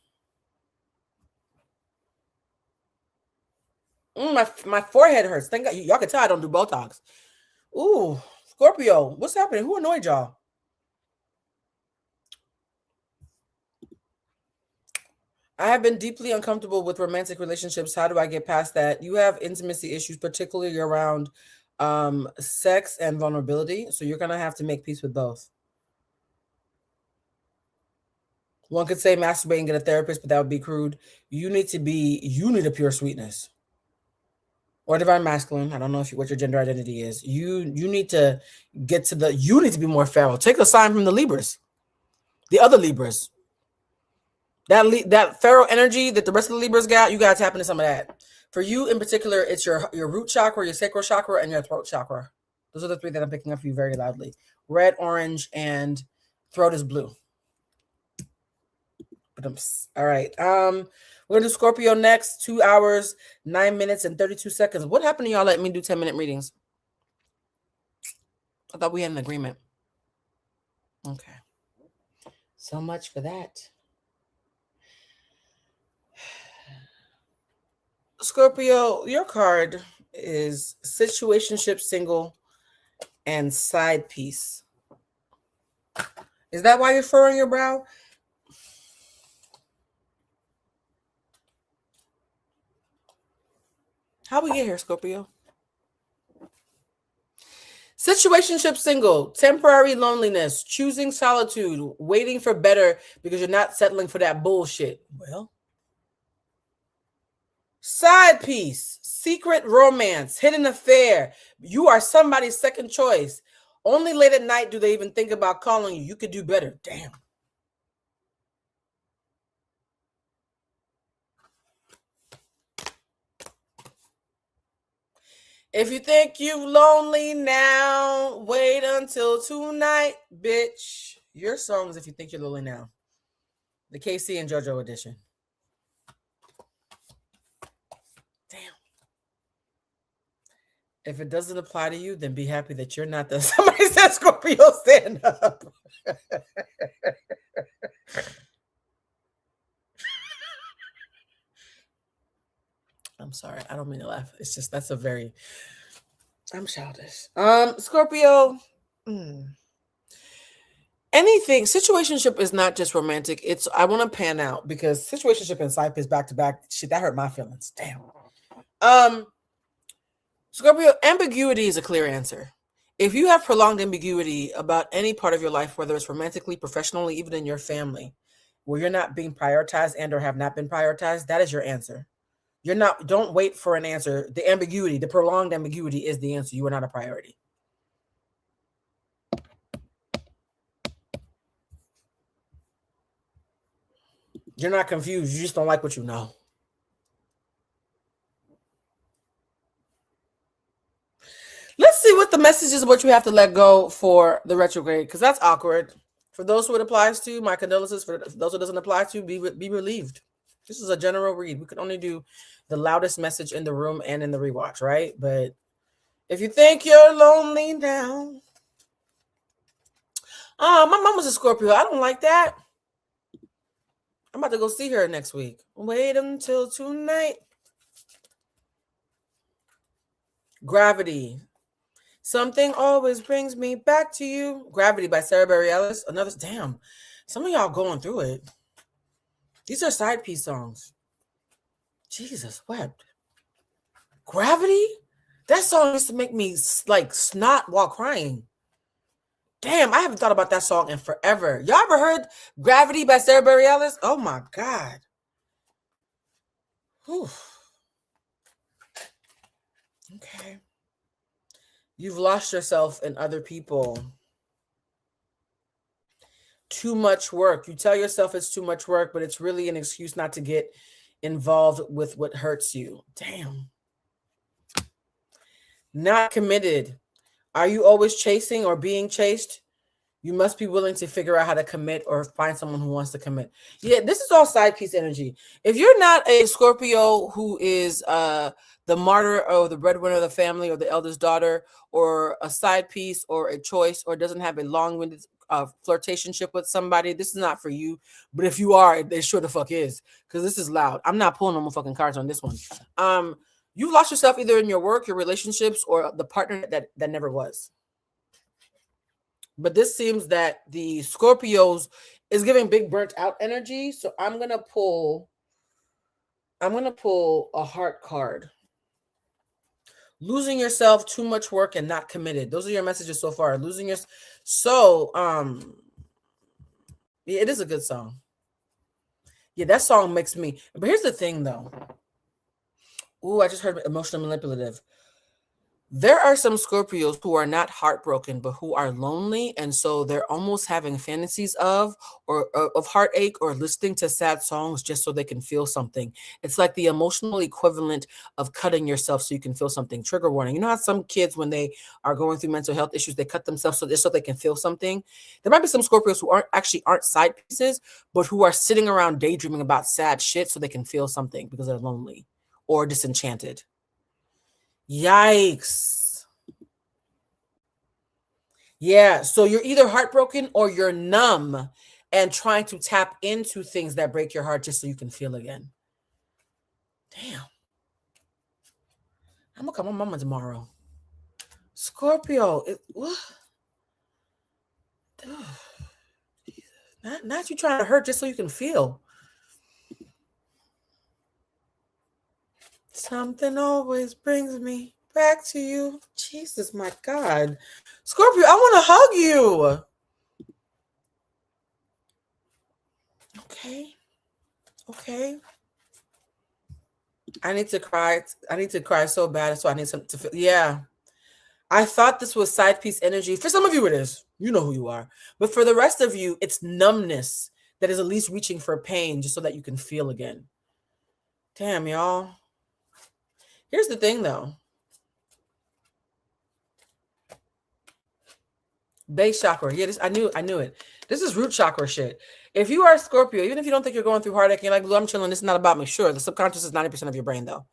A: My forehead hurts. Thank God y'all can tell I don't do Botox. Ooh, Scorpio, what's happening? Who annoyed y'all? I have been deeply uncomfortable with romantic relationships. How do I get past that? You have intimacy issues, particularly around sex and vulnerability. So you're gonna have to make peace with both. One could say masturbate and get a therapist, but that would be crude. You need a pure sweetness. Or divine masculine. I don't know what your gender identity is. You need to you need to be more feral. Take a sign from the Libras, the other Libras. That feral energy that the rest of the Libras got, you gotta tap into some of that. For you in particular, it's your root chakra, your sacral chakra, and your throat chakra. Those are the three that I'm picking up for you very loudly. Red, orange, and throat is blue. All right. We're gonna do Scorpio next. 2 hours, 9 minutes, and 32 seconds. What happened to y'all letting me do 10-minute readings? I thought we had an agreement. Okay. So much for that. Scorpio, your card is situationship, single, and side piece. Is that why you're furrowing your brow? How we get here, Scorpio? Situationship single, temporary loneliness, choosing solitude, waiting for better because you're not settling for that bullshit. Well, side piece, secret romance, hidden affair. You are somebody's second choice. Only late at night do they even think about calling you. You could do better. Damn. If you think you lonely now, wait until tonight, bitch. Your songs, if you think you're lonely now. The KC and JoJo edition. Damn. If it doesn't apply to you, then be happy that you're not the somebody said Scorpio stand up. I'm sorry. I don't mean to laugh. It's just that's a very I'm childish. Scorpio. Anything situationship is not just romantic. It's I want to pan out because situationship and side piece back to back. Shit, that hurt my feelings. Damn. Scorpio, ambiguity is a clear answer. If you have prolonged ambiguity about any part of your life, whether it's romantically, professionally, even in your family, where you're not being prioritized and or have not been prioritized, that is your answer. You're not, don't wait for an answer. The ambiguity, the prolonged ambiguity is the answer. You are not a priority. You're not confused. You just don't like what you know. Let's see what the message is, what you have to let go for the retrograde, because that's awkward. For those who it applies to, my condolences. For those who it doesn't apply to, be relieved. This is a general read. We could only do the loudest message in the room and in the rewatch, right? But if you think you're lonely now. Oh, my mom was a Scorpio. I don't like that. I'm about to go see her next week. Wait until tonight. Gravity. Something always brings me back to you. Gravity by Sarah Bareilles. Another, damn. Some of y'all going through it. These are side piece songs. Jesus wept. Gravity? That song used to make me like snot while crying. Damn, I haven't thought about that song in forever. Y'all ever heard Gravity by Sarah Bareilles? Oh my God. Whew. Okay. You've lost yourself in other people. Too much work. You tell yourself it's too much work, but it's really an excuse not to get involved with what hurts you. Damn. Not committed. Are you always chasing or being chased? You must be willing to figure out how to commit or find someone who wants to commit. Yeah, this is all side piece energy. If you're not a Scorpio who is the martyr or the breadwinner of the family or the eldest daughter or a side piece or a choice or doesn't have a long-winded flirtationship with somebody, this is not for you. But if you are, it sure the fuck is, because this is loud. I'm not pulling no more fucking cards on this one. You've lost yourself either in your work, your relationships, or the partner that never was. But this seems that the Scorpios is giving big burnt out energy. So I'm gonna pull a heart card. Losing yourself, too much work, and not committed. Those are your messages so far. Losing your so yeah, it is a good song. Yeah, that song makes me. But here's the thing, though. Ooh, I just heard emotional manipulative. There are some Scorpios who are not heartbroken, but who are lonely. And so they're almost having fantasies of heartache or listening to sad songs just so they can feel something. It's like the emotional equivalent of cutting yourself so you can feel something. Trigger warning. You know how some kids, when they are going through mental health issues, they cut themselves so they can feel something? There might be some Scorpios who aren't side pieces, but who are sitting around daydreaming about sad shit so they can feel something because they're lonely or disenchanted. Yikes. Yeah, so you're either heartbroken or you're numb and trying to tap into things that break your heart just so you can feel again. Damn. I'm gonna call my mama tomorrow. Scorpio, not you trying to hurt just so you can feel. Something always brings me back to you. Jesus, my God. Scorpio, I want to hug you. Okay. Okay. I need to cry. I need to cry so bad. So I need some to feel. Yeah. I thought this was side piece energy. For some of you, it is. You know who you are. But for the rest of you, it's numbness that is at least reaching for pain just so that you can feel again. Damn, y'all. Here's the thing, though. Base chakra. Yeah, I knew it. This is root chakra shit. If you are Scorpio, even if you don't think you're going through heartache, you're like, Blue, I'm chilling. This is not about me. Sure, the subconscious is 90% of your brain, though.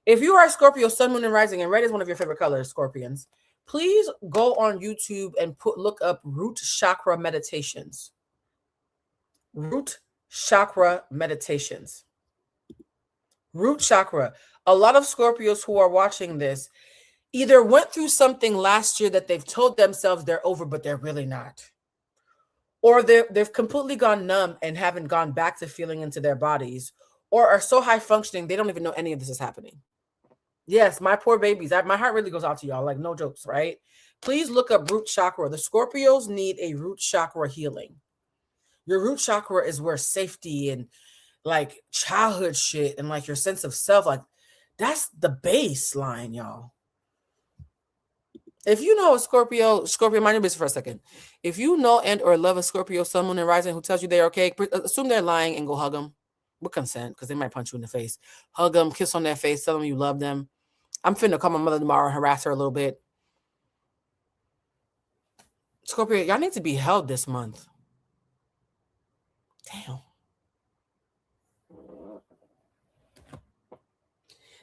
A: If you are Scorpio, Sun, Moon, and Rising, and red is one of your favorite colors, Scorpions, please go on YouTube and look up root chakra meditations. Root chakra meditations. Root chakra. A lot of Scorpios who are watching this either went through something last year that they've told themselves they're over, but they're really not. Or they've completely gone numb and haven't gone back to feeling into their bodies, or are so high functioning they don't even know any of this is happening. Yes, my poor babies. My heart really goes out to y'all, like no jokes, right? Please look up root chakra. The Scorpios need a root chakra healing. Your root chakra is where safety and like childhood shit and like your sense of self, like that's the baseline, y'all. If you know a Scorpio, mind your business for a second. If you know and or love a Scorpio, Sun, Moon, and Rising who tells you they're okay, assume they're lying and go hug them with consent because they might punch you in the face. Hug them, kiss on their face, tell them you love them. I'm finna call my mother tomorrow and harass her a little bit. Scorpio, y'all need to be held this month. Damn.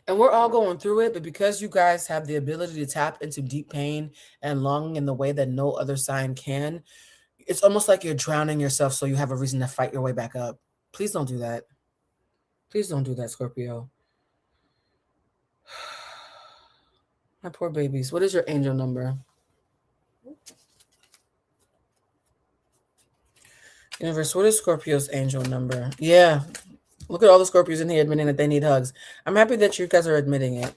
A: And we're all going through it, but because you guys have the ability to tap into deep pain and longing in the way that no other sign can, it's almost like you're drowning yourself so you have a reason to fight your way back up. Please don't do that. Please don't do that, Scorpio. My poor babies. What is your angel number? Universe, what is Scorpio's angel number? Yeah. Look at all the Scorpios in here admitting that they need hugs. I'm happy that you guys are admitting it.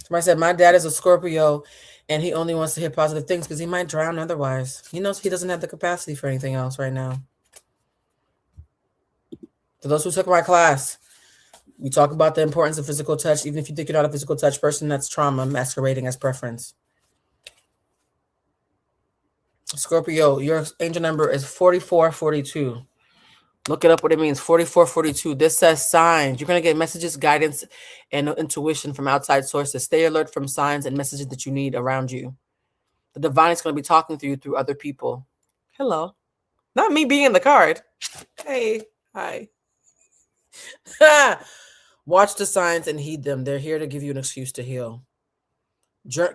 A: Somebody said, my dad is a Scorpio and he only wants to hear positive things because he might drown otherwise. He knows he doesn't have the capacity for anything else right now. For those who took my class, we talk about the importance of physical touch. Even if you think you're not a physical touch person, that's trauma masquerading as preference. Scorpio, your angel number is 4442. Look it up what it means. 4442. This says signs. You're going to get messages, guidance, and intuition from outside sources. Stay alert from signs and messages that you need around you. The divine is going to be talking to you through other people. Hello. Not me being in the card. Hey. Hi. Watch the signs and heed them. They're here to give you an excuse to heal.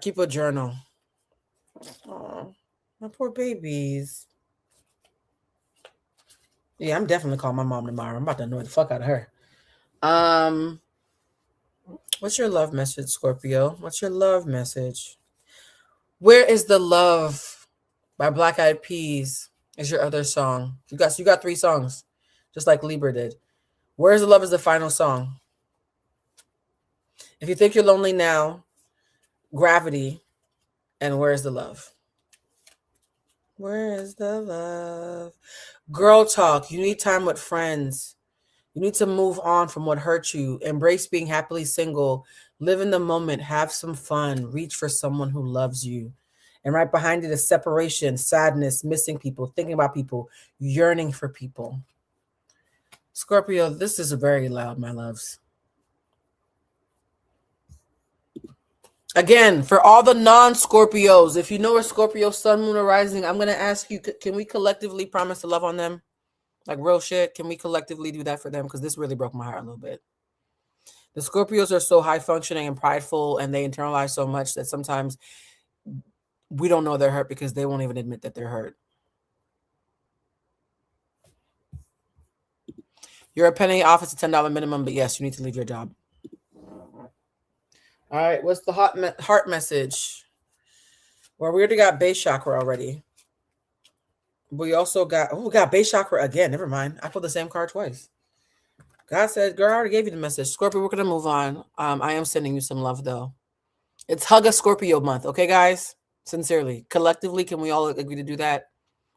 A: Keep a journal. Oh, my poor babies. Yeah, I'm definitely calling my mom tomorrow. I'm about to annoy the fuck out of her. What's your love message, Scorpio? What's your love message? Where is the Love by Black Eyed Peas is your other song. You got 3 songs, just like Libra did. Where is the Love is the final song. If you think you're lonely now, Gravity, and Where is the Love? Where is the love? Girl talk. You need time with friends. You need to move on from what hurt you. Embrace being happily single. Live in the moment. Have some fun. Reach for someone who loves you. And right behind it is separation, sadness, missing people, thinking about people, yearning for people. Scorpio, this is very loud, my loves. Again, for all the non-Scorpios, if you know a Scorpio, Sun, Moon, or Rising, I'm going to ask you, can we collectively promise to love on them? Like real shit, can we collectively do that for them? Because this really broke my heart a little bit. The Scorpios are so high functioning and prideful, and they internalize so much that sometimes we don't know they're hurt because they won't even admit that they're hurt. You're a penny off. It's a $10 minimum, but yes, you need to leave your job. All right, what's the heart message? Well, we already got base chakra already. We also got, we got base chakra again. Never mind. I pulled the same card twice. God said, girl, I already gave you the message. Scorpio, we're going to move on. I am sending you some love, though. It's Hug a Scorpio month. Okay, guys? Sincerely. Collectively, can we all agree to do that?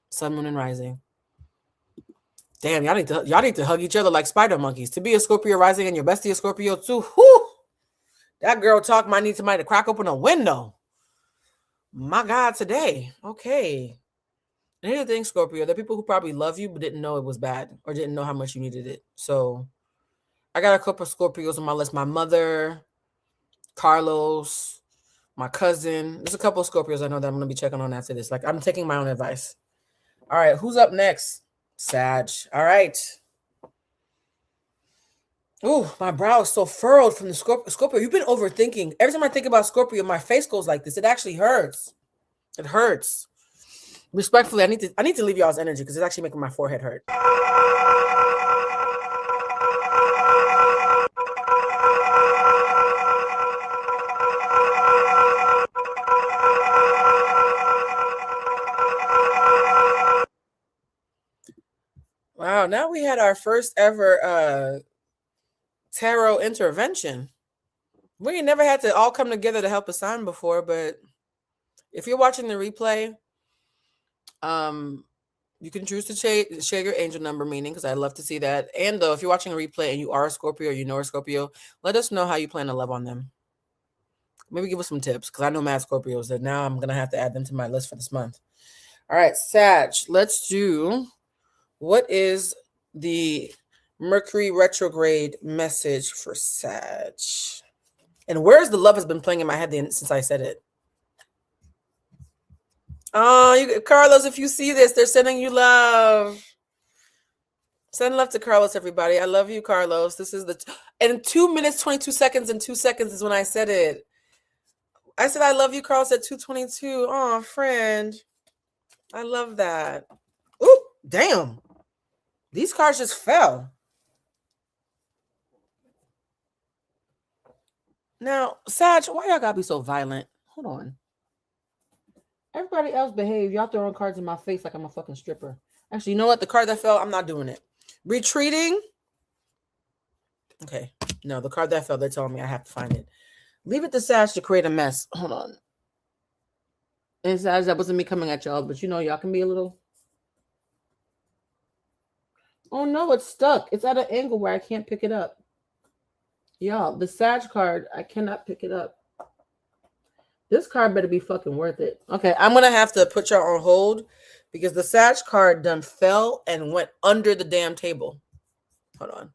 A: Sun, moon, and rising. Damn, y'all need to hug each other like spider monkeys. To be a Scorpio rising and your bestie a Scorpio too. Whew, that girl talk might need somebody to crack open a window. My God, today. Okay. And here's the thing, Scorpio. There are people who probably love you but didn't know it was bad or didn't know how much you needed it. So I got a couple of Scorpios on my list. My mother, Carlos, my cousin. There's a couple of Scorpios I know that I'm going to be checking on after this. Like, I'm taking my own advice. All right, who's up next? Sag. All right. Ooh, my brow is so furrowed from the Scorpio. You've been overthinking. Every time I think about Scorpio, my face goes like this. It actually hurts. It hurts. Respectfully, I need to leave y'all's energy because it's actually making my forehead hurt. Wow, now we had our first ever tarot intervention. We ain't never had to all come together to help a sign before, but if you're watching the replay, you can choose to share your angel number meaning because I'd love to see that. And though, if you're watching a replay and you are a Scorpio or you know a Scorpio, let us know how you plan to love on them. Maybe give us some tips because I know mad Scorpios that now I'm going to have to add them to my list for this month. All right, Sag, let's do what is the Mercury retrograde message for Sag? And where's the love has been playing in my head since I said it? Oh, Carlos, if you see this, they're sending you love. Send love to Carlos, everybody. I love you, Carlos. This is and 2 minutes, 22 seconds, and 2 seconds is when I said it. I said, I love you, Carlos, at 2:22. Oh, friend. I love that. Ooh, damn. These cards just fell. Now, Sag, why y'all gotta be so violent? Hold on. Everybody else behave. Y'all throwing cards in my face like I'm a fucking stripper. Actually, you know what? The card that fell, I'm not doing it. Retreating. Okay. No, the card that fell, they're telling me I have to find it. Leave it to Sag to create a mess. Hold on. And Sag, that wasn't me coming at y'all, but you know, y'all can be a little. Oh no, it's stuck. It's at an angle where I can't pick it up. Y'all, the Sag card, I cannot pick it up. This card better be fucking worth it. Okay, I'm going to have to put y'all on hold because the Sag card done fell and went under the damn table. Hold on.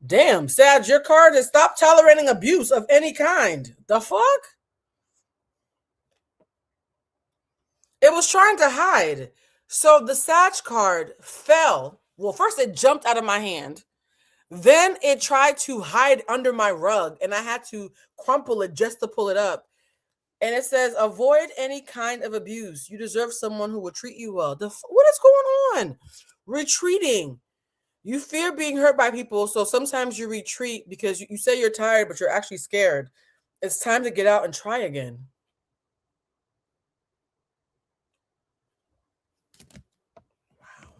A: Damn, Sag, your card is stop tolerating abuse of any kind. The fuck? It was trying to hide. So the Sag card fell. Well, first it jumped out of my hand. Then it tried to hide under my rug, and I had to crumple it just to pull it up. And it says, avoid any kind of abuse. You deserve someone who will treat you well. What is going on? Retreating. You fear being hurt by people, so sometimes you retreat because you say you're tired, but you're actually scared. It's time to get out and try again. Wow.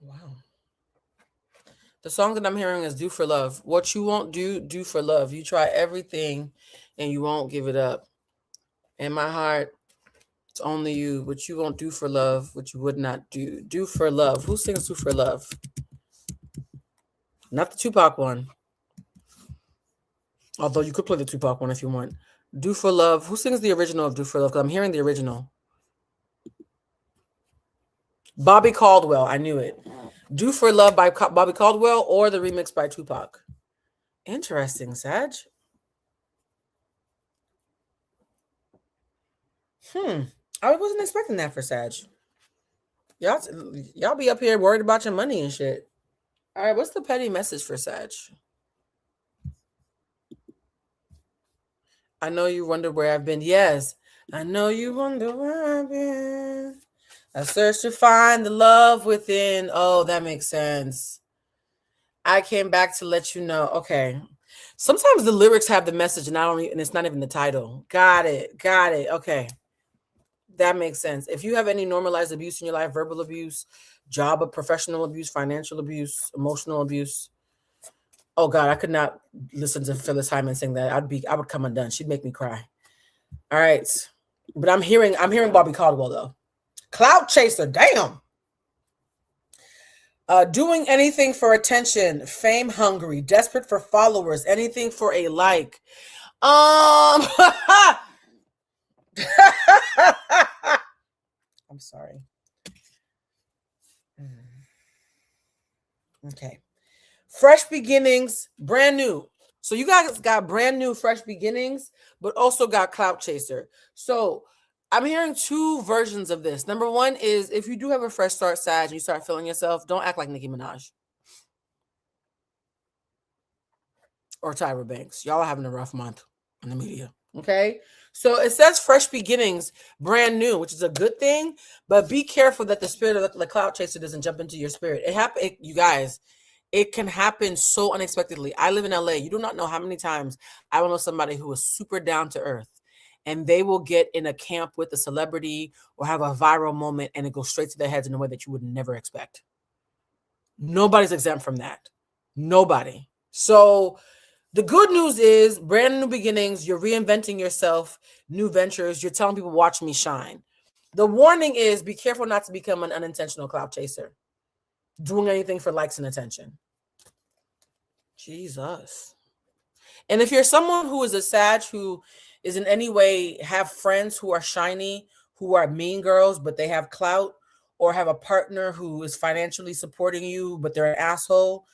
A: Wow. The song that I'm hearing is Do for Love. What you won't do, do for love. You try everything and you won't give it up. In my heart, it's only you. What you won't do for love, what you would not do. Do for love. Who sings Do for Love? Not the Tupac one. Although you could play the Tupac one if you want. Do for Love. Who sings the original of Do for Love? Because I'm hearing the original. Bobby Caldwell. I knew it. Do for Love by Bobby Caldwell or the remix by Tupac. Interesting, Sag. I wasn't expecting that for Sag. Y'all be up here worried about your money and shit. All right, what's the petty message for Sag? I know you wonder where I've been. Yes, I know you wonder where I've been. I search to find the love within. Oh, that makes sense. I came back to let you know. Okay. Sometimes the lyrics have the message and and it's not even the title. Got it. Got it. Okay. That makes sense. If you have any normalized abuse in your life, verbal abuse, job, professional abuse, financial abuse, emotional abuse. Oh God, I could not listen to Phyllis Hyman sing that. I would come undone. She'd make me cry. All right. But I'm hearing Bobby Caldwell though. Clout chaser, damn. Doing anything for attention, fame hungry, desperate for followers, anything for a like. I'm sorry. Okay. Fresh beginnings, brand new. So you guys got brand new, fresh beginnings, but also got clout chaser. So I'm hearing two versions of this. Number one is if you do have a fresh start, Sag, and you start feeling yourself, don't act like Nicki Minaj or Tyra Banks. Y'all are having a rough month in the media. Okay. So it says fresh beginnings, brand new, which is a good thing, but be careful that the spirit of the clout chaser doesn't jump into your spirit. You guys, it can happen so unexpectedly. I live in LA. You do not know how many times I will know somebody who is super down to earth and they will get in a camp with a celebrity or have a viral moment and it goes straight to their heads in a way that you would never expect. Nobody's exempt from that. Nobody. So the good news is brand new beginnings. You're reinventing yourself, new ventures. You're telling people, watch me shine. The warning is be careful not to become an unintentional clout chaser, doing anything for likes and attention. Jesus. And if you're someone who is a Sag who is in any way have friends who are shiny, who are mean girls, but they have clout, or have a partner who is financially supporting you, but they're an asshole,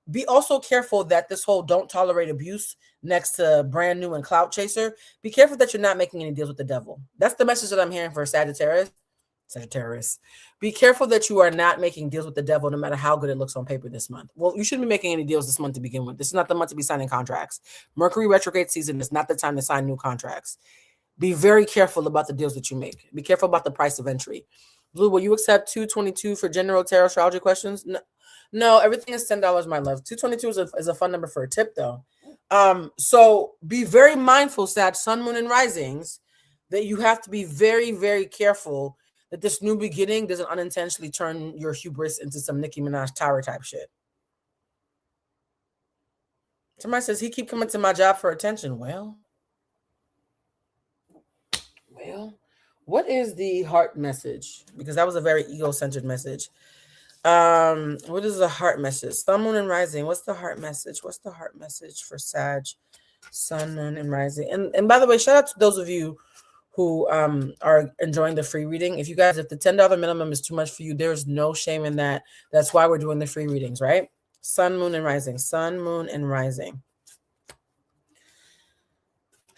A: be also careful that this whole don't tolerate abuse next to brand new and clout chaser, be careful that you're not making any deals with the devil. That's the message that I'm hearing for Sagittarius. Be careful that you are not making deals with the devil, no matter how good it looks on paper this month. Well, you shouldn't be making any deals this month to begin with. This is not the month to be signing contracts. Mercury retrograde season is not the time to sign new contracts. Be very careful about the deals that you make. Be careful about the price of entry. Blue, will you accept $2.22 for general tarot astrology questions? No, everything is $10, my love. $2.22 is a fun number for a tip, though. So be very mindful, Sag, Sun, Moon, and Risings, that you have to be very, very careful that this new beginning doesn't unintentionally turn your hubris into some Nicki Minaj Tyra type shit. Somebody says he keep coming to my job for attention. Well, what is the heart message? Because that was a very ego-centered message. What is the heart message? Sun, Moon, and Rising. What's the heart message? What's the heart message for Sag, Sun, Moon, and Rising? And by the way, shout out to those of you who are enjoying the free reading. If the $10 minimum is too much for you, there's no shame in that. That's why we're doing the free readings, right? Sun, Moon, and Rising. Sun, Moon, and Rising.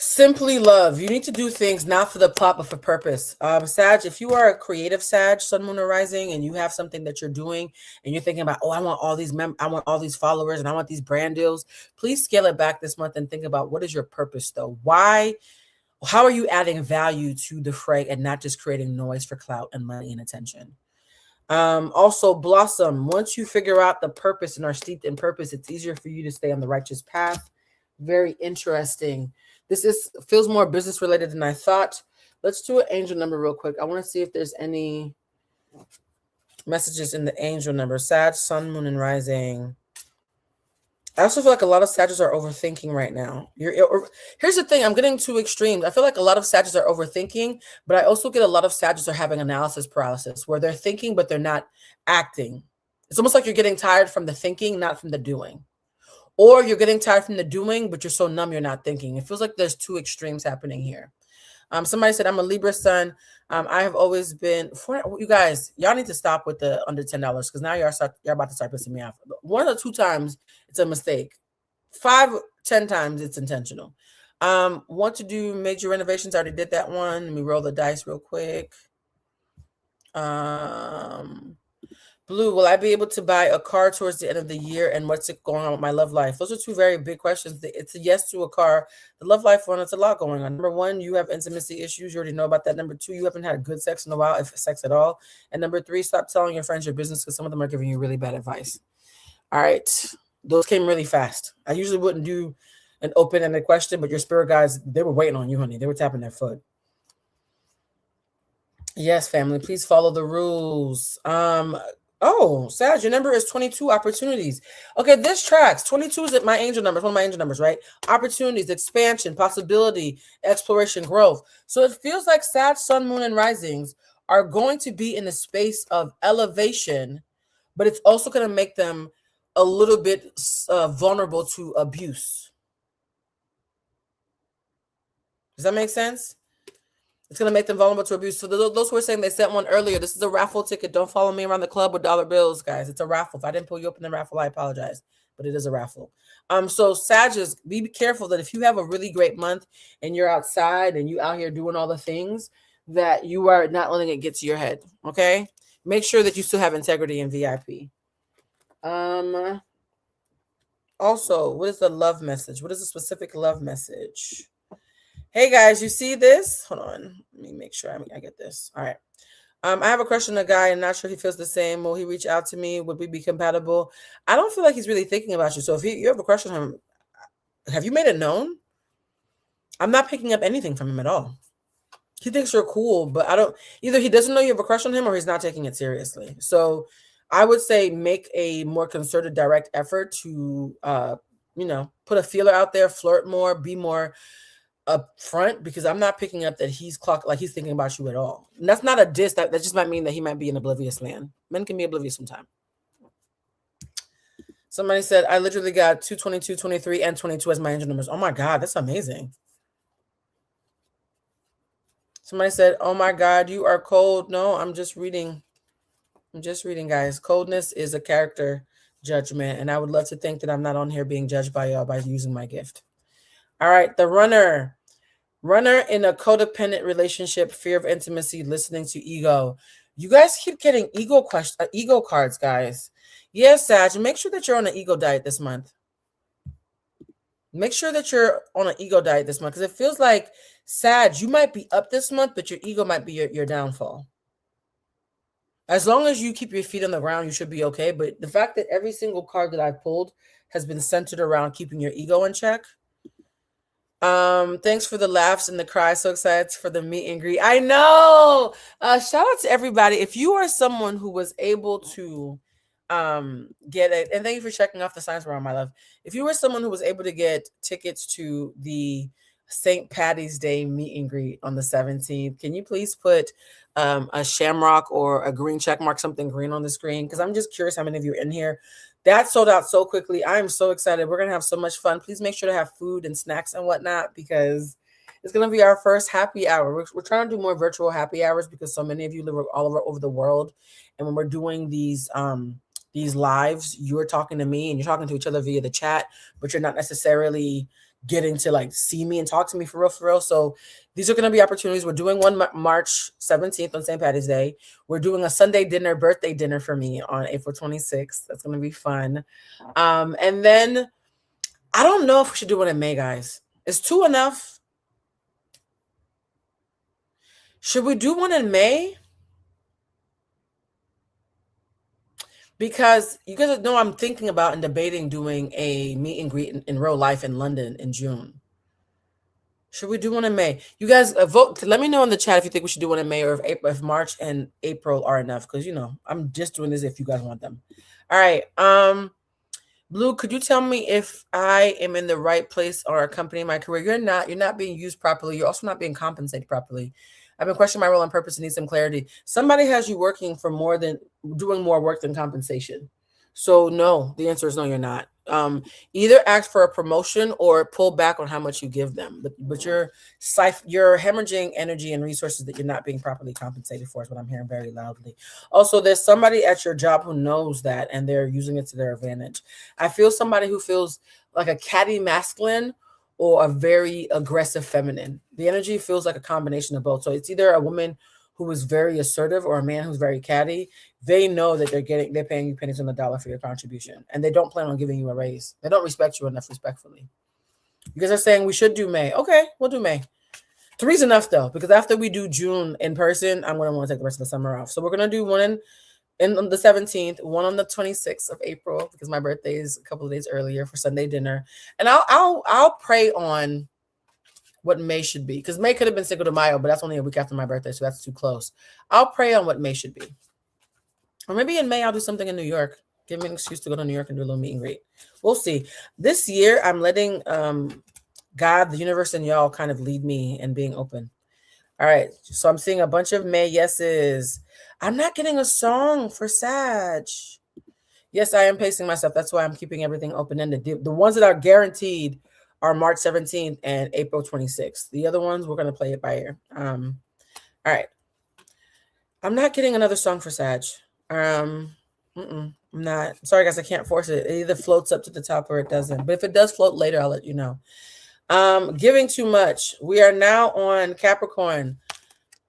A: Simply love. You need to do things not for the plot, but for purpose. Sag, if you are a creative Sag, Sun, Moon, or Rising, and you have something that you're doing, and you're thinking about, I want all these followers, and I want these brand deals. Please scale it back this month and think about what is your purpose, though. How are you adding value to the fray and not just creating noise for clout and money and attention? Also, blossom. Once you figure out the purpose and are steeped in purpose, it's easier for you to stay on the righteous path. Very interesting. This feels more business related than I thought. Let's do an angel number real quick. I want to see if there's any messages in the angel number. Sag, Sun, Moon, and Rising. I also feel like a lot of Sagittarius are overthinking right now. Here's the thing. I'm getting too extreme. I feel like a lot of Sagittarius are overthinking, but I also get a lot of Sagittarius are having analysis paralysis where they're thinking, but they're not acting. It's almost like you're getting tired from the thinking, not from the doing. Or you're getting tired from the doing, but you're so numb you're not thinking. It feels like there's two extremes happening here. Somebody said, I'm a Libra sun. I have always been, you guys, y'all need to stop with the under $10 because now you're about to start pissing me off. 1 or 2 times, it's a mistake. 5, 10 times, it's intentional. Want to do major renovations. I already did that one. Let me roll the dice real quick. Blue, will I be able to buy a car towards the end of the year? And what's it going on with my love life? Those are two very big questions. It's a yes to a car. The love life one, it's a lot going on. Number one, you have intimacy issues. You already know about that. Number two, you haven't had good sex in a while, if sex at all. And number three, stop telling your friends your business because some of them are giving you really bad advice. All right. Those came really fast. I usually wouldn't do an open-ended question, but your spirit guides, they were waiting on you, honey. They were tapping their foot. Yes, family, please follow the rules. Oh, Sag, your number is 22, opportunities. Okay, this tracks. 22 is my angel numbers, one of my angel numbers, right? Opportunities, expansion, possibility, exploration, growth. So it feels like Sag, Sun, Moon, and Risings are going to be in a space of elevation, but it's also going to make them a little bit vulnerable to abuse. Does that make sense? It's going to make them vulnerable to abuse. So those who are saying they sent one earlier, this is a raffle ticket. Don't follow me around the club with dollar bills, guys. It's a raffle. If I didn't pull you up in the raffle, I apologize. But it is a raffle. So Sagittarius, be careful that if you have a really great month and you're outside and you out here doing all the things, that you are not letting it get to your head. Okay? Make sure that you still have integrity in VIP. Also, what is the love message? What is the specific love message? Hey guys, you see this? Hold on. Let me make sure I get this. All right. I have a crush on a guy and not sure if he feels the same. Will he reach out to me? Would we be compatible? I don't feel like he's really thinking about you. So if you have a crush on him, have you made it known? I'm not picking up anything from him at all. He thinks you're cool, but either he doesn't know you have a crush on him or he's not taking it seriously. So I would say make a more concerted, direct effort to, put a feeler out there, flirt more, be more up front, because I'm not picking up that he's he's thinking about you at all. And that's not a diss. That just might mean that he might be an oblivious man. Men can be oblivious sometimes. Somebody said, I literally got 222, 23, and 22 as my angel numbers. Oh my God, that's amazing. Somebody said, oh my God, you are cold. No, I'm just reading. Guys. Coldness is a character judgment. And I would love to think that I'm not on here being judged by y'all by using my gift. All right, the runner. Runner in a codependent relationship, fear of intimacy, listening to ego. You guys keep getting ego cards, guys. Yes, Sag, make sure that you're on an ego diet this month. Make sure that you're on an ego diet this month, because it feels like, Sag, you might be up this month, but your ego might be your downfall. As long as you keep your feet on the ground, you should be okay. But the fact that every single card that I've pulled has been centered around keeping your ego in check. Thanks for the laughs and the cries. So excited for the meet and greet. I know. Shout out to everybody. If you are someone who was able to get it, and thank you for checking off the signs around, my love. If you were someone who was able to get tickets to the St. Patty's Day meet and greet on the 17th, can you please put a shamrock or a green check mark, something green on the screen? Because I'm just curious how many of you are in here. That sold out so quickly. I am so excited. We're going to have so much fun. Please make sure to have food and snacks and whatnot, because it's going to be our first happy hour. We're trying to do more virtual happy hours because so many of you live all over the world. And when we're doing these lives, you're talking to me and you're talking to each other via the chat, but you're not necessarily getting to see me and talk to me for real. So these are going to be opportunities. We're doing one March 17th on St. Patty's Day. We're doing a Sunday birthday dinner for me on April 26th. That's going to be fun. And then I don't know if we should do one in May, guys. Is 2 enough? Should we do one in May? Because you guys know I'm thinking about and debating doing a meet and greet in real life in London in June. Should we do one in May? You guys vote. Let me know in the chat if you think we should do one in May, or if March and April are enough. Because I'm just doing this if you guys want them. All right. Blue, could you tell me if I am in the right place or accompanying my career? You're not. You're not being used properly. You're also not being compensated properly. I've been questioning my role and purpose and need some clarity. Somebody has you working for doing more work than compensation. So no, the answer is no, you're not. Either ask for a promotion or pull back on how much you give them. But you're hemorrhaging energy and resources that you're not being properly compensated for, is what I'm hearing very loudly. Also, there's somebody at your job who knows that and they're using it to their advantage. I feel somebody who feels like a catty masculine or a very aggressive feminine. The energy feels like a combination of both. So it's either a woman who is very assertive or a man who's very catty, they know that they're paying you pennies on the dollar for your contribution, and they don't plan on giving you a raise. They don't respect you enough respectfully. Because they're saying we should do May. Okay, we'll do May. 3's enough though, because after we do June in person, I'm gonna want to take the rest of the summer off. So we're gonna do one on the 17th, one on the 26th of April, because my birthday is a couple of days earlier for Sunday dinner. And I'll pray on what May should be, because May could have been Cinco de Mayo, but that's only a week after my birthday, so that's too close. I'll pray on what May should be. Or maybe in May I'll do something in New York. Give me an excuse to go to New York and do a little meet and greet. We'll see. This year I'm letting God, the universe, and y'all kind of lead me and being open. All right. So I'm seeing a bunch of May yeses. I'm not getting a song for Sag. Yes, I am pacing myself. That's why I'm keeping everything open-ended. The ones that are guaranteed are March 17th and April 26th. The other ones, we're going to play it by ear. All right. I'm not getting another song for Sag. I'm not. Sorry, guys, I can't force it. It either floats up to the top or it doesn't. But if it does float later, I'll let you know. Giving too much. We are now on Capricorn.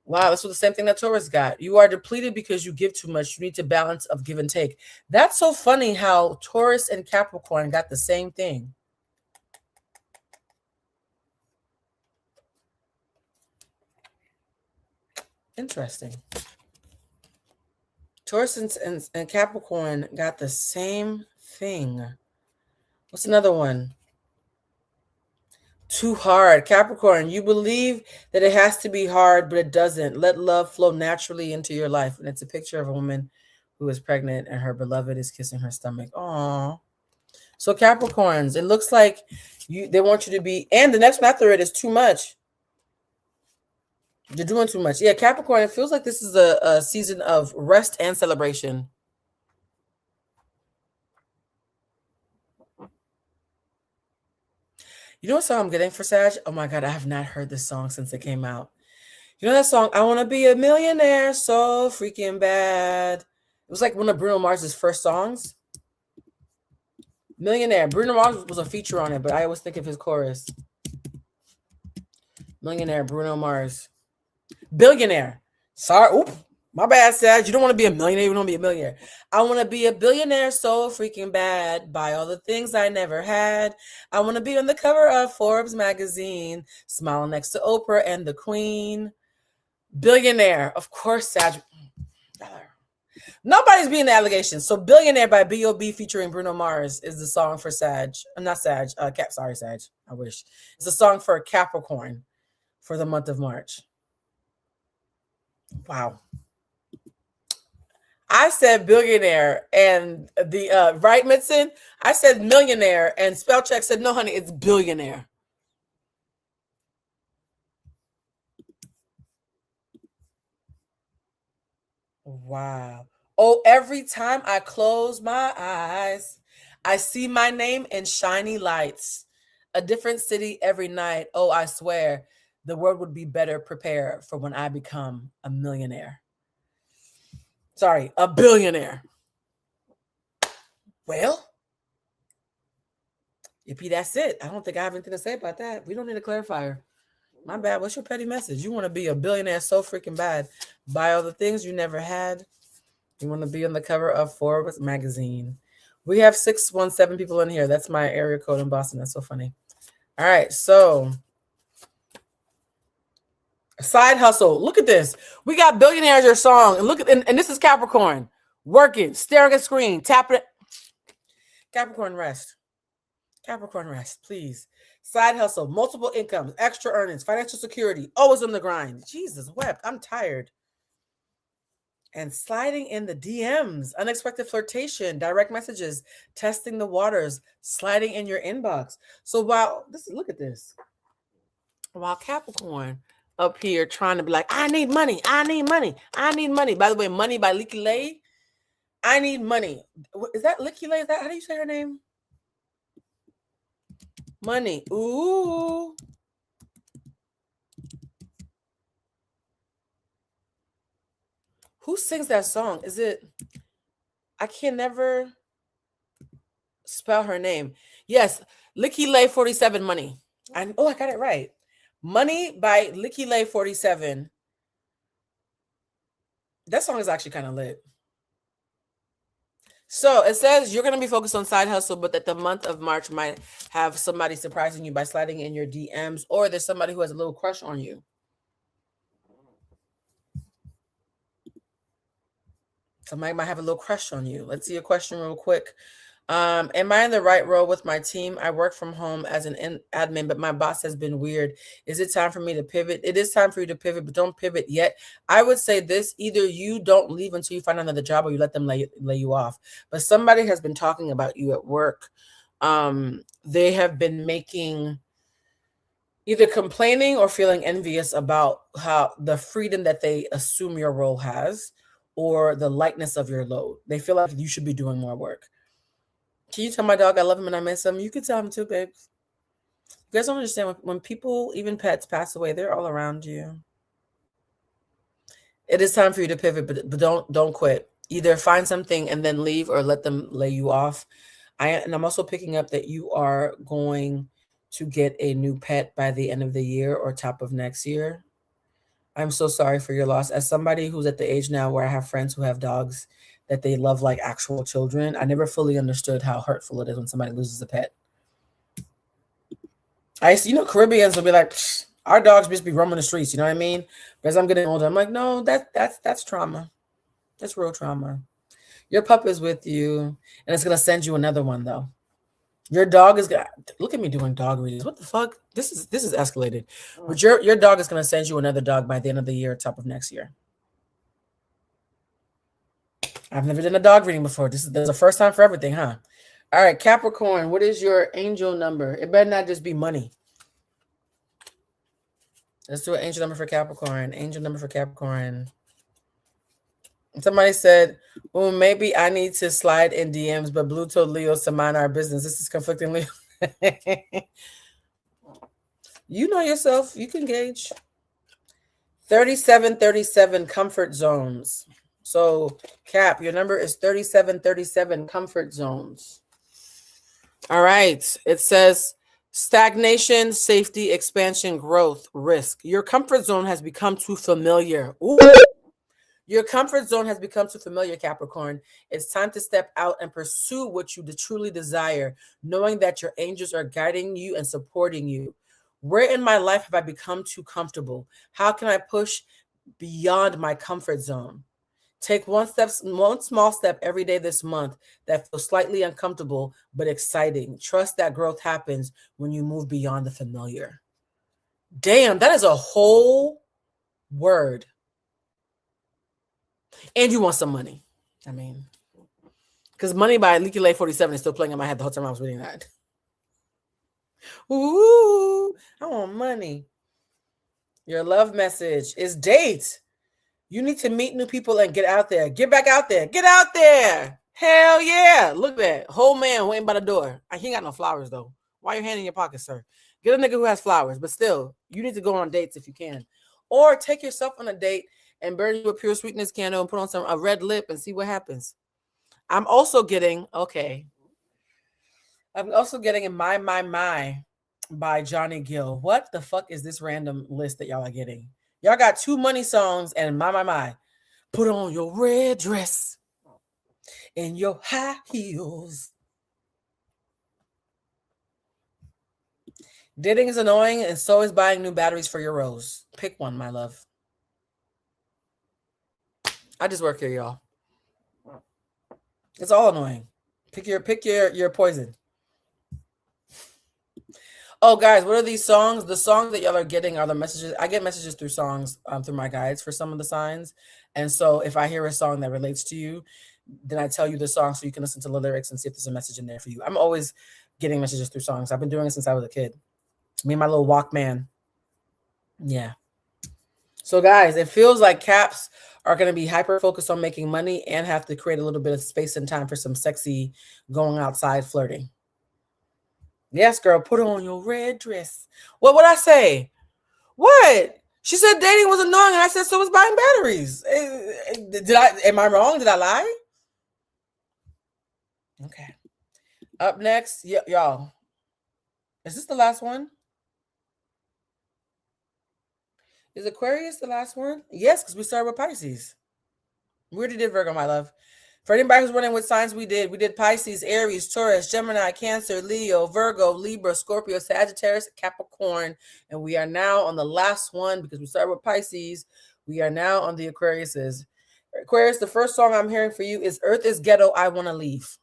A: Wow, this was the same thing that Taurus got. You are depleted because you give too much. You need to balance of give and take. That's so funny how Taurus and Capricorn got the same thing. Interesting. Taurus and Capricorn got the same thing. What's another one? Too hard. Capricorn, you believe that it has to be hard, but it doesn't. Let love flow naturally into your life. And it's a picture of a woman who is pregnant and her beloved is kissing her stomach. Aww. So Capricorns, it looks like they want you to be, and the next one after it is too much. You're doing too much. Yeah, Capricorn, it feels like this is a season of rest and celebration. You know what song I'm getting for Sag? Oh my God, I have not heard this song since it came out. You know that song, I Want to Be a Millionaire So Freaking Bad. It was like one of Bruno Mars's first songs. Millionaire. Bruno Mars was a feature on it, but I always think of his chorus. Millionaire, Bruno Mars. Billionaire. Sorry. Oop. My bad, Sag. You don't want to be a millionaire. You want to be a millionaire. I want to be a billionaire so freaking bad. Buy all the things I never had. I want to be on the cover of Forbes magazine. Smiling next to Oprah and the Queen. Billionaire. Of course, Sag. Nobody's being the allegation. So Billionaire by B.O.B. featuring Bruno Mars is the song for Sag. I'm not Sag. Sorry, Sag. I wish. It's a song for Capricorn for the month of March. Wow. I said billionaire and the right, Mitson? I said millionaire and spell check said, no, honey, it's billionaire. Wow. Oh, every time I close my eyes, I see my name in shiny lights. A different city every night. Oh, I swear the world would be better prepared for when I become a millionaire. Sorry, a billionaire. Well, yippee, that's it. I don't think I have anything to say about that. We don't need a clarifier. My bad. What's your petty message? You want to be a billionaire so freaking bad. Buy all the things you never had. You want to be on the cover of Forbes magazine. We have 617 people in here. That's my area code in Boston. That's so funny. All right, so side hustle. Look at this. We got billionaire as your song, and look at and this is Capricorn working, staring at screen, tapping it. Capricorn rest. Capricorn rest, please. Side hustle, multiple incomes, extra earnings, financial security, always on the grind. Jesus wept. I'm tired. And sliding in the DMs, unexpected flirtation, direct messages, testing the waters, sliding in your inbox. So look at this. While Capricorn up here trying to be like, I need money, I need money, I need money. By the way, Money by Licky Lay. I need money. Is that Licky Lay? Is that how do you say her name? Money. Ooh. Who sings that song? Is it? I can never spell her name. Yes, Licky Lay 47 Money. I got it right. Money by Licky Lay 47. That song is actually kind of lit. So it says you're going to be focused on side hustle, but that the month of March might have somebody surprising you by sliding in your DMs, or there's somebody who has a little crush on you. Somebody might have a little crush on you. Let's see a question real quick. Am I in the right role with my team? I work from home as an admin, but my boss has been weird. Is it time for me to pivot? It is time for you to pivot, but don't pivot yet. I would say this: either you don't leave until you find another job, or you let them lay you off. But somebody has been talking about you at work. They have been making either complaining or feeling envious about how the freedom that they assume your role has, or the lightness of your load. They feel like you should be doing more work. Can you tell my dog I love him and I miss him? You can tell him too, babe. You guys don't understand when people, even pets, pass away, they're all around you. It is time for you to pivot, but don't quit. Either find something and then leave, or let them lay you off. I'm also picking up that you are going to get a new pet by the end of the year or top of next year. I'm so sorry for your loss. As somebody who's at the age now where I have friends who have dogs that they love like actual children, I never fully understood how hurtful it is when somebody loses a pet. Caribbeans will be like, our dogs just be roaming the streets. You know what I mean? But as I'm getting older, I'm like, no, that's trauma. That's real trauma. Your pup is with you, and it's gonna send you another one though. Your dog is gonna look at me doing dog readings. What the fuck? This is escalated. But your dog is gonna send you another dog by the end of the year, top of next year. I've never done a dog reading before. There's a first time for everything, huh? All right, Capricorn, what is your angel number? It better not just be money. Let's do an angel number for Capricorn. Angel number for Capricorn. Somebody said, well, maybe I need to slide in DMs, but Blue told Leo to mind our business. This is conflicting, Leo. You know yourself. You can gauge. 3737 comfort zones. So, Cap, your number is 3737 comfort zones. All right. It says stagnation, safety, expansion, growth, risk. Your comfort zone has become too familiar. Ooh. Your comfort zone has become too familiar, Capricorn. It's time to step out and pursue what you truly desire, knowing that your angels are guiding you and supporting you. Where in my life have I become too comfortable? How can I push beyond my comfort zone? Take one small step every day this month that feels slightly uncomfortable but exciting. Trust that growth happens when you move beyond the familiar. Damn, that is a whole word. And you want some money. I mean, because Money by Leaky Lake 47 is still playing in my head the whole time I was reading that. Ooh, I want money. Your love message is date. You need to meet new people and get out there. Get back out there. Get out there. Hell yeah. Look at that. Whole man waiting by the door. He ain't got no flowers, though. Why your hand in your pocket, sir? Get a nigga who has flowers. But still, you need to go on dates if you can. Or take yourself on a date and burn you a pure sweetness candle and put on a red lip and see what happens. I'm also getting, in My by Johnny Gill. What the fuck is this random list that y'all are getting? Y'all got 2 money songs and My. Put on your red dress and your high heels. Dating is annoying, and so is buying new batteries for your Rose. Pick one, my love. I just work here, y'all. It's all annoying. Pick your poison. Oh, guys, what are these songs? The songs that y'all are getting are the messages. I get messages through songs through my guides for some of the signs. And so if I hear a song that relates to you, then I tell you the song so you can listen to the lyrics and see if there's a message in there for you. I'm always getting messages through songs. I've been doing it since I was a kid. Me and my little Walkman. Yeah. So, guys, it feels like Caps are going to be hyper-focused on making money and have to create a little bit of space and time for some sexy going outside flirting. Yes, girl, put on your red dress. What would I say? What? She said dating was annoying, and I said so was buying batteries. Am I wrong? Did I lie? Okay. Up next, y'all. Is this the last one? Is Aquarius the last one? Yes, because we started with Pisces. We already did Virgo, my love. For anybody who's wondering what signs we did Pisces, Aries, Taurus, Gemini, Cancer, Leo, Virgo, Libra, Scorpio, Sagittarius, Capricorn. And we are now on the last one because we started with Pisces. We are now on the Aquariuses. Aquarius, the first song I'm hearing for you is Earth is Ghetto, I Want to Leave.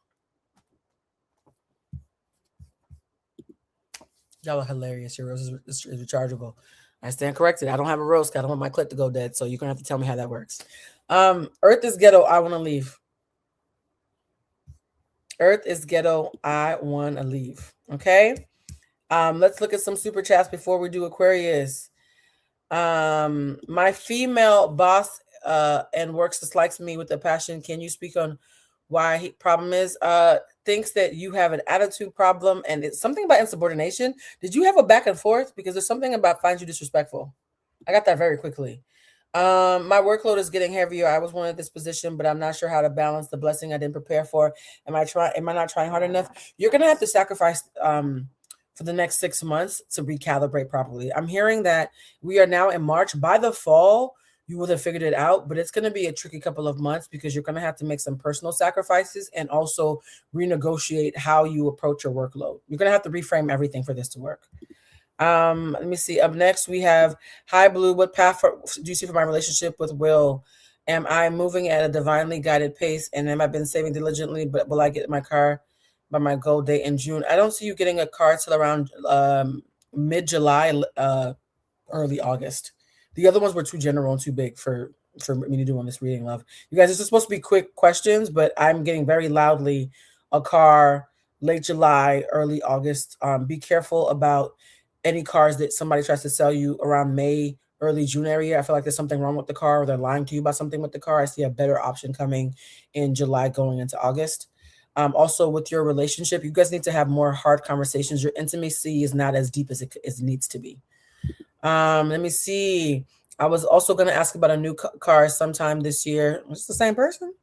A: Y'all are hilarious. Your rose is rechargeable. I stand corrected. I don't have a rose. I don't want my clip to go dead. So you're going to have to tell me how that works. Earth is Ghetto, I Want to Leave. Earth is Ghetto, I Want to Leave. Okay. Let's look at some super chats before we do Aquarius. My female boss and works dislikes me with a passion. Can you speak on why problem is? Thinks that you have an attitude problem and it's something about insubordination. Did you have a back and forth? Because there's something about finds you disrespectful. I got that very quickly. My workload is getting heavier. I was wanted this position, but I'm not sure how to balance the blessing I didn't prepare for. Am I not trying hard enough? You're gonna have to sacrifice for the next 6 months to recalibrate properly. I'm hearing that we are now in March. By the fall, you will have figured it out, but it's going to be a tricky couple of months because you're going to have to make some personal sacrifices and also renegotiate how you approach your workload. You're going to have to reframe everything for this to work. Let me see. Up next, we have Hi Blue. What path do you see for my relationship with Will? Am I moving at a divinely guided pace? And am I been saving diligently? But will I get my car by my goal date in June? I don't see you getting a car till around mid-July, early August. The other ones were too general and too big for me to do on this reading, love. You guys, this is supposed to be quick questions, but I'm getting very loudly a car late July, early August. Be careful about any cars that somebody tries to sell you around May, early June area. I feel like there's something wrong with the car or they're lying to you about something with the car. I see a better option coming in July going into August. Also, with your relationship, you guys need to have more hard conversations. Your intimacy is not as deep as it needs to be. Let me see. I was also going to ask about a new car sometime this year. Is this the same person?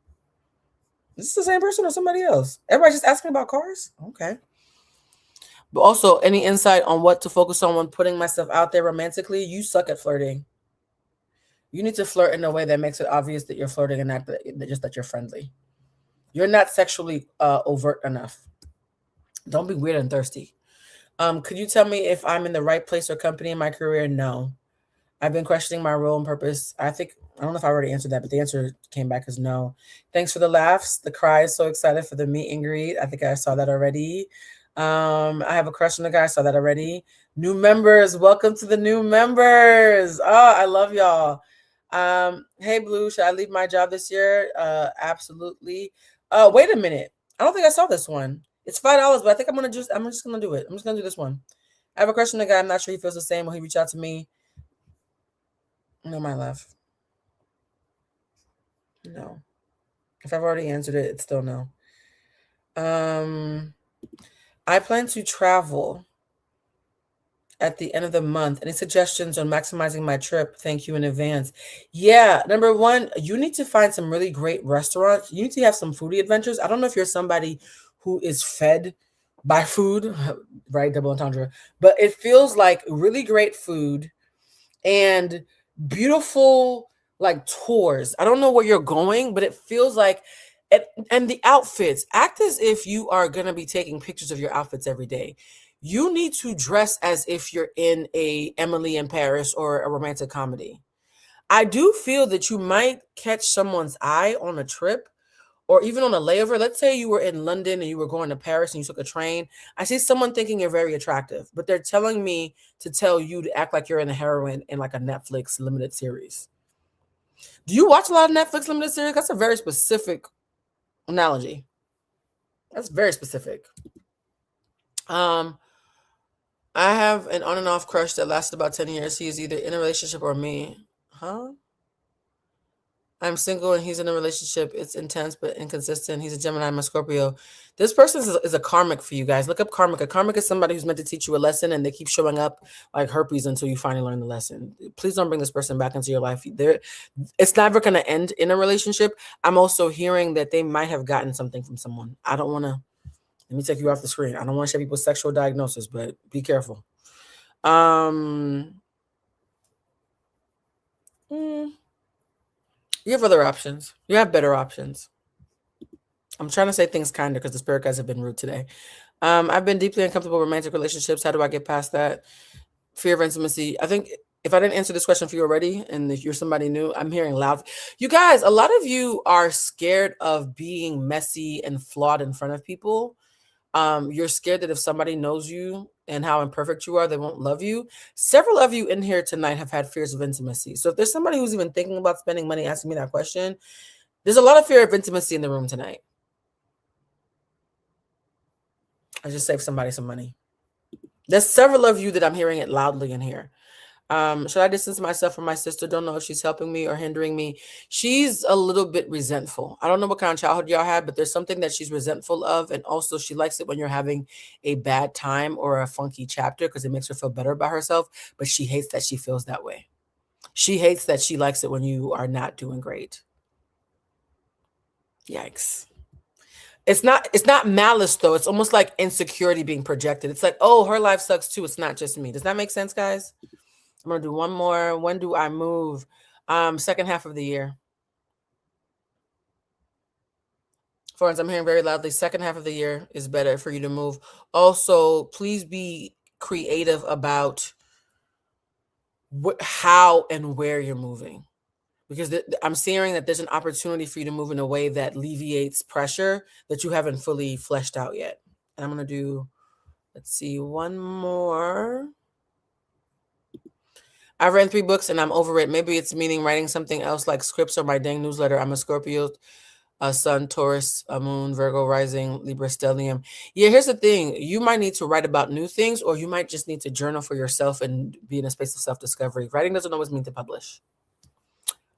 A: Is this the same person or somebody else? Everybody's just asking about cars? Okay. But also, any insight on what to focus on when putting myself out there romantically? You suck at flirting. You need to flirt in a way that makes it obvious that you're flirting and not just that you're friendly. You're not sexually overt enough. Don't be weird and thirsty. Could you tell me if I'm in the right place or company in my career? No. I've been questioning my role and purpose. I don't know if I already answered that, but the answer came back as no. Thanks for the laughs. The cries. So excited for the meet and greet. I think I saw that already. I have a crush on the guy. I saw that already. New members. Welcome to the new members. Oh, I love y'all. Hey Blue, should I leave my job this year? Absolutely. Wait a minute. I don't think I saw this one. It's $5, but I think I'm just gonna do it. I'm just gonna do this one. I have a crush on the guy. I'm not sure he feels the same. Will he reach out to me? No, my love. No. If I've already answered it, it's still no. I plan to travel at the end of the month. Any suggestions on maximizing my trip? Thank you in advance. Yeah, number one, you need to find some really great restaurants. You need to have some foodie adventures. I don't know if you're somebody who is fed by food, right? Double entendre. But it feels like really great food and beautiful like tours. I don't know where you're going, but it feels like and the outfits. Act as if you are going to be taking pictures of your outfits every day. You need to dress as if you're in a Emily in Paris or a romantic comedy. I do feel that you might catch someone's eye on a trip or even on a layover. Let's say you were in London and you were going to Paris and you took a train. I see someone thinking you're very attractive, but they're telling me to tell you to act like you're in a heroine in like a Netflix limited series. Do you watch a lot of Netflix limited series? That's a very specific analogy. That's very specific. I have an on and off crush that lasted about 10 years. He is either in a relationship or me. Huh? I'm single and he's in a relationship. It's intense but inconsistent. He's a Gemini, I'm a Scorpio. This person is a karmic for you guys. Look up karmic. A karmic is somebody who's meant to teach you a lesson and they keep showing up like herpes until you finally learn the lesson. Please don't bring this person back into your life. It's never going to end in a relationship. I'm also hearing that they might have gotten something from someone. I don't want to, let me take you off the screen. I don't want to share people's sexual diagnosis, but be careful. You have other options. You have better options. I'm trying to say things kinder because the spirit guys have been rude today. I've been deeply uncomfortable with romantic relationships. How do I get past that? Fear of intimacy. I think if I didn't answer this question for you already, and if you're somebody new, I'm hearing loud. You guys, a lot of you are scared of being messy and flawed in front of people. You're scared that if somebody knows you and how imperfect you are, they won't love you. Several of you in here tonight have had fears of intimacy. So if there's somebody who's even thinking about spending money asking me that question, there's a lot of fear of intimacy in the room tonight. I just saved somebody some money. There's several of you that I'm hearing it loudly in here. Should I distance myself from my sister? Don't know if she's helping me or hindering me. She's a little bit resentful. I don't know what kind of childhood y'all had, but there's something that she's resentful of. And also she likes it when you're having a bad time or a funky chapter because it makes her feel better about herself. But she hates that she feels that way. She hates that she likes it when you are not doing great. Yikes. It's not malice though. It's almost like insecurity being projected. It's like, oh, her life sucks too. It's not just me. Does that make sense, guys? I'm gonna do one more. When do I move? Second half of the year. Florence, I'm hearing very loudly. Second half of the year is better for you to move. Also, please be creative about how and where you're moving. Because I'm seeing that there's an opportunity for you to move in a way that alleviates pressure that you haven't fully fleshed out yet. And I'm going to do, let's see, one more. I've read 3 books and I'm over it. Maybe it's meaning writing something else like scripts or my dang newsletter. I'm a Scorpio, a Sun, Taurus, a Moon, Virgo, Rising, Libra, Stellium. Yeah, here's the thing. You might need to write about new things, or you might just need to journal for yourself and be in a space of self-discovery. Writing doesn't always mean to publish.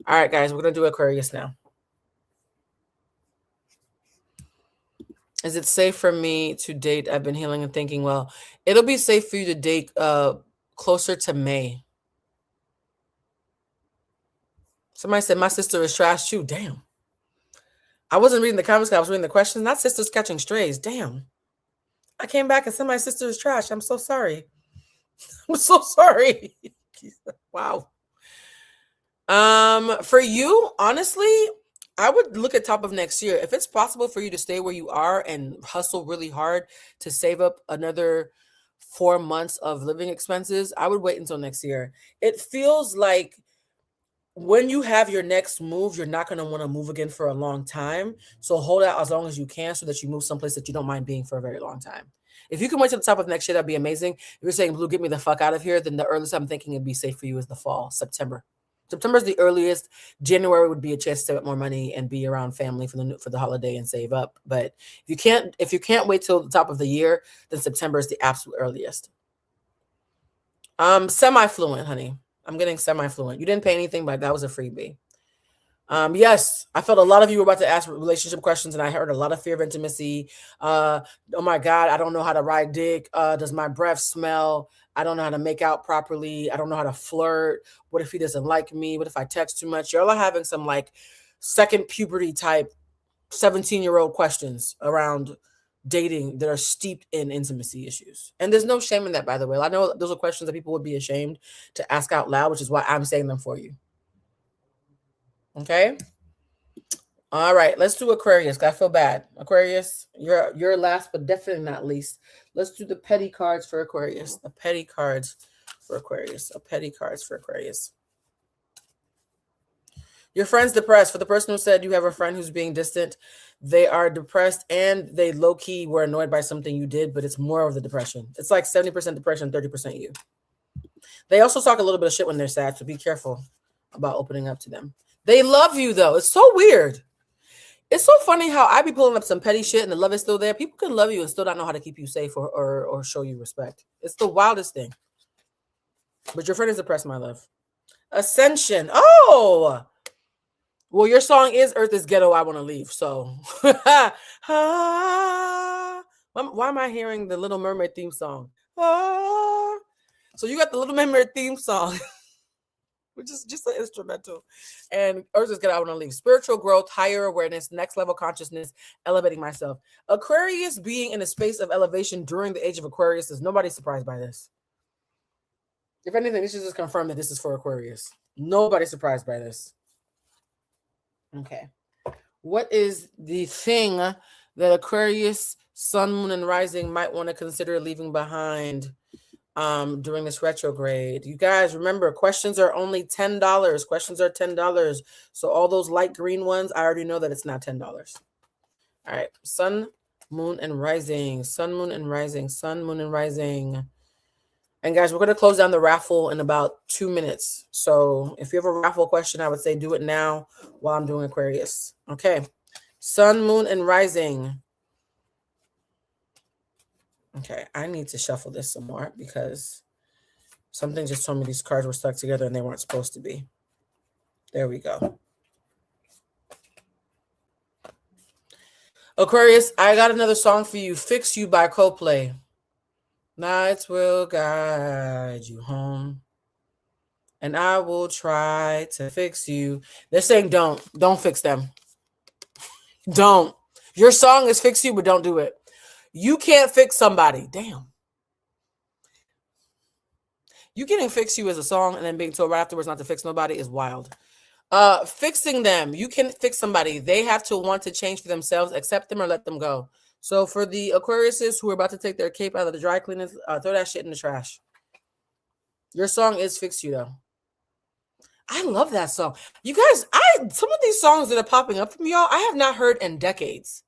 A: All right, guys, we're going to do Aquarius now. Is it safe for me to date? I've been healing and thinking, well, it'll be safe for you to date closer to May. Somebody said my sister is trash too. Damn. I wasn't reading the comments. I was reading the questions. Not sisters catching strays. Damn. I came back and said my sister is trash. I'm so sorry. I'm so sorry. Wow. For you, honestly, I would look at top of next year. If it's possible for you to stay where you are and hustle really hard to save up another 4 months of living expenses, I would wait until next year. It feels like when you have your next move, you're not going to want to move again for a long time. So hold out as long as you can so that you move someplace that you don't mind being for a very long time. If you can wait to the top of next year, that'd be amazing. If you're saying, Blue, get me the fuck out of here, then the earliest I'm thinking it'd be safe for you is the fall, September. September is the earliest. January would be a chance to save up more money and be around family for the holiday and save up. But if you can't wait till the top of the year, then September is the absolute earliest. Semi-fluent, honey. I'm getting semi-fluent. You didn't pay anything, but that was a freebie. Yes, I felt a lot of you were about to ask relationship questions, and I heard a lot of fear of intimacy. Oh my God, I don't know how to ride dick. Does my breath smell? I don't know how to make out properly. I don't know how to flirt. What if he doesn't like me? What if I text too much? Y'all are having some like second puberty type 17-year-old questions around dating that are steeped in intimacy issues. And there's no shame in that, by the way. I know those are questions that people would be ashamed to ask out loud, which is why I'm saying them for you. Okay. All right, let's do Aquarius. I feel bad. Aquarius, you're last, but definitely not least. Let's do the petty cards for Aquarius. The petty cards for Aquarius. The petty cards for Aquarius. Your friend's depressed. For the person who said you have a friend who's being distant, they are depressed and they low-key were annoyed by something you did, but it's more of the depression. It's like 70% depression, 30% you. They also talk a little bit of shit when they're sad, so be careful about opening up to them. They love you, though. It's so weird. It's so funny how I be pulling up some petty shit and the love is still there. People can love you and still not know how to keep you safe or show you respect. It's the wildest thing. But your friend is depressed, my love. Ascension. Oh! Well, your song is Earth is Ghetto, I Want to Leave. So, why am I hearing the Little Mermaid theme song? So you got the Little Mermaid theme song, which is just an instrumental. And Earth is Ghetto, I Want to Leave. Spiritual growth, higher awareness, next level consciousness, elevating myself. Aquarius being in a space of elevation during the age of Aquarius is nobody surprised by this. If anything, this should just confirm that this is for Aquarius. Nobody surprised by this. Okay. What is the thing that Aquarius, Sun, Moon, and Rising might want to consider leaving behind during this retrograde? You guys remember, questions are only $10. Questions are $10. So all those light green ones, I already know that it's not $10. All right. Sun, Moon, and Rising. Sun, Moon, and Rising. Sun, Moon, and Rising. And guys, we're going to close down the raffle in about 2 minutes. So if you have a raffle question, I would say do it now while I'm doing Aquarius. Okay. Sun, Moon, and Rising. Okay. I need to shuffle this some more because something just told me these cards were stuck together and they weren't supposed to be. There we go. Aquarius, I got another song for you. Fix You by Coldplay. Nights will guide you home, and I will try to fix you. They're saying don't fix them. Don't. Your song is Fix You, but don't do it. You can't fix somebody. Damn. You getting Fix You as a song and then being told right afterwards not to fix nobody is wild. Fixing them. You can fix somebody. They have to want to change for themselves, accept them or let them go. So for the Aquariuses who are about to take their cape out of the dry cleaners, throw that shit in the trash. Your song is Fix You, though. I love that song. You guys, some of these songs that are popping up from y'all, I have not heard in decades.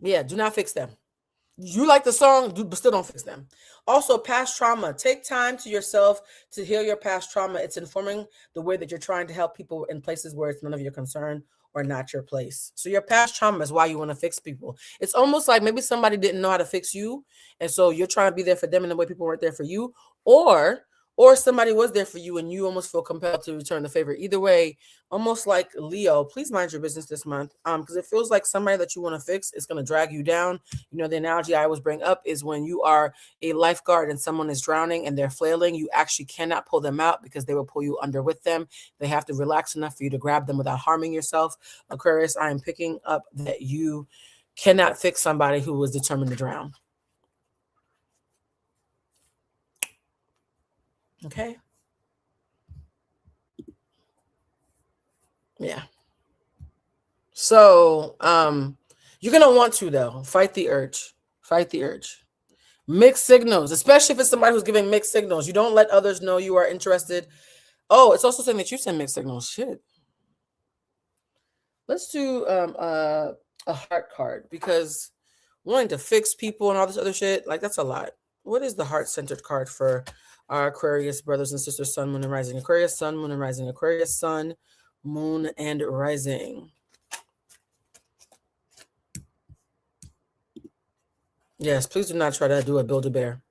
A: Yeah, do not fix them. You like the song, but still don't fix them. Also, past trauma. Take time to yourself to heal your past trauma. It's informing the way that you're trying to help people in places where it's none of your concern or not your place. So your past trauma is why you want to fix people. It's almost like maybe somebody didn't know how to fix you, and so you're trying to be there for them in the way people weren't there for you, or somebody was there for you and you almost feel compelled to return the favor. Either way, almost like Leo, please mind your business this month, because it feels like somebody that you want to fix is going to drag you down. You know, the analogy I always bring up is when you are a lifeguard and someone is drowning and they're flailing, you actually cannot pull them out because they will pull you under with them. They have to relax enough for you to grab them without harming yourself. Aquarius, I am picking up that you cannot fix somebody who was determined to drown. Okay. Yeah. So, you're going to want to, though, fight the urge. Fight the urge. Mixed signals, especially if it's somebody who's giving mixed signals. You don't let others know you are interested. Oh, it's also saying that you send mixed signals. Shit. Let's do a heart card, because wanting to fix people and all this other shit, like, that's a lot. What is the heart-centered card for our Aquarius brothers and sisters, Sun, Moon, and Rising? Aquarius, Sun, Moon, and Rising. Aquarius, Sun, Moon, and Rising. Yes, please do not try to do a Build-A-Bear.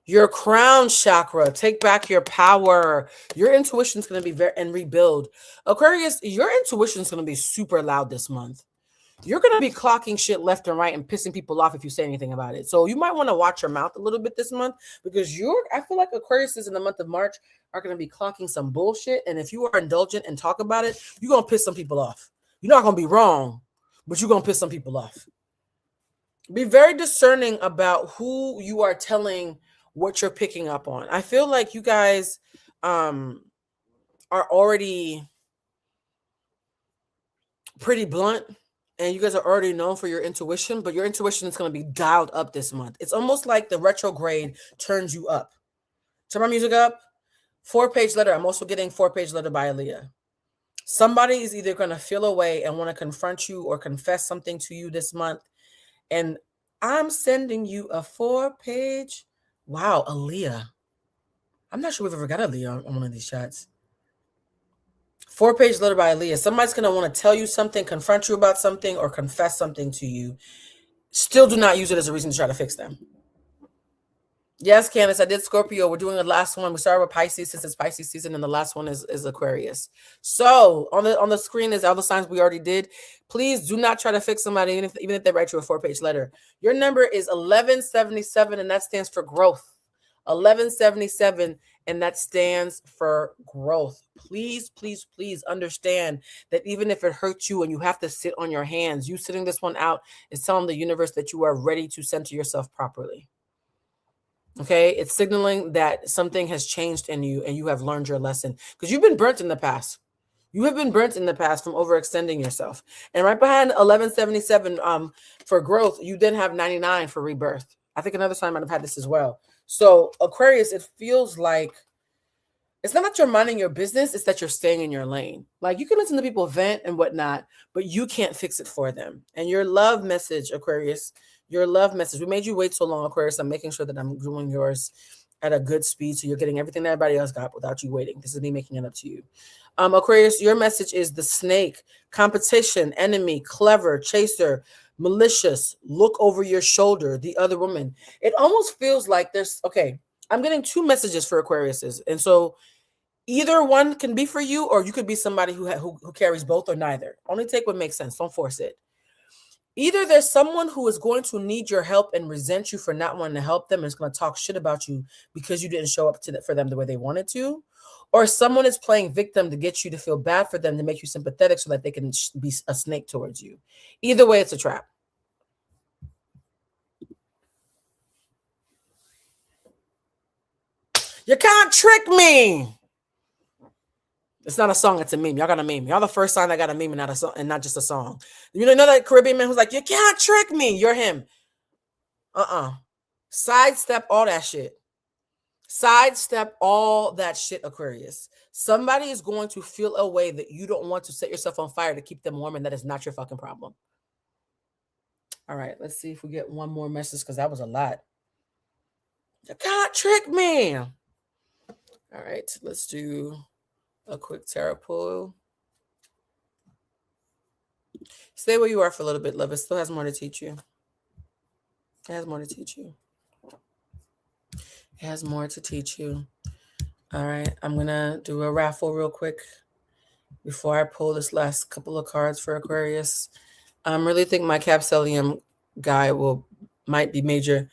A: Your crown chakra, take back your power. Your intuition is going to be and rebuild. Aquarius, your intuition is going to be super loud this month. You're going to be clocking shit left and right and pissing people off if you say anything about it. So you might want to watch your mouth a little bit this month, because I feel like Aquariuses in the month of March are going to be clocking some bullshit. And if you are indulgent and talk about it, you're going to piss some people off. You're not going to be wrong, but you're going to piss some people off. Be very discerning about who you are telling what you're picking up on. I feel like you guys are already pretty blunt, and you guys are already known for your intuition, but your intuition is going to be dialed up this month. It's almost like the retrograde turns you up. Turn my music up. 4-page letter. I'm also getting 4-page letter by Aaliyah. Somebody is either going to feel away and want to confront you or confess something to you this month. And I'm sending you a 4-page. Wow, Aaliyah. I'm not sure we've ever got Aaliyah on one of these chats. 4-page letter by Aaliyah. Somebody's going to want to tell you something, confront you about something, or confess something to you. Still do not use it as a reason to try to fix them. Yes, Candace, I did Scorpio. We're doing the last one. We started with Pisces since it's Pisces season, and the last one is Aquarius. So on the screen is all the signs we already did. Please do not try to fix somebody, even if they write you a 4-page letter. Your number is 1177, and that stands for growth. 1177, and that stands for growth. Please, please, please understand that even if it hurts you and you have to sit on your hands, you sitting this one out is telling the universe that you are ready to center yourself properly. Okay, it's signaling that something has changed in you and you have learned your lesson, because you've been burnt in the past. You have been burnt in the past from overextending yourself. And right behind 1177 for growth, you then have 99 for rebirth. I think another sign might have had this as well. So Aquarius, it feels like it's not that you're minding your business, it's that you're staying in your lane. Like you can listen to people vent and whatnot, but you can't fix it for them. And your love message, Aquarius, your love message. We made you wait so long, Aquarius. I'm making sure that I'm doing yours at a good speed. So you're getting everything that everybody else got without you waiting. This is me making it up to you. Aquarius, your message is the snake, competition, enemy, clever, chaser, malicious, look over your shoulder, the other woman. It almost feels like there's, okay, I'm getting two messages for Aquariuses. And so either one can be for you, or you could be somebody who carries both, or neither. Only take what makes sense. Don't force it. Either there's someone who is going to need your help and resent you for not wanting to help them and is going to talk shit about you because you didn't show up for them the way they wanted to, or someone is playing victim to get you to feel bad for them, to make you sympathetic so that they can be a snake towards you. Either way, it's a trap. You can't trick me. It's not a song, it's a meme. Y'all got a meme. Y'all the first sign that got a meme and not a song, and not just a song. You know that Caribbean man who's like, you can't trick me. You're him. Sidestep all that shit. Sidestep all that shit, Aquarius. Somebody is going to feel a way that you don't want to set yourself on fire to keep them warm, and that is not your fucking problem. All right, let's see if we get one more message, because that was a lot. You can't trick me. All right, let's do a quick tarot pull. Stay where you are for a little bit, love. It still has more to teach you. It has more to teach you. It has more to teach you. All right, I'm going to do a raffle real quick before I pull this last couple of cards for Aquarius. I really think my Capsellium guy might be major.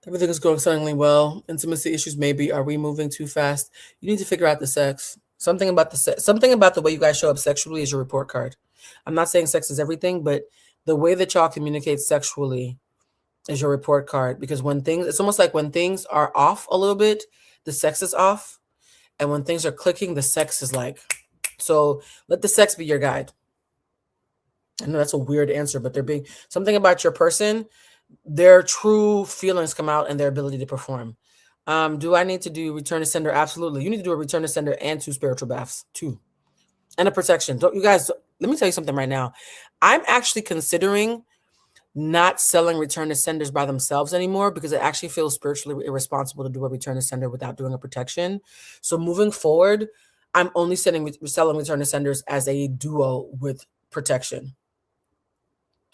A: Everything is going suddenly well. Intimacy issues, maybe. Are we moving too fast? You need to figure out the sex. Something about the way you guys show up sexually is your report card. I'm not saying sex is everything, but the way that y'all communicate sexually is your report card. Because it's almost like when things are off a little bit, the sex is off. And when things are clicking, the sex is like, so let the sex be your guide. I know that's a weird answer, but something about your person, their true feelings come out and their ability to perform. Do I need to do return to sender? Absolutely. You need to do a return to sender and 2 spiritual baths, 2. And a protection. Don't you guys, let me tell you something right now. I'm actually considering not selling return to senders by themselves anymore, because it actually feels spiritually irresponsible to do a return to sender without doing a protection. So moving forward, I'm only selling return to senders as a duo with protection.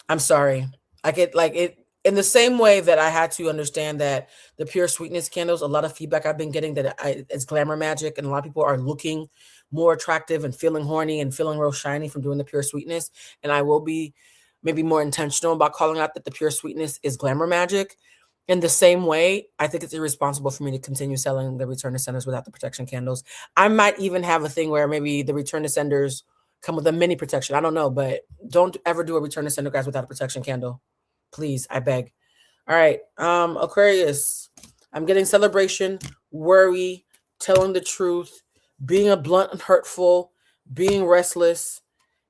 A: I'm sorry. I get like it in the same way that I had to understand that the pure sweetness candles, a lot of feedback I've been getting that it's glamour magic, and a lot of people are looking more attractive and feeling horny and feeling real shiny from doing the pure sweetness. And I will be maybe more intentional about calling out that the pure sweetness is glamour magic. In the same way, I think it's irresponsible for me to continue selling the return to senders without the protection candles. I might even have a thing where maybe the return to senders come with a mini protection. I don't know, but don't ever do a return to sender, guys, without a protection candle. Please, I beg. All right, Aquarius. I'm getting celebration, worry, telling the truth, being a blunt and hurtful, being restless,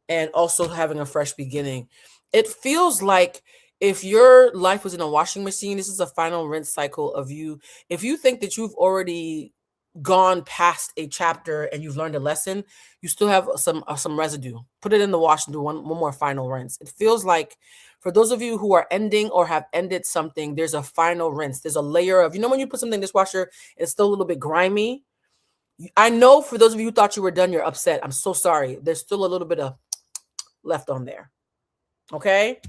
A: and also having a fresh beginning. It feels like if your life was in a washing machine, this is a final rinse cycle of you. If you think that you've already gone past a chapter and you've learned a lesson, you still have some residue. Put it in the wash and do one more final rinse. It feels like for those of you who are ending or have ended something, there's a final rinse. There's a layer of, when you put something in the dishwasher, it's still a little bit grimy. I know for those of you who thought you were done, you're upset. I'm so sorry. There's still a little bit of left on there. Okay?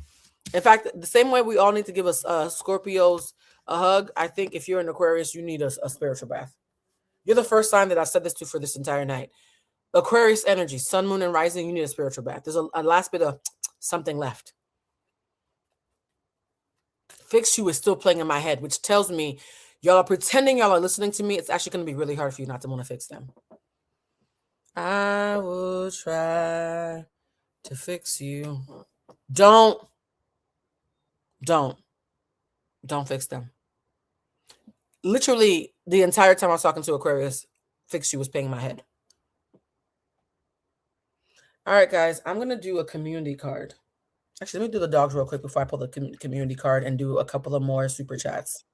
A: In fact, the same way we all need to give us Scorpios a hug, I think if you're an Aquarius, you need a spiritual bath. You're the first sign that I said this to for this entire night. Aquarius energy, sun, moon, and rising, you need a spiritual bath. There's a last bit of something left. Fix you is still playing in my head, which tells me y'all are pretending y'all are listening to me. It's actually going to be really hard for you not to want to fix them. I will try to fix you. Don't fix them. Literally, the entire time I was talking to Aquarius, fix you was paying my head. All right, guys, I'm going to do a community card. Actually, let me do the dogs real quick before I pull the community card and do a couple of more super chats.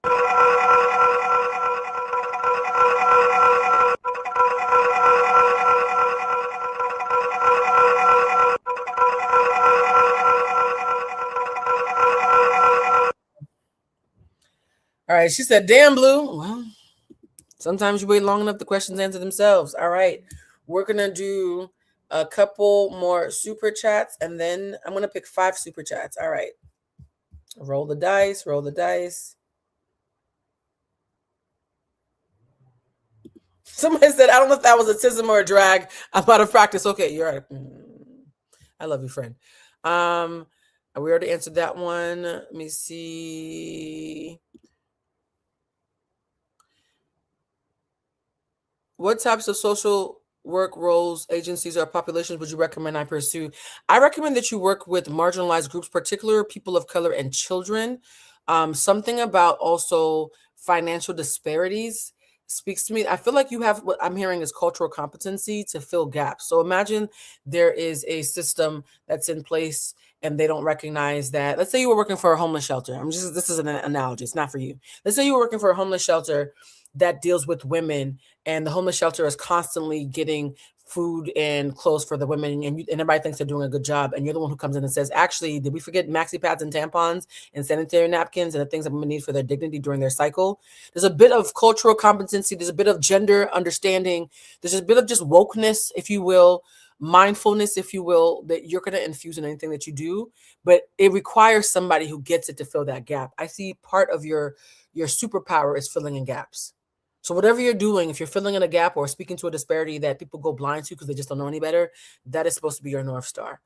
A: All right, she said, damn, Blue. Well, sometimes you wait long enough, the questions answer themselves. All right, we're going to do a couple more super chats, and then I'm going to pick 5 super chats. All right. Roll the dice, roll the dice. Somebody said, I don't know if that was a tism or a drag. I'm out of practice. Okay, you're right. I love you, friend. We already answered that one. Let me see. What types of social work roles, agencies, or populations would you recommend I pursue? I recommend that you work with marginalized groups, particular people of color and children. Something about also financial disparities speaks to me. I feel like you have what I'm hearing is cultural competency to fill gaps. So imagine there is a system that's in place and they don't recognize that. Let's say you were working for a homeless shelter. This is an analogy. It's not for you. Let's say you were working for a homeless shelter that deals with women, and the homeless shelter is constantly getting food and clothes for the women, and everybody thinks they're doing a good job, and you're the one who comes in and says, actually, did we forget maxi pads and tampons and sanitary napkins and the things that women need for their dignity during their cycle? There's a bit of cultural competency, there's a bit of gender understanding, there's a bit of just wokeness, if you will, mindfulness, if you will, that you're going to infuse in anything that you do, but it requires somebody who gets it to fill that gap. I see part of your superpower is filling in gaps. So whatever you're doing, if you're filling in a gap or speaking to a disparity that people go blind to because they just don't know any better, that is supposed to be your North Star.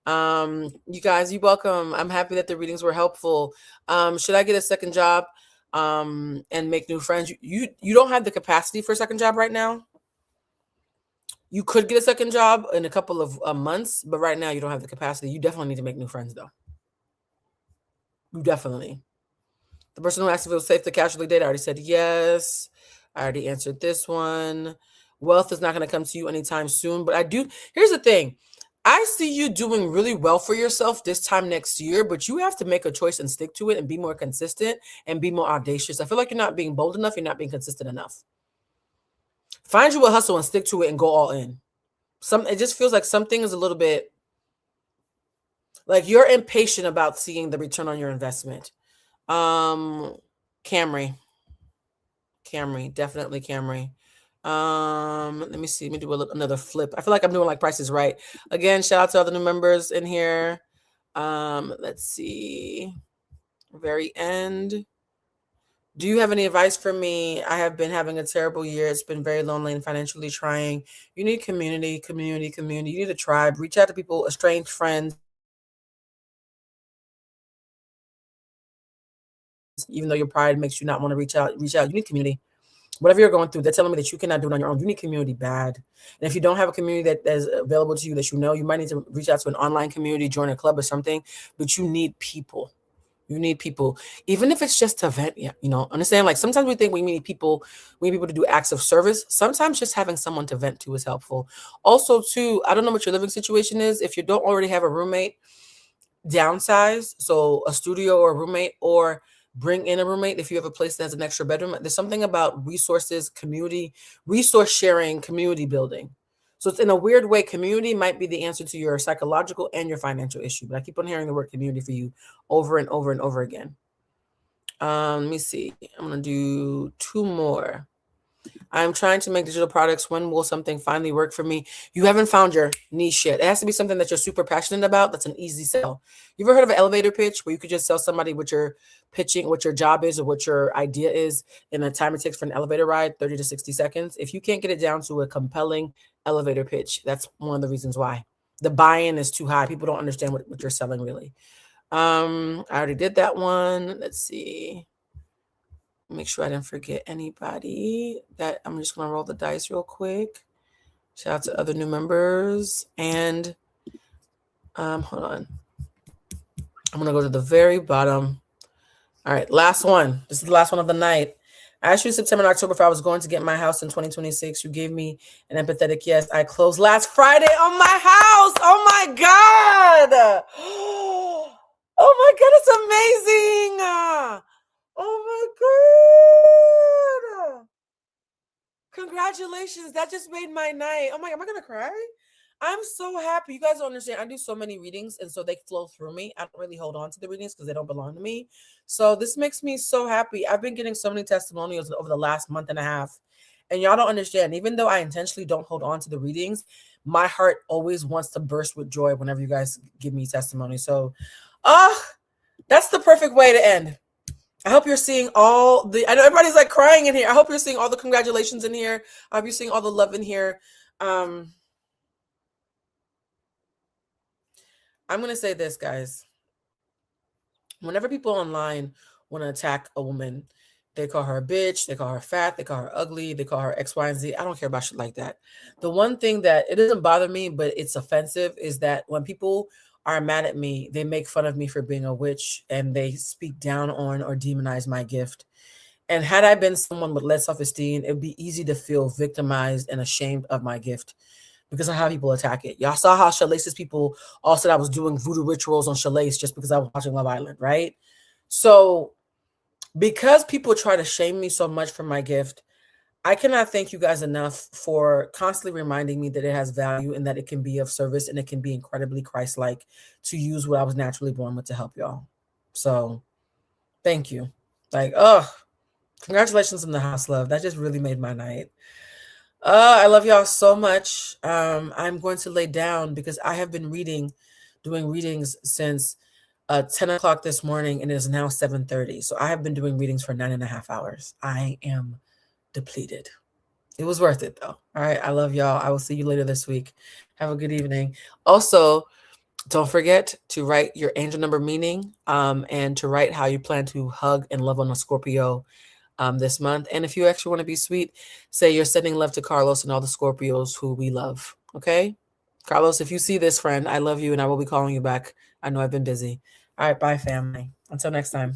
A: You guys, you're welcome. I'm happy that the readings were helpful. Should I get a second job and make new friends? You don't have the capacity for a second job right now. You could get a second job in a couple of months, but right now you don't have the capacity. You definitely need to make new friends, though. You definitely. The person who asked if it was safe to casually date, I already said yes. I already answered this one. Wealth is not going to come to you anytime soon, but I do. Here's the thing. I see you doing really well for yourself this time next year, but you have to make a choice and stick to it and be more consistent and be more audacious. I feel like you're not being bold enough. You're not being consistent enough. Find you a hustle and stick to it and go all in. It just feels like something is a little bit like you're impatient about seeing the return on your investment. Camry, definitely Camry. Let me see. Let me do another flip. I feel like I'm doing like Price is Right. Again, shout out to all the new members in here. Let's see. Very end. Do you have any advice for me? I have been having a terrible year. It's been very lonely and financially trying. You need community. You need a tribe. Reach out to people, estranged friends. Even though your pride makes you not want to reach out. You need community. Whatever you're going through, they're telling me that you cannot do it on your own. You need community bad. And if you don't have a community that is available to you that you know, you might need to reach out to an online community, join a club or something, but you need people. You need people, even if it's just to vent. Yeah, understand? Like sometimes we think we need people to do acts of service. Sometimes just having someone to vent to is helpful. Also, too, I don't know what your living situation is. If you don't already have a roommate, downsize. So a studio or a roommate, or bring in a roommate if you have a place that has an extra bedroom. There's something about resources, community, resource sharing, community building. So it's in a weird way, community might be the answer to your psychological and your financial issue. But I keep on hearing the word community for you over and over and over again. Let me see. I'm going to do 2 more. I'm trying to make digital products. When will something finally work for me? You haven't found your niche yet. It has to be something that you're super passionate about. That's an easy sell. You ever heard of an elevator pitch where you could just sell somebody what you're pitching, what your job is or what your idea is in the time it takes for an elevator ride, 30 to 60 seconds? If you can't get it down to a compelling elevator pitch, that's one of the reasons why. The buy-in is too high. People don't understand what you're selling really. I already did that one. Let's see. Make sure I didn't forget anybody. That I'm just going to roll the dice real quick. Shout out to other new members. And hold on. I'm going to go to the very bottom. All right, last one. This is the last one of the night. I asked you in September and October if I was going to get my house in 2026. You gave me an empathetic yes. I closed last Friday on my house. Oh my God. Oh my God, it's amazing. Oh my God. Congratulations. That just made my night. Oh my, am I going to cry? I'm so happy. You guys don't understand. I do so many readings, and so they flow through me. I don't really hold on to the readings because they don't belong to me. So this makes me so happy. I've been getting so many testimonials over the last month and a half, and y'all don't understand. Even though I intentionally don't hold on to the readings, my heart always wants to burst with joy whenever you guys give me testimony. So, that's the perfect way to end. I hope you're seeing all the, I know everybody's like crying in here. I hope you're seeing all the congratulations in here. I hope you're seeing all the love in here. I'm going to say this, guys. Whenever people online want to attack a woman, they call her a bitch, they call her fat, they call her ugly, they call her X, Y, and Z. I don't care about shit like that. The one thing that it doesn't bother me, but it's offensive, is that when people are mad at me, they make fun of me for being a witch and they speak down on or demonize my gift. And had I been someone with less self-esteem, it'd be easy to feel victimized and ashamed of my gift because of how people attack it. Y'all saw how Shalace's people all said I was doing voodoo rituals on Shalace just because I was watching Love Island, right? So because people try to shame me so much for my gift, I cannot thank you guys enough for constantly reminding me that it has value and that it can be of service and it can be incredibly Christ-like to use what I was naturally born with to help y'all. So thank you. Like, congratulations on the house, love. That just really made my night. I love y'all so much. I'm going to lay down because I have been doing readings since 10 o'clock this morning, and it is now 7:30. So I have been doing readings for 9.5 hours. I am depleted. It was worth it though. All right. I love y'all. I will see you later this week. Have a good evening. Also, don't forget to write your angel number meaning and to write how you plan to hug and love on a Scorpio this month. And if you actually want to be sweet, say you're sending love to Carlos and all the Scorpios who we love. Okay? Carlos, if you see this, friend, I love you and I will be calling you back. I know I've been busy. All right. Bye, family. Until next time.